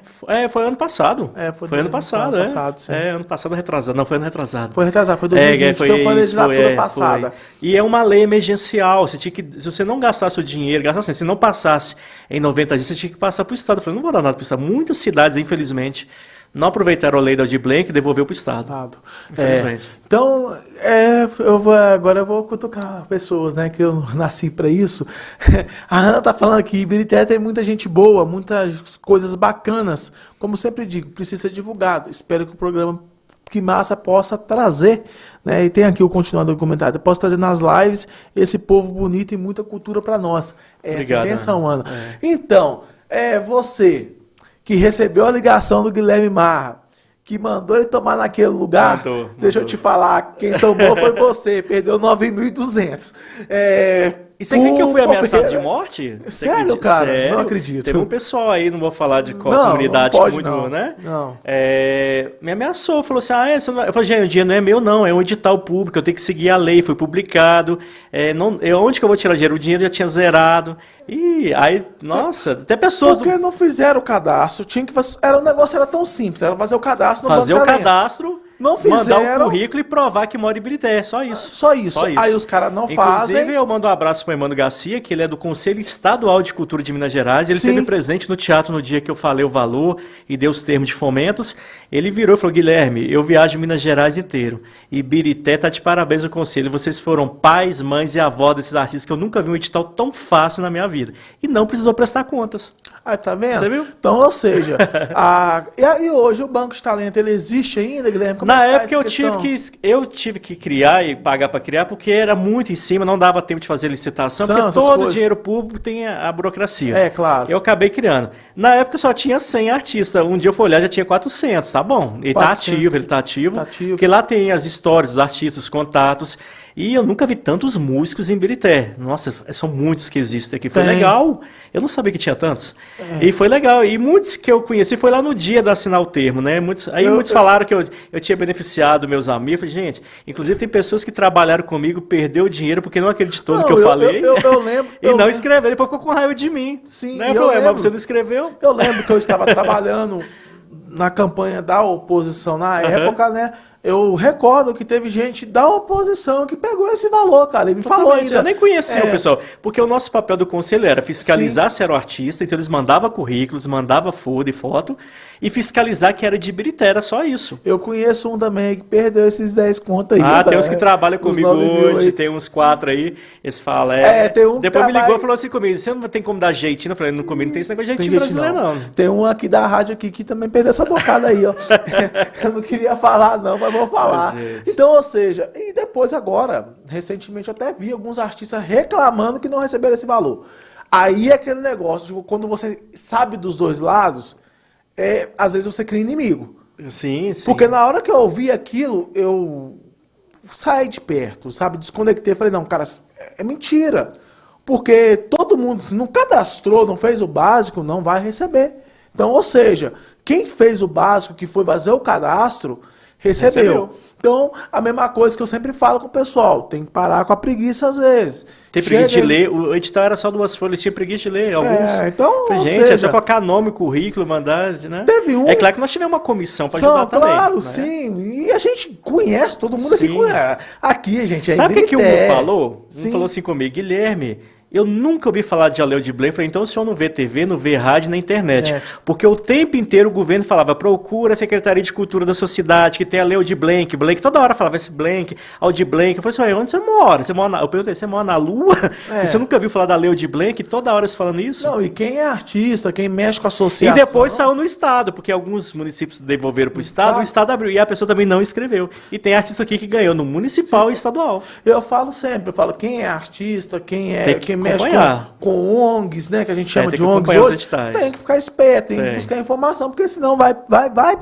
Foi ano passado. Foi ano passado, ano passado retrasado, não, foi ano retrasado. Foi retrasado, foi 2020, então foi a legislatura passada. E é uma lei emergencial, se você não gastasse o dinheiro, se não passasse em 90 dias, você tinha que passar para o Estado. Eu falei, não vou dar nada para o Estado. Muitas cidades, infelizmente, não aproveitaram a lei da Aldir Blanc e devolveu para o Estado. Infelizmente. Então, agora eu vou cutucar pessoas, né? Que eu nasci para isso. A Ana tá falando aqui, Ibirité tem muita gente boa, muitas coisas bacanas. Como sempre digo, precisa ser divulgado. Espero que o programa Que Massa possa trazer, né? E tem aqui o continuador do comentário. Posso trazer nas lives esse povo bonito e muita cultura para nós. Essa é a intenção, Ana. Então, você que recebeu a ligação do Guilherme Marra, que mandou ele tomar naquele lugar, deixa eu te falar, quem tomou foi você, perdeu 9.200. Isso aqui que eu fui ameaçado de morte? Sério, cara? Sério? Não acredito. Teve um pessoal aí, não vou falar de qual comunidade muito, né? Não. Me ameaçou, falou assim, eu falei, gente, o dinheiro não é meu não, é um edital público, eu tenho que seguir a lei, foi publicado, onde que eu vou tirar dinheiro? O dinheiro já tinha zerado. E aí, nossa, até pessoas... Porque não fizeram o cadastro, o negócio era tão simples, era fazer o cadastro no Fazer o cadastro Não mandar fizeram. o currículo e provar que mora em Ibirité, só isso. Só isso. Aí os caras não fazem. Inclusive, eu mando um abraço para o Emmanuel Garcia, que ele é do Conselho Estadual de Cultura de Minas Gerais. Ele esteve presente no teatro no dia que eu falei o valor e dei os termos de fomentos. Ele virou e falou: Guilherme, eu viajo Minas Gerais inteiro. Ibirité tá de parabéns ao Conselho. Vocês foram pais, mães e avós desses artistas que eu nunca vi um edital tão fácil na minha vida. E não precisou prestar contas. Ah, tá vendo? Você viu? Então, ou seja, e hoje o Banco de Talento, ele existe ainda, Guilherme? Como Na é que tá época essa eu tive que criar e pagar para criar, porque era muito em cima, não dava tempo de fazer licitação, porque essas todo coisas. dinheiro público tem a burocracia. É, claro. Eu acabei criando. Na época só tinha 100 artistas, um dia eu fui olhar, já tinha 400, tá bom. Ele 400. tá ativo, Tá ativo. porque lá tem as histórias dos artistas, os contatos, e eu nunca vi tantos músicos em Ibirité. Nossa, são muitos que existem aqui. Foi Tem. legal, eu não sabia que tinha tantos. E foi legal, e muitos que eu conheci foi lá no dia de assinar o termo, né? Muitos falaram que eu tinha beneficiado meus amigos. Eu falei, gente, inclusive tem pessoas que trabalharam comigo, perdeu o dinheiro porque não acreditou no que eu falei. Eu lembro. E não escreveu, depois ficou com raiva de mim. Sim, né? Eu eu falei, lembro. mas você não escreveu? Eu lembro que eu estava trabalhando na campanha da oposição na época, né? Eu recordo que teve gente da oposição que pegou esse valor, cara. Ele me falou ainda. Eu nem conhecia o pessoal. Porque o nosso papel do conselho era fiscalizar se era o artista, então eles mandavam currículos, mandavam folha e foto, e fiscalizar que era de Ibirité, era só isso. Eu conheço um também que perdeu esses 10 contos aí. Ah, tem uns que trabalham Os comigo 9 mil hoje, aí. tem uns 4 aí, eles falam, tem um que depois me ligou trabalha- e falou assim comigo, você não tem como dar jeitinho? Eu falei, no comigo não tem esse negócio de Tem jeitinho gente brasileiro, não. Tem um aqui da rádio aqui que também perdeu essa bocada aí, ó. Eu não queria falar não, mas vou falar. Gente. Então, ou seja, e depois agora, recentemente eu até vi alguns artistas reclamando que não receberam esse valor. Aí é aquele negócio, tipo, quando você sabe dos dois lados, às vezes você cria inimigo. Sim, sim. Porque na hora que eu ouvi aquilo, eu saí de perto, sabe? Desconectei, falei, não, cara, é mentira. Porque todo mundo, se não cadastrou, não fez o básico, não vai receber. Então, ou seja, quem fez o básico, que foi fazer o cadastro, recebeu. Então, a mesma coisa que eu sempre falo com o pessoal, tem que parar com a preguiça às vezes. Tem preguiça de ler, o edital era só 2 folhas, tinha preguiça de ler alguns. Então, Falei, ou gente, é seja, só colocar nome, currículo, mandar, né? Teve um- É claro que nós tivemos uma comissão para ajudar também. Claro, né? sim. E a gente conhece, todo mundo aqui Sim. conhece. Aqui, gente, é Sabe o que o Ibirité. Hugo falou? Sim. Um falou assim comigo, Guilherme, eu nunca ouvi falar de Aleu de Blanc. Eu falei, então o senhor não vê TV, não vê rádio na internet. Porque o tempo inteiro o governo falava, procura a Secretaria de Cultura da sua cidade, que tem Aleu de Blanc. Blanc, toda hora falava esse Blanc, Aldir Blanc. Eu falei assim, onde você mora? Eu perguntei, você mora na Lua? E você nunca viu falar da Aleu de Blanc? Toda hora você falando isso? Não, e quem é artista, quem mexe com a E associação... depois saiu no Estado, porque alguns municípios devolveram para o Estado, o Estado abriu, e a pessoa também não escreveu. E tem artista aqui que ganhou no municipal e estadual. Eu falo sempre, eu falo, quem é artista, quem Tem que mexe acompanhar. com ONGs, né, que a gente chama tem de que ONGs acompanhar os hoje, editais. tem que ficar esperto, tem que buscar informação, porque senão vai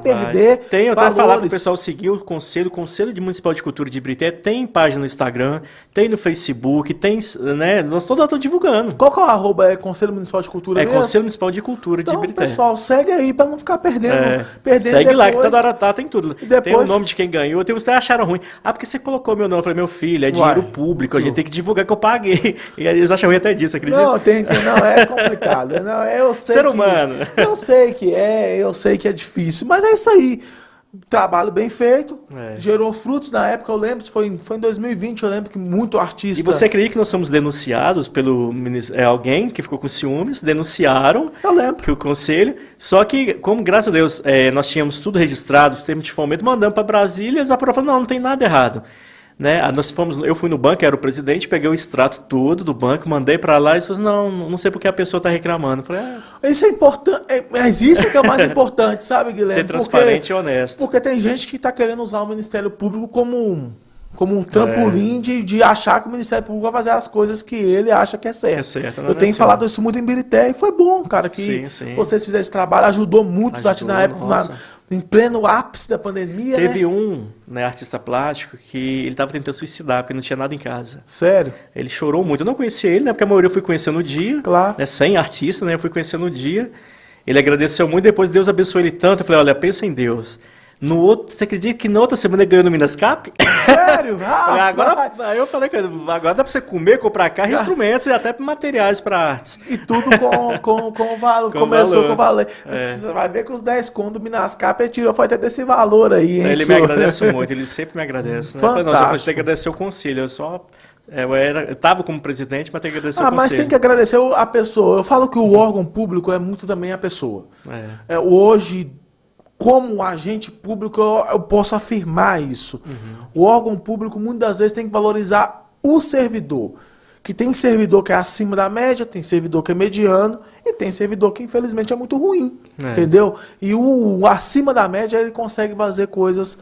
perder Tem, eu até falar para o valores. pessoal seguir o Conselho de Municipal de Cultura de Ibirité, tem página no Instagram, tem no Facebook, tem, né, nós toda hora estamos divulgando. Qual que é o arroba? É Conselho Municipal de Cultura É mesmo? Conselho Municipal de Cultura de Então, Ibirité. pessoal, segue aí pra não ficar perdendo. Segue lá, que depois. toda hora tá, tem tudo. E depois- Tem o nome de quem ganhou, tem uns que acharam ruim. Ah, porque você colocou meu nome. Eu falei, meu filho, é dinheiro público, a gente tem que divulgar que eu paguei. E aí eles acham ruim até disso, acredita? Não, não, é complicado. Não, eu sei Ser que- humano. Eu sei que é difícil, mas é isso aí. Trabalho bem feito, gerou frutos na época, eu lembro, foi em 2020, eu lembro que muito artista... E você acredita que nós somos denunciados pelo alguém que ficou com ciúmes, denunciaram Eu lembro. que o conselho, só que, como graças a Deus nós tínhamos tudo registrado, termo de fomento, mandamos para Brasília, eles aprovaram, não tem nada errado. Né? Eu fui no banco, era o presidente, peguei o extrato todo do banco, mandei para lá e eles falaram, não sei porque a pessoa está reclamando. Eu falei, Isso é importante, mas isso é que é o mais importante, sabe, Guilherme? ser transparente e honesto. Porque tem gente que está querendo usar o Ministério Público como um trampolim de achar que o Ministério Público vai fazer as coisas que ele acha que é certo. não Eu é tenho assim. falado isso muito em Ibirité e foi bom, cara, que Sim. vocês fizeram esse trabalho, ajudou muito os artistas na época, em pleno ápice da pandemia, Teve né? um artista plástico que ele estava tentando suicidar porque não tinha nada em casa. Sério? Ele chorou muito. Eu não conhecia ele, né? Porque a maioria eu fui conhecer no dia. Claro. Né? 100 artistas, né? Eu fui conhecer no dia. Ele agradeceu muito, depois Deus abençoou ele tanto. Eu falei, olha, pensa em Deus. No outro, você acredita que na outra semana ele ganhou no Minas Cap? Sério? Aí eu falei, agora dá pra você comer, comprar carro, instrumentos e até materiais para artes. E tudo com valor. Começou com valor. Você vai ver que os 10 contos do Minas Cap ele tirou, foi até desse valor aí, hein? Ele me agradece muito, ele sempre me agradece. Né? Fantástico. Não, você pode ter que agradecer o conselho, eu estava como presidente, mas tem que agradecer o conselho. Mas tem que agradecer a pessoa. Eu falo que o órgão público é muito também a pessoa. Hoje, como agente público, eu posso afirmar isso. O órgão público, muitas das vezes, tem que valorizar o servidor. Que tem servidor que é acima da média, tem servidor que é mediano, e tem servidor que, infelizmente, é muito ruim. Entendeu? E o acima da média, ele consegue fazer coisas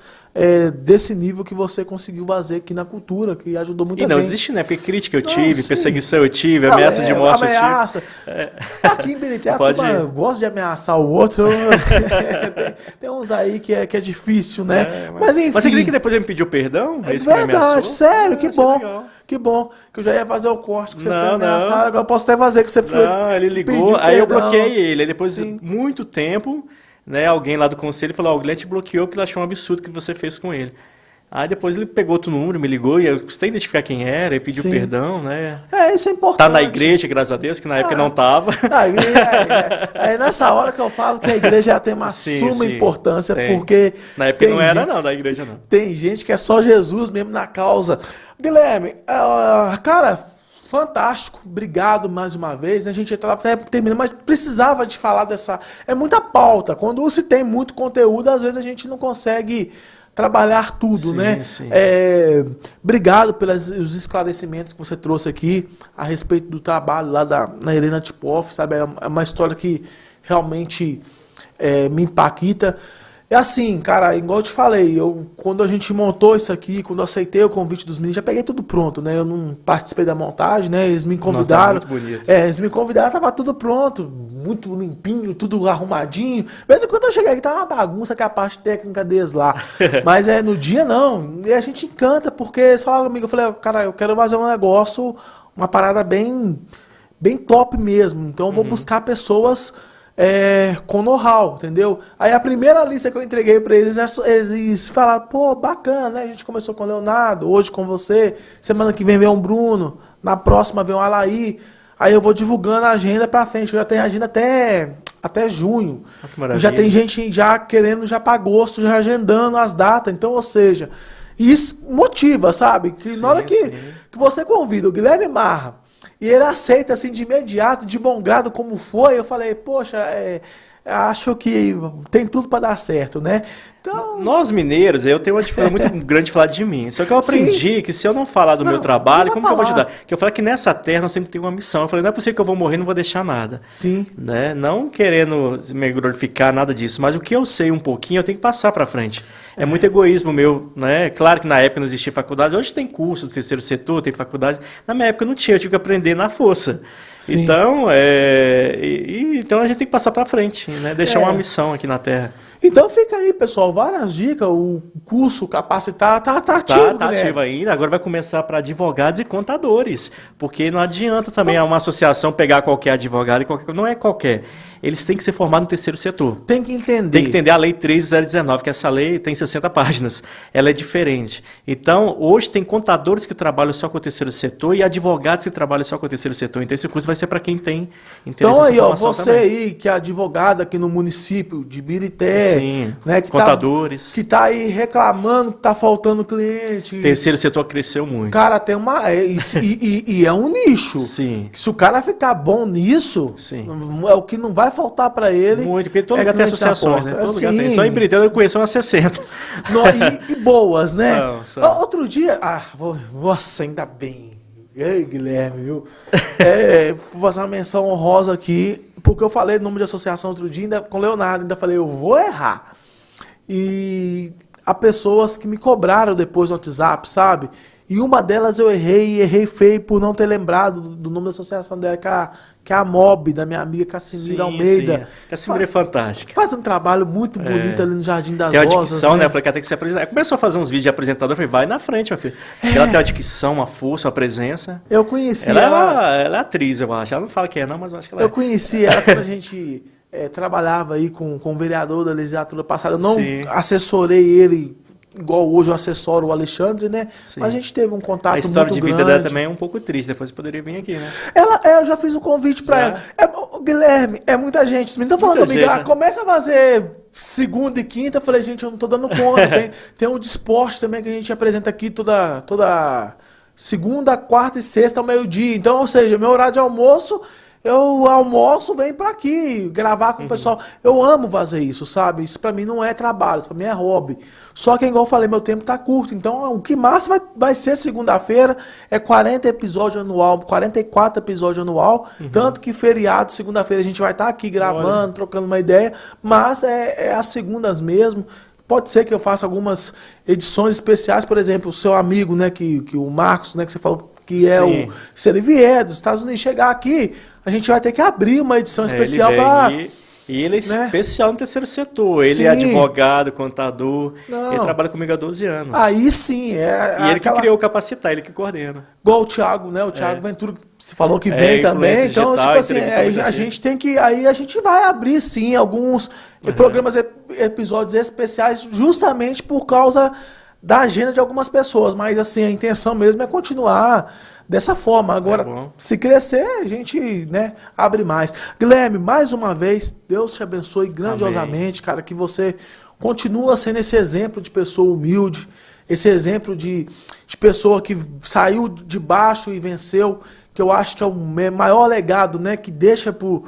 desse nível que você conseguiu fazer aqui na cultura, que ajudou muita gente. E não existe, né? Porque crítica eu tive, perseguição eu tive, ameaça de morte ameaça. eu tive. Aqui em Birité, eu gosto de ameaçar o outro. Tem uns aí que é difícil, né? Mas enfim. Mas você acredita que depois ele me pediu perdão? É verdade, sério, que bom. Legal. Que bom, que eu já ia fazer o corte que você foi ameaçado, não. agora eu posso até fazer que você foi. Não, ele ligou, aí eu bloqueei ele. Aí depois de muito tempo, né, alguém lá do conselho falou, o Guilherme te bloqueou porque ele achou um absurdo que você fez com ele. Aí depois ele pegou outro número, me ligou, e eu custei identificar quem era, e pediu perdão, né? Isso é importante. Tá na igreja, graças a Deus, que na época não tava. É nessa hora que eu falo que a igreja já tem uma suma importância, porque... Na época não era não, da igreja não. Tem gente que é só Jesus mesmo na causa. Guilherme, cara, fantástico, obrigado mais uma vez. A gente estava até terminando, mas precisava de falar dessa... É muita pauta. Quando se tem muito conteúdo, às vezes a gente não consegue trabalhar tudo, né? Sim. Obrigado pelos esclarecimentos que você trouxe aqui a respeito do trabalho lá na Helena Tipoff, sabe? É uma história que realmente me impacta. É assim, cara, igual eu te falei, quando a gente montou isso aqui, quando eu aceitei o convite dos meninos, já peguei tudo pronto, né? Eu não participei da montagem, né? Eles me convidaram. Nossa, muito bonito. Eles me convidaram, tava tudo pronto, muito limpinho, tudo arrumadinho. Mesmo quando eu cheguei aqui, tava uma bagunça que é a parte técnica deles lá. Mas no dia não. E a gente encanta, porque só comigo, eu falei, cara, eu quero fazer um negócio, uma parada bem top mesmo. Então eu vou buscar pessoas com know-how, entendeu? Aí a primeira lista que eu entreguei para eles, eles falaram, pô, bacana, né? A gente começou com o Leonardo, hoje com você, semana que vem um Bruno, na próxima vem um Alaí. Aí eu vou divulgando a agenda para frente, eu já tenho agenda até junho. Já tem gente já querendo já para agosto, já agendando as datas. Então, ou seja, isso motiva, sabe? Que na hora que você convida o Guilherme Marra, e ele aceita assim de imediato, de bom grado, como foi. Eu falei, poxa, acho que tem tudo para dar certo, né? Então... Nós mineiros, eu tenho uma dificuldade muito grande de falar de mim. Só que eu aprendi que se eu não falar do meu trabalho, como que eu vou ajudar? Que eu falei que nessa terra nós sempre tem uma missão. Eu falei, não é possível que eu vou morrer e não vou deixar nada. Sim. Né? Não querendo me glorificar, nada disso. Mas o que eu sei um pouquinho, eu tenho que passar para frente. É muito egoísmo meu, né? Claro que na época não existia faculdade. Hoje tem curso do terceiro setor, tem faculdade. Na minha época não tinha, eu tive que aprender na força. Sim. Então, então a gente tem que passar para frente, né? Deixar uma missão aqui na Terra. Então fica aí, pessoal, várias dicas. O curso Capacitar tá ativo, Tá ativo ainda. Agora vai começar para advogados e contadores. Porque não adianta também uma associação pegar qualquer advogado e não é qualquer. Eles têm que ser formados no terceiro setor. Tem que entender. Tem que entender a Lei 13.019, que essa lei tem 60 páginas. Ela é diferente. Então, hoje tem contadores que trabalham só com o terceiro setor e advogados que trabalham só com o terceiro setor. Então, esse curso vai ser para quem tem interesse. Então, aí, ó, você também aí, que é advogado aqui no município de Birité, né, que contadores. Que tá aí reclamando que tá faltando cliente. Terceiro setor cresceu muito. Cara, tem uma... e é um nicho. Sim. Se o cara ficar bom nisso, é o que não vai faltar para ele. Muito, porque todo lugar tem associações, né? Todo lugar tem. Só em Birité eu conheço umas 60. E boas, né? São. Outro dia... Nossa, ainda bem. Ei, Guilherme, viu? Vou fazer uma menção honrosa aqui, porque eu falei no nome de associação outro dia, ainda, com o Leonardo, ainda falei, eu vou errar. E há pessoas que me cobraram depois no WhatsApp, sabe? E uma delas eu errei feio por não ter lembrado do nome da associação dela, que é a MOB, da minha amiga Cassimira Almeida. Sim. Cassimira é fantástica. Faz um trabalho muito bonito ali no Jardim das Rosas. Tem uma Rosas, dicção, né? Eu falei que ela tem que se apresentar. Começou a fazer uns vídeos de apresentador, eu falei, vai na frente, meu filho. Ela tem uma dicção, uma força, uma presença. Eu conheci ela é atriz, eu acho. Ela não fala que é não, mas eu acho que ela é. Eu conheci ela quando a gente trabalhava aí com o vereador da legislatura passada. Eu não Sim. assessorei ele igual hoje eu assessoro o Alexandre, né? Sim. Mas a gente teve um contato A história muito de vida grande. dela também é um pouco triste, depois você poderia vir aqui, né? Eu já fiz um convite pra ela. Guilherme, é muita gente. Os meninos estão falando Muita comigo, gente, né? começa a fazer segunda e quinta. Eu falei, gente, eu não tô dando conta. Tem um de esporte também que a gente apresenta aqui toda segunda, quarta e sexta ao meio-dia. Então, ou seja, meu horário de almoço, eu almoço, venho pra aqui, gravar com o pessoal. Eu amo fazer isso, sabe? Isso pra mim não é trabalho, isso pra mim é hobby. Só que, igual eu falei, meu tempo tá curto. Então, o que massa vai ser segunda-feira, é 40 episódios anual, 44 episódios anual. Tanto que feriado, segunda-feira, a gente vai estar aqui gravando, trocando uma ideia. Mas é as segundas mesmo. Pode ser que eu faça algumas edições especiais, por exemplo, o seu amigo, né, que o Marcos, né, que você falou que é Sim. se ele vier dos Estados Unidos chegar aqui, a gente vai ter que abrir uma edição especial Ele vem para... e ele é né? especial no terceiro setor. Ele Sim. é advogado, contador. Não. Ele trabalha comigo há 12 anos. Aí sim, E ele que criou o Capacitar, ele que coordena. Igual o Thiago, né? O Thiago Ventura, você falou que É, vem também. influência Então, digital, tipo assim, entrevista a muita gente. gente tem que... Aí a gente vai abrir, sim, alguns programas, episódios especiais, justamente por causa da agenda de algumas pessoas. Mas, assim, a intenção mesmo é continuar dessa forma. Agora, bom. se crescer, a gente, né, abre mais. Guilherme, mais uma vez, Deus te abençoe grandiosamente, cara, que você continua sendo esse exemplo de pessoa humilde, esse exemplo de pessoa que saiu de baixo e venceu, que eu acho que é o maior legado, né, que deixa pro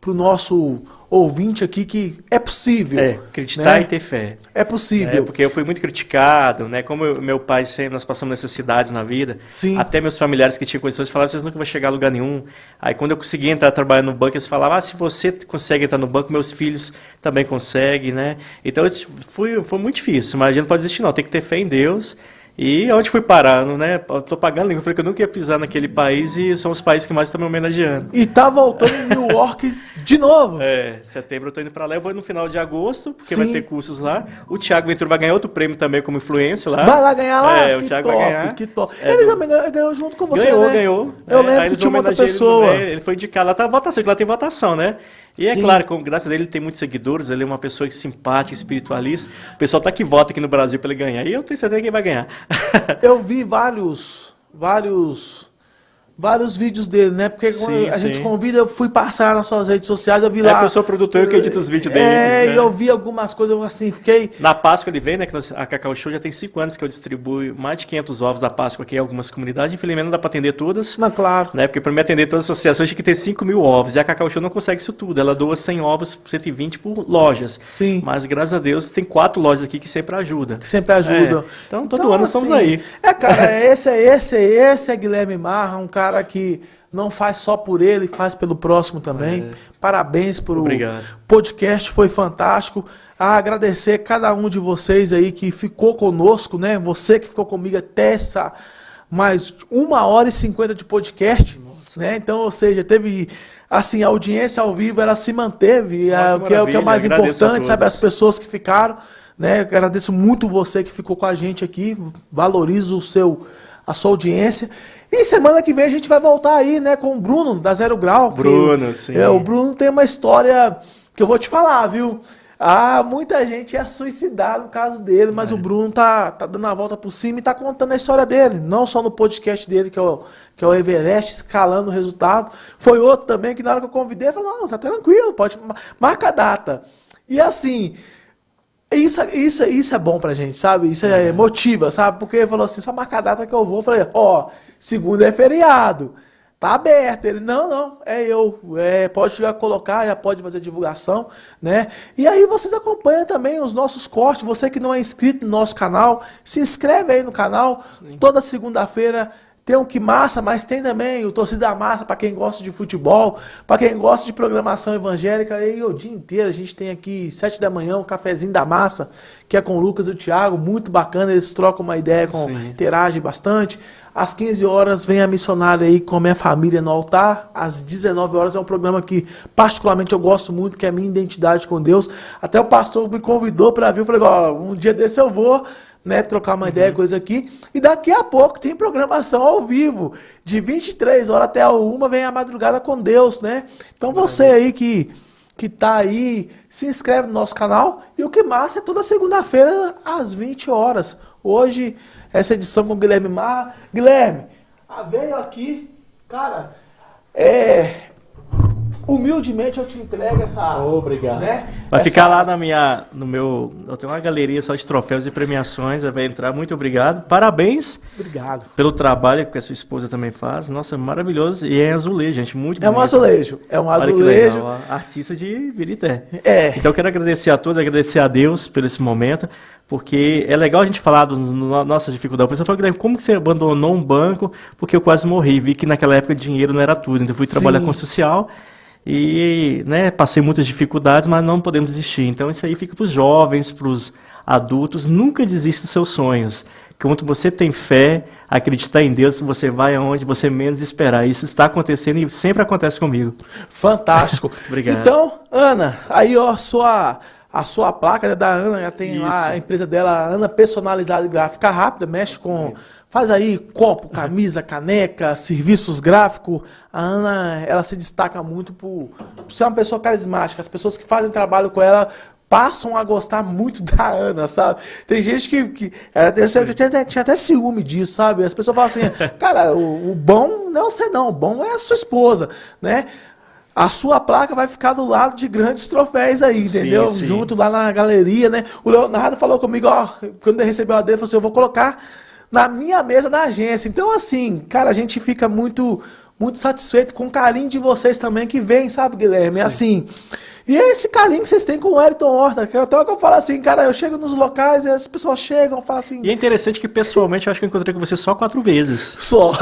nosso ouvinte aqui que é possível. Acreditar né? e ter fé. É possível. Porque eu fui muito criticado, né? Como meu pai sempre, nós passamos necessidades na vida. Sim. Até meus familiares que tinham condições falavam, vocês nunca vão chegar a lugar nenhum. Aí quando eu consegui entrar trabalhando no banco, eles falavam, se você consegue entrar no banco, meus filhos também conseguem, né? Então foi muito difícil, mas a gente não pode desistir não, tem que ter fé em Deus. E onde fui parando, né? Eu tô pagando língua. Eu falei que eu nunca ia pisar naquele país e são os países que mais estão me homenageando. E tá voltando em New York de novo. Setembro eu tô indo pra lá. Eu vou no final de agosto, porque Sim. vai ter cursos lá. O Thiago Ventura vai ganhar outro prêmio também como influencer lá. Vai lá ganhar lá? O Thiago vai ganhar. Que top. Ele também ganhou junto com você, Ganhou, né? ganhou. Eu lembro Aí que eles tinha uma outra homenageiam pessoa. Ele foi indicado. Lá tá votação, que lá tem votação, né? E é Sim. claro, graças a ele tem muitos seguidores, ele é uma pessoa simpática, espiritualista. O pessoal tá que vota aqui no Brasil pra ele ganhar. E eu tenho certeza que ele vai ganhar. Eu vi vários vídeos dele, né? Porque quando a gente convida, eu fui passar nas suas redes sociais, eu vi lá. Eu sou produtor que edita os vídeos dele. E eu vi algumas coisas, eu assim, fiquei... Na Páscoa ele vem, né? Que a Cacau Show já tem 5 anos que eu distribuo mais de 500 ovos da Páscoa aqui em algumas comunidades. Infelizmente não dá pra atender todas. Não, claro. Né? Porque para me atender todas as associações tinha que ter 5.000 ovos. E a Cacau Show não consegue isso tudo. Ela doa 100 ovos, 120 por lojas. Sim. Mas graças a Deus tem 4 lojas aqui que sempre ajudam. Que sempre ajudam. Então todo ano estamos aí. Cara, esse é Guilherme Marra, um cara que não faz só por ele, faz pelo próximo também. Parabéns por Obrigado. o podcast, foi fantástico. Agradecer cada um de vocês aí que ficou conosco, né? Você que ficou comigo até essa mais 1h50 de podcast, né? Então, ou seja, teve assim, a audiência ao vivo, ela se manteve, o que é o mais importante, sabe? As pessoas que ficaram, né? Eu agradeço muito você que ficou com a gente aqui, valorizo a sua audiência. E semana que vem a gente vai voltar aí, né, com o Bruno, da Zero Grau. Bruno, sim. O Bruno tem uma história que eu vou te falar, viu? Muita gente ia suicidar no caso dele, mas o Bruno tá dando a volta por cima e tá contando a história dele. Não só no podcast dele, que é o Everest, escalando o resultado. Foi outro também que na hora que eu convidei, falou, não, tá tranquilo, marca a data. E assim... Isso é bom pra gente, sabe? Isso motiva, sabe? Porque ele falou assim, só marca a data que eu vou. Eu falei, segunda é feriado, tá aberto. Ele, não, é eu. Pode já colocar, já pode fazer divulgação, né? E aí vocês acompanham também os nossos cortes. Você que não é inscrito no nosso canal, se inscreve aí no canal. Sim. Toda segunda-feira tem o Que Massa, mas tem também o Torcida Massa para quem gosta de futebol, para quem gosta de programação evangélica. Aí o dia inteiro a gente tem aqui 7 da manhã, um cafezinho da massa, que é com o Lucas e o Thiago, muito bacana, eles trocam uma ideia, interagem bastante. Às 15 horas vem a missionária aí com a minha família no altar. Às 19 horas é um programa que particularmente eu gosto muito, que é a minha identidade com Deus. Até o pastor me convidou para vir, eu falei, um dia desse eu vou, né, trocar uma ideia, coisa aqui. E daqui a pouco tem programação ao vivo, de 23 horas até a 1 vem a Madrugada com Deus, né? Então você aí que que tá aí, se inscreve no nosso canal. E o que massa é toda segunda-feira, às 20 horas. Hoje, essa edição com o Guilherme Marra. Guilherme, veio aqui, cara, humildemente eu te entrego essa... Obrigado. Né? Vai ficar lá no meu... Eu tenho uma galeria só de troféus e premiações, vai entrar. Muito obrigado. Parabéns. Obrigado. Pelo trabalho que a sua esposa também faz. Nossa, maravilhoso. E é azulejo, gente, muito bonito. É um azulejo. É um azulejo. Artista de Birité. Então eu quero agradecer a todos, agradecer a Deus por esse momento, porque é legal a gente falar das nossas dificuldades. A pessoa fala, Guilherme, como que você abandonou um banco? Porque eu quase morri. Vi que naquela época dinheiro não era tudo. Então eu fui trabalhar com social e passei muitas dificuldades, mas não podemos desistir. Então isso aí fica para os jovens, para os adultos. Nunca desista dos seus sonhos. Quando você tem fé, acreditar em Deus, você vai aonde você menos esperar. Isso está acontecendo e sempre acontece comigo. Fantástico. Obrigado. Então, Ana, aí ó, a sua placa, né, da Ana, já tem lá a empresa dela, Ana Personalizada e Gráfica Rápida, mexe com... Faz aí copo, camisa, caneca, serviços gráficos. A Ana, ela se destaca muito por ser uma pessoa carismática. As pessoas que fazem trabalho com ela passam a gostar muito da Ana, sabe? Tem gente que tinha até ciúme disso, sabe? As pessoas falam assim, cara, o bom não é você não, o bom é a sua esposa, né? A sua placa vai ficar do lado de grandes troféus aí, entendeu? Sim. Junto lá na galeria, né? O Leonardo falou comigo, ó, quando ele recebeu a dele, ele falou assim, eu vou colocar na minha mesa da agência. Então, assim, cara, a gente fica muito satisfeito com o carinho de vocês também que vem, sabe, Guilherme? Assim, e é esse carinho que vocês têm com o Wellington Horta, que até que eu falo assim, cara, eu chego nos locais e as pessoas chegam e falam assim... E é interessante que pessoalmente eu acho que eu encontrei com você só 4 vezes. Só.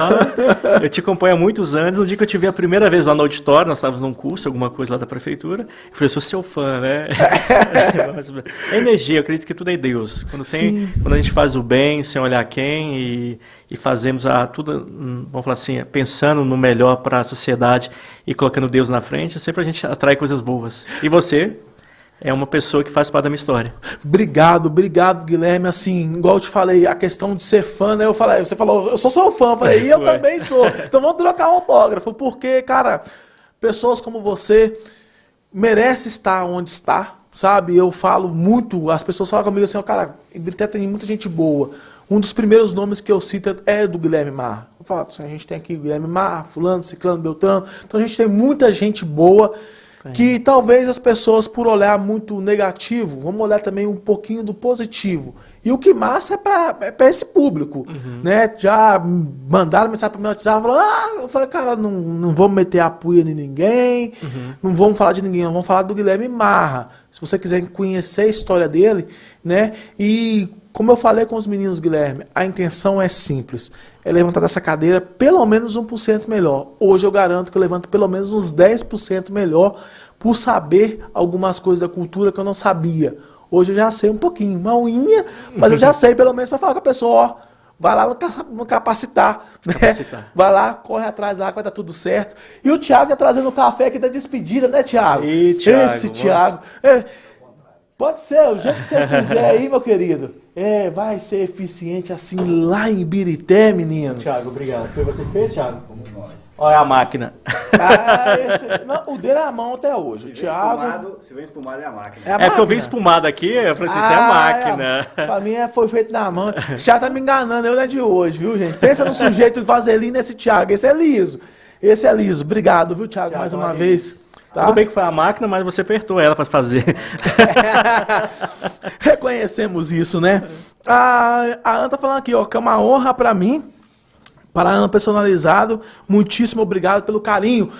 Eu te acompanho há muitos anos. No dia que eu te vi a primeira vez lá no auditório, nós estávamos num curso, alguma coisa lá da prefeitura, eu falei, eu sou seu fã, né? É energia, eu acredito que tudo é Deus. Quando a gente faz o bem, sem olhar quem, e fazemos tudo, vamos falar assim, pensando no melhor para a sociedade e colocando Deus na frente, sempre a gente atrai coisas boas. E você é uma pessoa que faz parte da minha história. Obrigado, Guilherme. Assim, igual eu te falei, a questão de ser fã, né? Você falou, eu sou seu fã, eu falei, e eu também sou. Então vamos trocar um autógrafo, porque, cara, pessoas como você merecem estar onde está, sabe? Eu falo muito, as pessoas falam comigo assim, cara, Ibirité tem muita gente boa. Um dos primeiros nomes que eu cito é do Guilherme Marra. Eu falo, a gente tem aqui o Guilherme Marra, fulano, ciclano, beltrano. Então a gente tem muita gente boa que talvez as pessoas, por olhar muito negativo, vamos olhar também um pouquinho do positivo. E o que massa é para esse público. Né? Já mandaram mensagem para o meu WhatsApp, eu falei, cara, não vamos meter a puia em ninguém, não vamos falar de ninguém, vamos falar do Guilherme Marra. Se você quiser conhecer a história dele, né? E como eu falei com os meninos, Guilherme, a intenção é simples. É levantar dessa cadeira pelo menos 1% melhor. Hoje eu garanto que eu levanto pelo menos uns 10% melhor por saber algumas coisas da cultura que eu não sabia. Hoje eu já sei um pouquinho, uma unha, mas eu já sei pelo menos para falar com a pessoa, ó, vai lá no capacitar. Né? Vai lá, corre atrás lá, vai dar tudo certo. E o Thiago já trazendo o café aqui da despedida, né, Thiago? Esse Thiago. Pode ser, o jeito que você fizer aí, meu querido. Vai ser eficiente assim lá em Ibirité, menino. Thiago, obrigado. Foi você que fez, Thiago? Olha a máquina. Não, o dele é a mão até hoje. O Thiago... Se vem espumado, é a máquina. É porque eu vi espumado aqui, eu falei assim, isso é a máquina. Pra mim foi feito na mão. O Thiago tá me enganando, eu não é de hoje, viu, gente? Pensa no sujeito vaselina nesse Thiago. Esse é liso. Obrigado, viu, Thiago, mais uma vez. Tá? Tudo bem que foi a máquina, mas você apertou ela para fazer. Reconhecemos isso, né? A Ana tá falando aqui, ó, que é uma honra para mim, para a Ana Personalizado. Muitíssimo obrigado pelo carinho.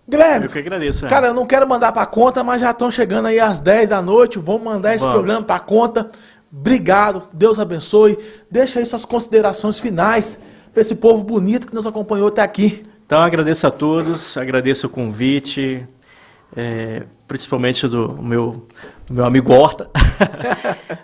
Guilherme, eu que agradeço. Cara, eu não quero mandar para conta, mas já estão chegando aí às 10 da noite. Vamos mandar esse programa para conta. Obrigado, Deus abençoe. Deixa aí suas considerações finais para esse povo bonito que nos acompanhou até aqui. Então, agradeço a todos, agradeço o convite. Principalmente do meu amigo Horta.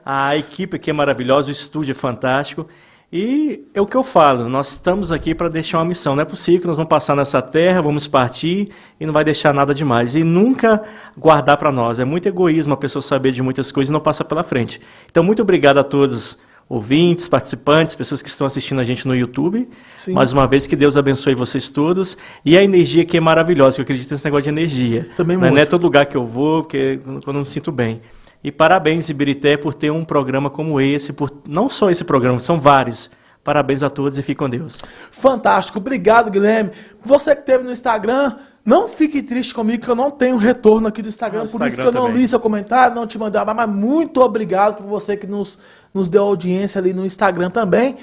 A equipe aqui é maravilhosa, o estúdio é fantástico. E é o que eu falo, nós estamos aqui para deixar uma missão. Não é possível que nós vamos passar nessa terra, vamos partir e não vai deixar nada demais. E nunca guardar para nós. É muito egoísmo a pessoa saber de muitas coisas e não passar pela frente. Então, muito obrigado a todos ouvintes, participantes, pessoas que estão assistindo a gente no YouTube. Sim. Mais uma vez, que Deus abençoe vocês todos. E a energia aqui é maravilhosa, eu acredito nesse negócio de energia. Também Não muito. é todo lugar que eu vou, porque quando eu não me sinto bem. E parabéns, Ibirité, por ter um programa como esse, por não só esse programa, são vários. Parabéns a todos e fique com Deus. Fantástico, obrigado, Guilherme. Você que esteve no Instagram, não fique triste comigo que eu não tenho retorno aqui do Instagram, por isso que eu não li seu comentário, não te mandei, mas muito obrigado por você que nos deu audiência ali no Instagram também.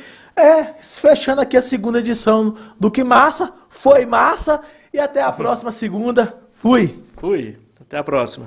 Fechando aqui a segunda edição do Que Massa, foi massa, e até a próxima segunda. Fui. Até a próxima.